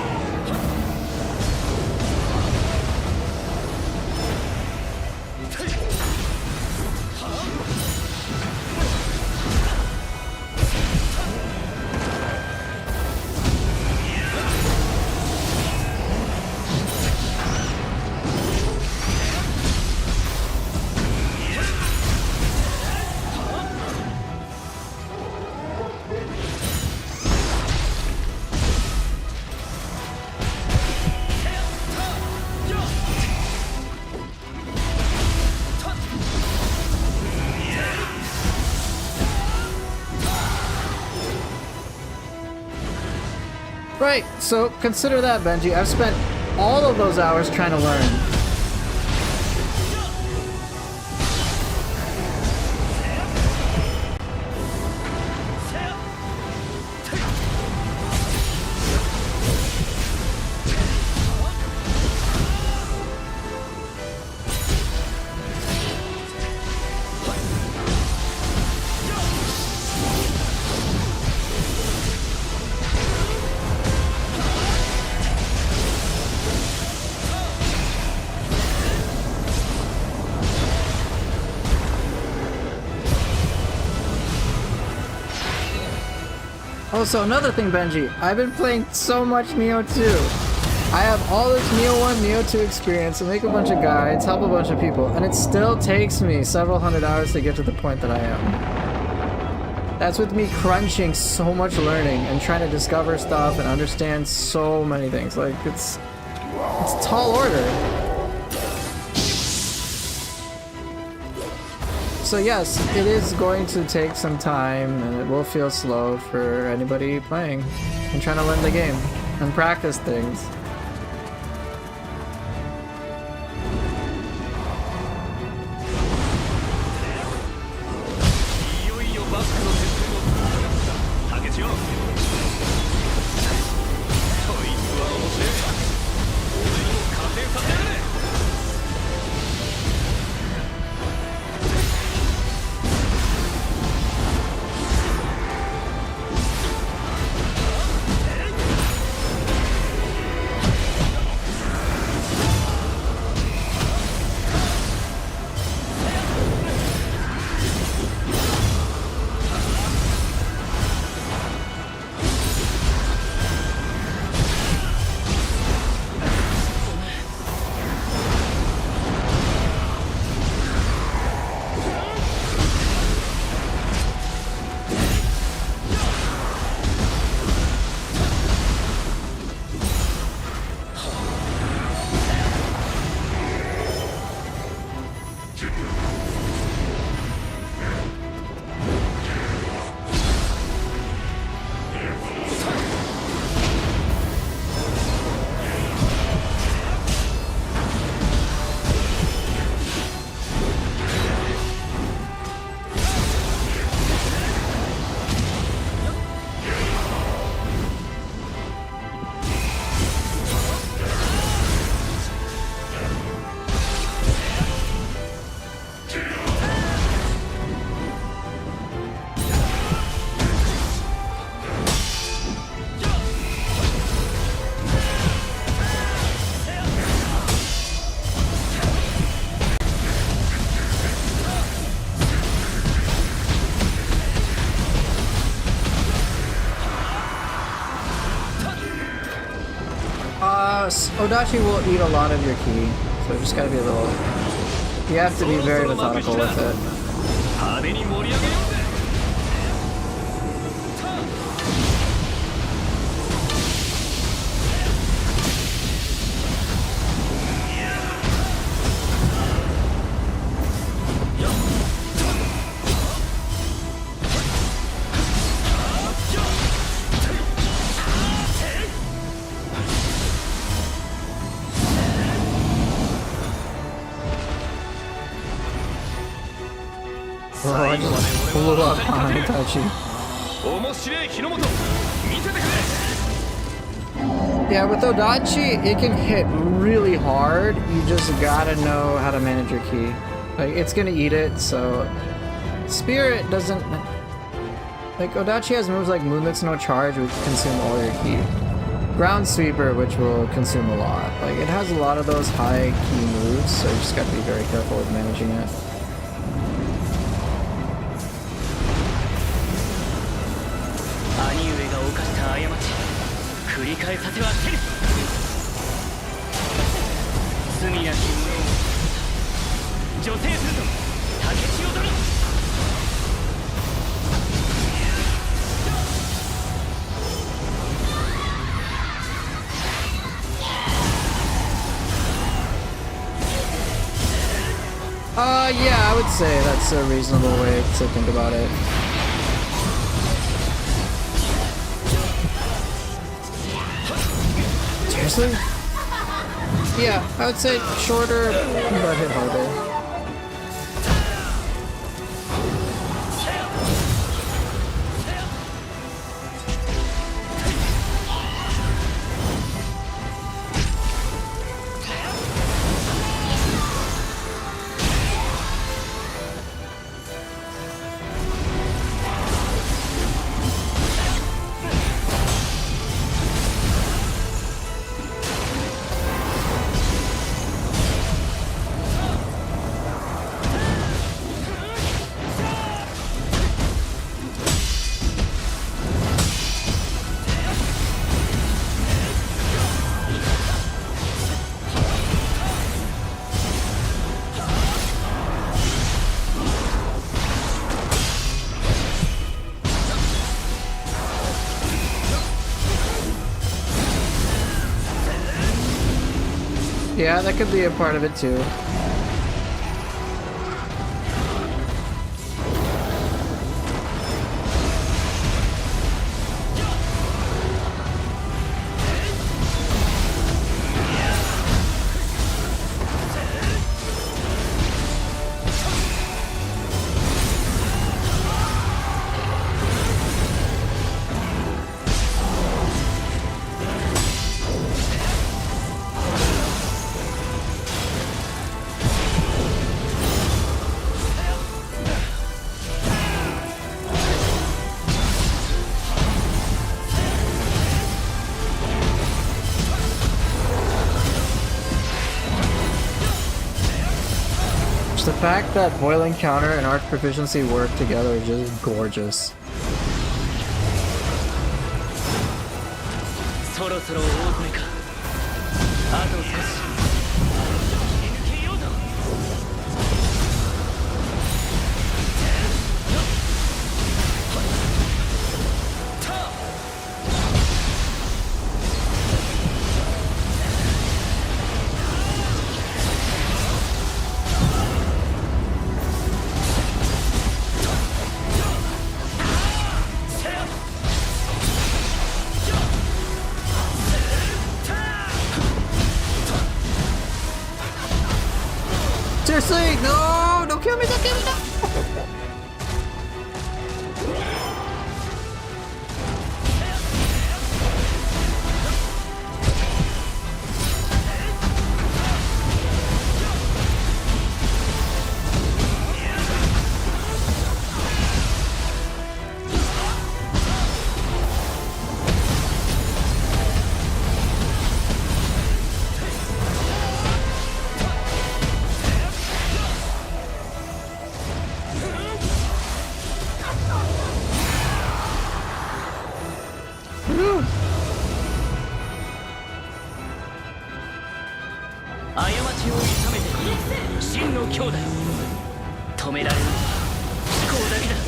Right, so consider that, Benji. I've spent all of those hours trying to learn. Also, another thing, Benji, I've been playing so much Neo 2. I have all this Neo 1, Neo 2 experience, I make a bunch of guides, help a bunch of people, and it still takes me several hundred hours to get to the point that I am. That's with me crunching so much learning and trying to discover stuff and understand so many things. Like, it's a tall order. So yes, it is going to take some time and it will feel slow for anybody playing and trying to learn the game and practice things. Odachi will eat a lot of your ki, so just gotta be a little... You have to be very methodical with it. 派手に盛り上げようぜ Oh, I just blew up on Itachi. 面白い日の本見せてくれ Yeah, with Odachi, it can hit really hard. You just gotta know how to manage your ki. Like, it's gonna eat it, so... Spirit doesn't... Like, Odachi has moves like Moonlit's No Charge, which consume all your ki. Ground Sweeper, which will consume a lot. Like, it has a lot of those high ki moves, so you just gotta be very careful with managing it. 兄上が犯した過ち繰り返させはせぬ罪なき者を女性すると竹千代殿 Yeah, I would say that's a reasonable way to think about it. Seriously? Yeah, I would say shorter, but hit harder. Yeah, that could be a part of it too. The fact that Boiling Counter and Arch Proficiency work together is just gorgeous. そろそろ大詰めかあと少し Seriously, no! Don't kill me! Don't kill me! No! 強だよ。止められるのは飛行だけだ。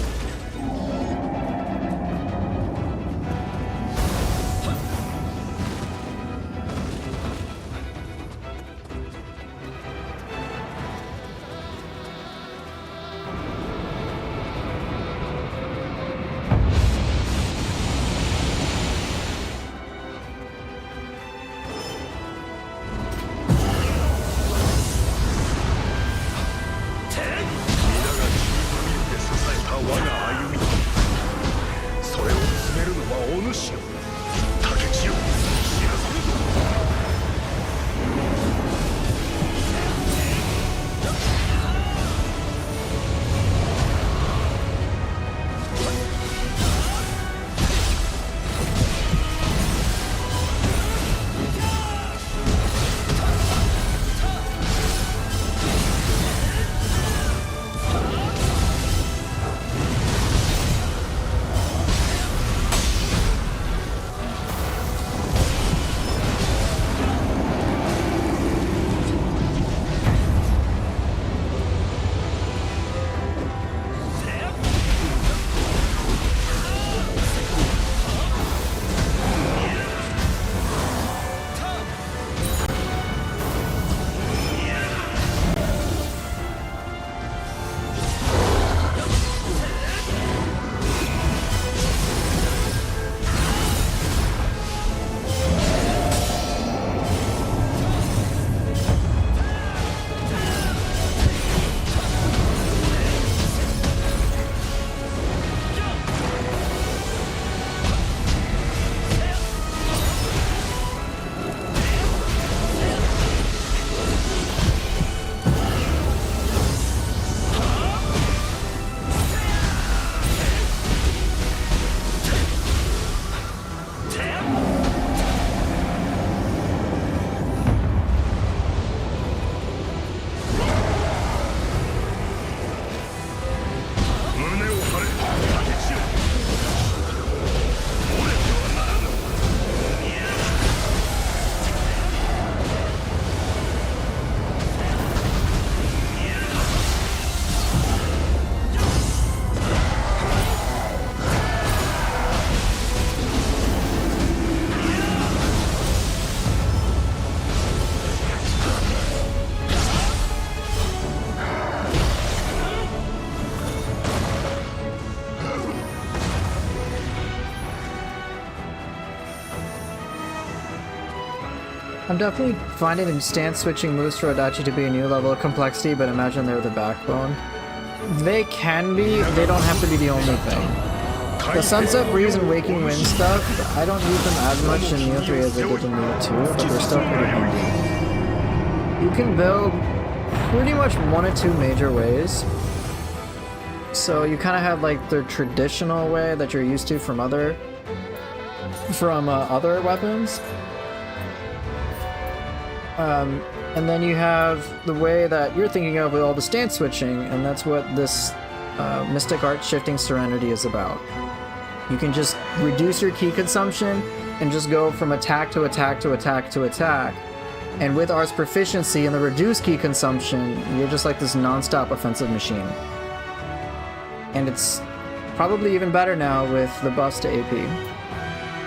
I'm definitely finding stance switching moves for Adachi to be a new level of complexity, but imagine they're the backbone. They can be, they don't have to be the only thing. The Sunset Breeze and Waking Wind stuff, I don't use them as much in Neo 3 as I did in Neo 2, but they're still pretty handy. You can build pretty much one or two major ways. So you kind of have like the traditional way that you're used to from other weapons. And then you have the way that you're thinking of with all the stance switching, and that's what this Mystic Art Shifting Serenity is about. You can just reduce your ki consumption and just go from attack to attack to attack to attack. And with Art's proficiency and the reduced ki consumption, you're just like this non-stop offensive machine. And it's probably even better now with the buffs to AP.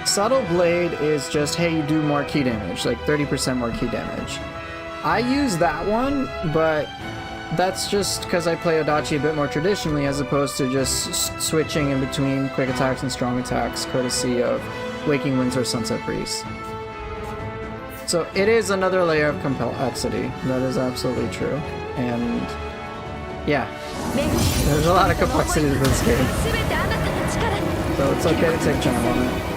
Subtle Blade is just, hey, you do more ki damage, like 30% more ki damage. I use that one, but that's just because I play Adachi a bit more traditionally as opposed to just switching in between quick attacks and strong attacks, courtesy of Waking Winds or Sunset Breeze. So it is another layer of complexity. That is absolutely true. And yeah, there's a lot of complexity to this game. So it's okay to take time on it.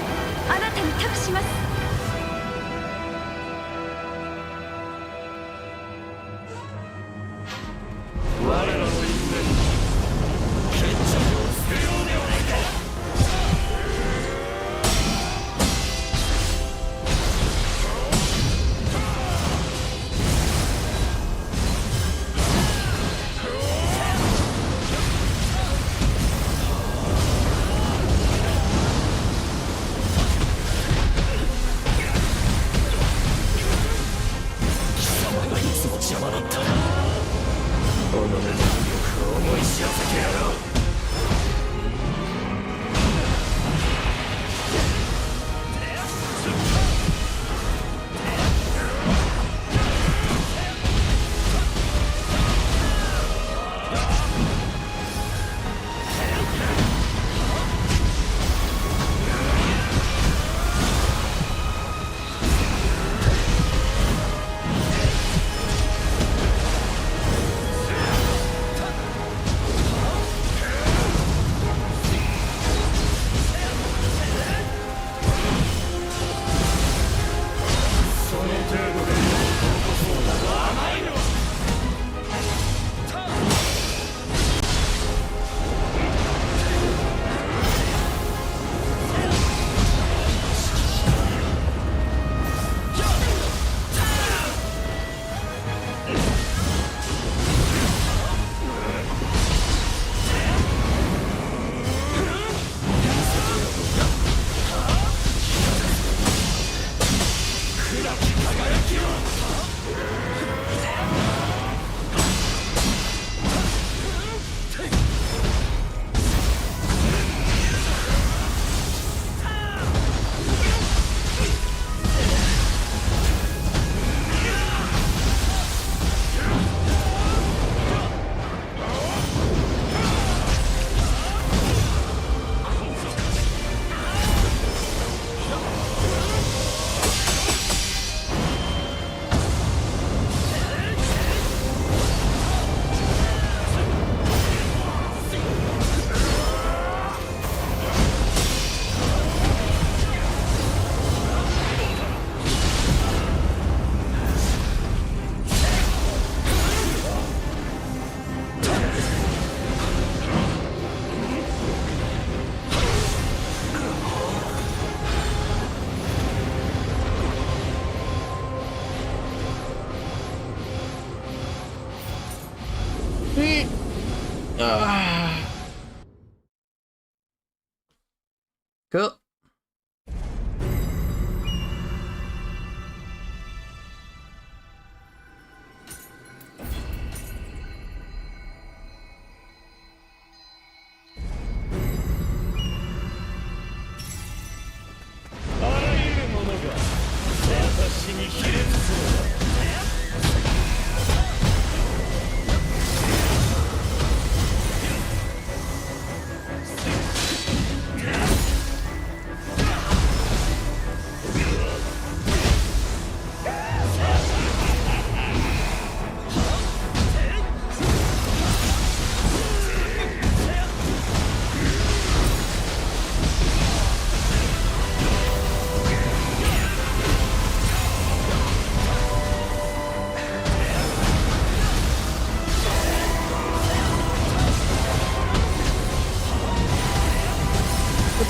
Cool.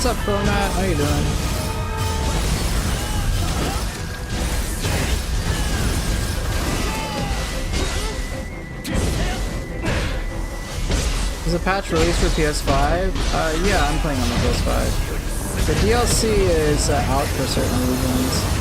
What's up, Chronat? How you doing? Is a patch released for PS5? Yeah, I'm playing on the PS5. The DLC is out for certain regions.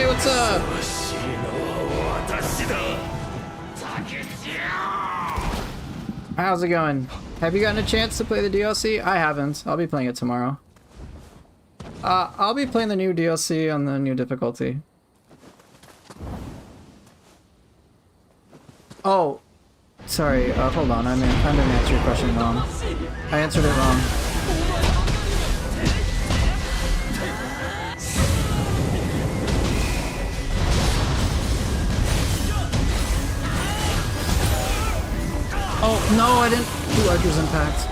What's up? How's it going? Have you gotten a chance to play the DLC? I haven't. I'll be playing it tomorrow. I'll be playing the new DLC on the new difficulty. Oh, sorry. Hold on. I didn't answer your question wrong. I answered it wrong. Oh, no, I didn't do Archer's Impact.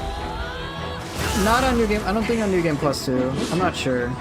Not on New Game. I don't think on New Game Plus 2. I'm not sure.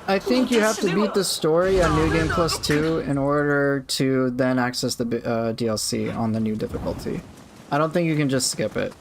I think you have to beat the story on New Game Plus 2 in order to then access the DLC on the new difficulty. I don't think you can just skip it.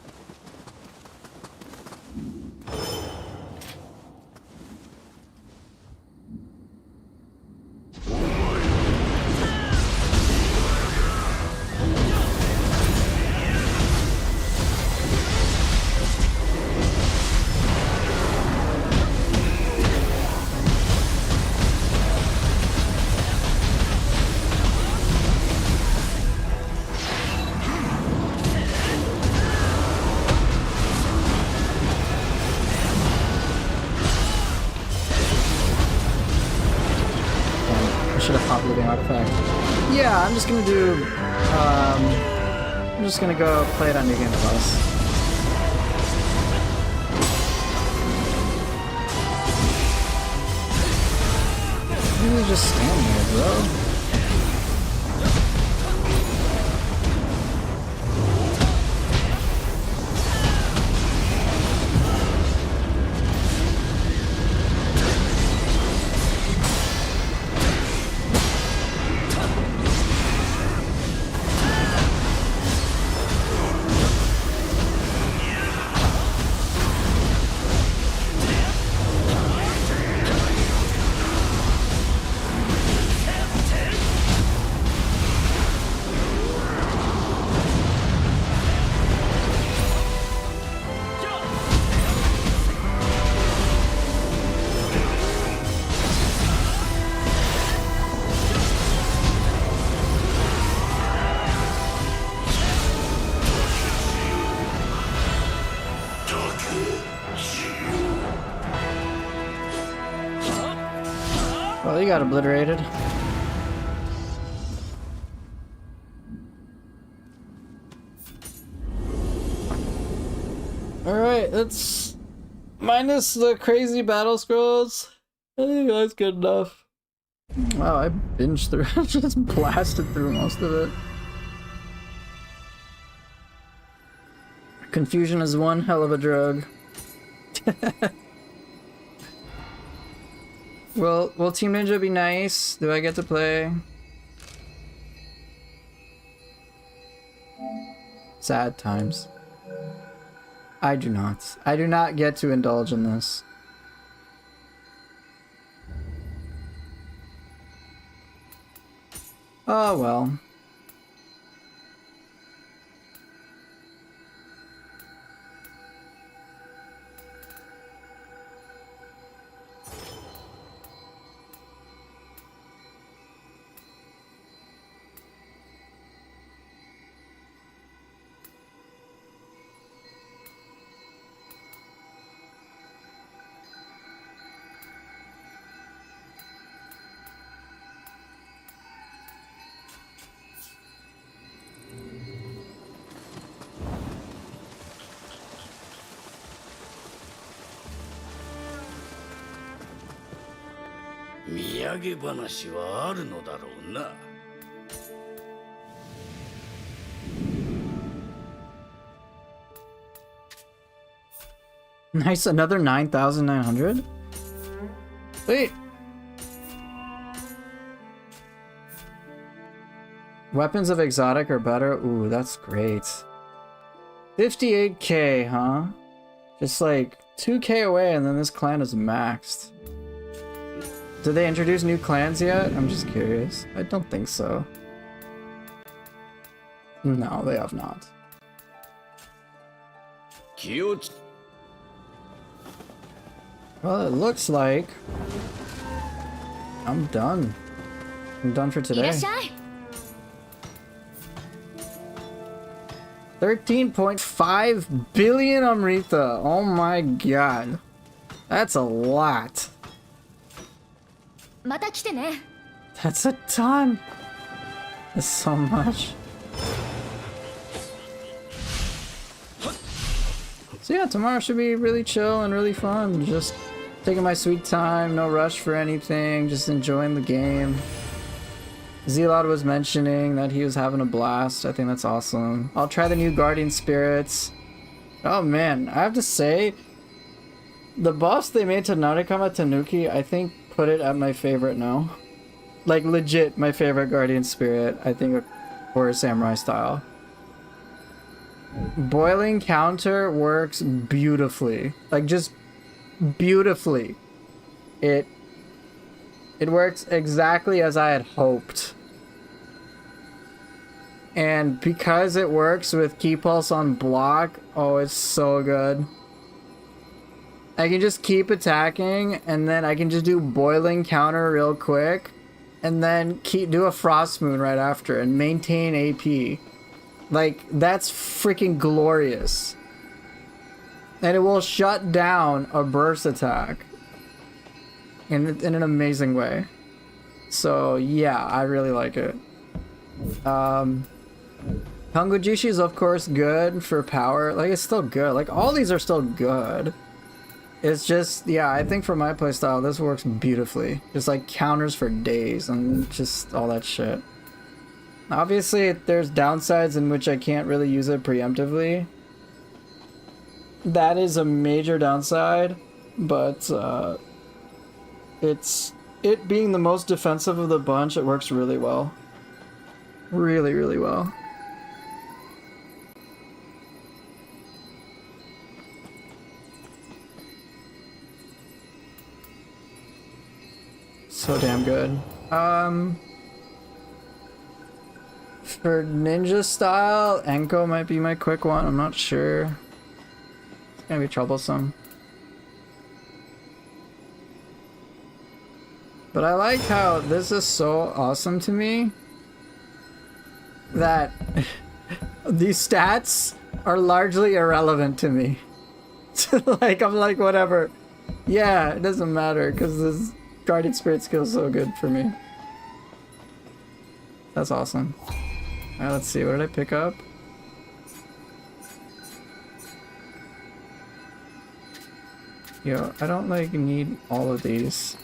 should have popped Living Artifact. Yeah, I'm just gonna do. I'm just gonna go play it on New Game Plus. You just stand there, bro. Well, you got obliterated. Alright, that's minus the crazy battle scrolls. I think that's good enough. Wow, I binged through it, just blasted through most of it. Confusion is one hell of a drug. Will Team Ninja be nice? Do I get to play? Sad times. I do not. I do not get to indulge in this. Oh well.土産話はあるのだろうな。Nice, another 9,900? Wait! Weapons of exotic are better? Ooh, that's great. 58k, huh? Just like 2k away and then this clan is maxed. Did they introduce new clans yet? I'm just curious. I don't think so. No, they have not. Cute. Well, it looks like I'm done. I'm done for today. 13.5 billion Amrita. Oh my god. That's a lot. また来てね。 That's a ton. That's so much. So yeah, tomorrow should be really chill and really fun. Just taking my sweet time, no rush for anything, just enjoying the game. Zelod was mentioning that he was having a blast. I think that's awesome. I'll try the new Guardian Spirits. Oh man, I have to say, the boss they made to Narikama Tanuki, I think put it at my favorite now. Like legit my favorite Guardian Spirit, I think, for Samurai style. Boiling counter works beautifully. Like just beautifully. It works exactly as I had hoped. And because it works with Ki Pulse on block, oh, it's so good. I can just keep attacking, and then I can just do boiling counter real quick, and then do a Frost Moon right after, and maintain AP. Like, that's freaking glorious. And it will shut down a burst attack in an amazing way. So yeah, I really like it. Kangojishi is of course good for power. Like, it's still good. Like, all these are still good. It's just, yeah, I think for my playstyle, this works beautifully. Just like counters for days and just all that shit. Obviously, there's downsides in which I can't really use it preemptively. That is a major downside, but it being the most defensive of the bunch, it works really well. Really, really well. So damn good. For ninja style, Enko might be my quick one. I'm not sure. It's gonna be troublesome. But I like how this is so awesome to me that these stats are largely irrelevant to me. Like, I'm like, whatever. Yeah, it doesn't matter because this Guardian Spirit skill is so good for me. That's awesome. Alright, let's see. What did I pick up? Yo, I don't like need all of these.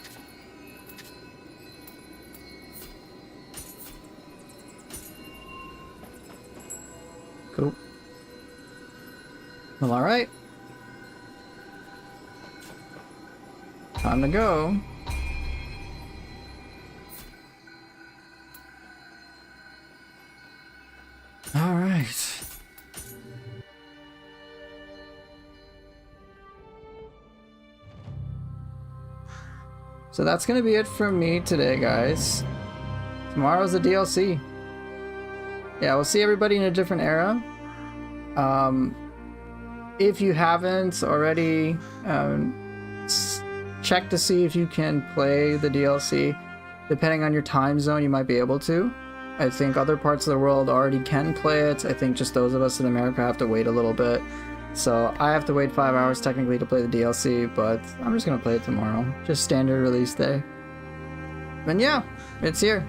Cool. Well, alright. Time to go. Alright. So that's gonna be it from me today, guys. Tomorrow's the DLC. Yeah, we'll see everybody in a different era. If you haven't already, check to see if you can play the DLC. Depending on your time zone, you might be able to. I think other parts of the world already can play it. I think just those of us in America have to wait a little bit. So I have to wait 5 hours technically to play the DLC, but I'm just gonna play it tomorrow. Just standard release day. And yeah, it's here.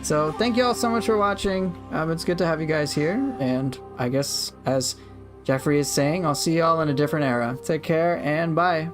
So thank you all so much for watching. It's good to have you guys here. And I guess, as Jeffrey is saying, I'll see y'all in a different era. Take care and bye.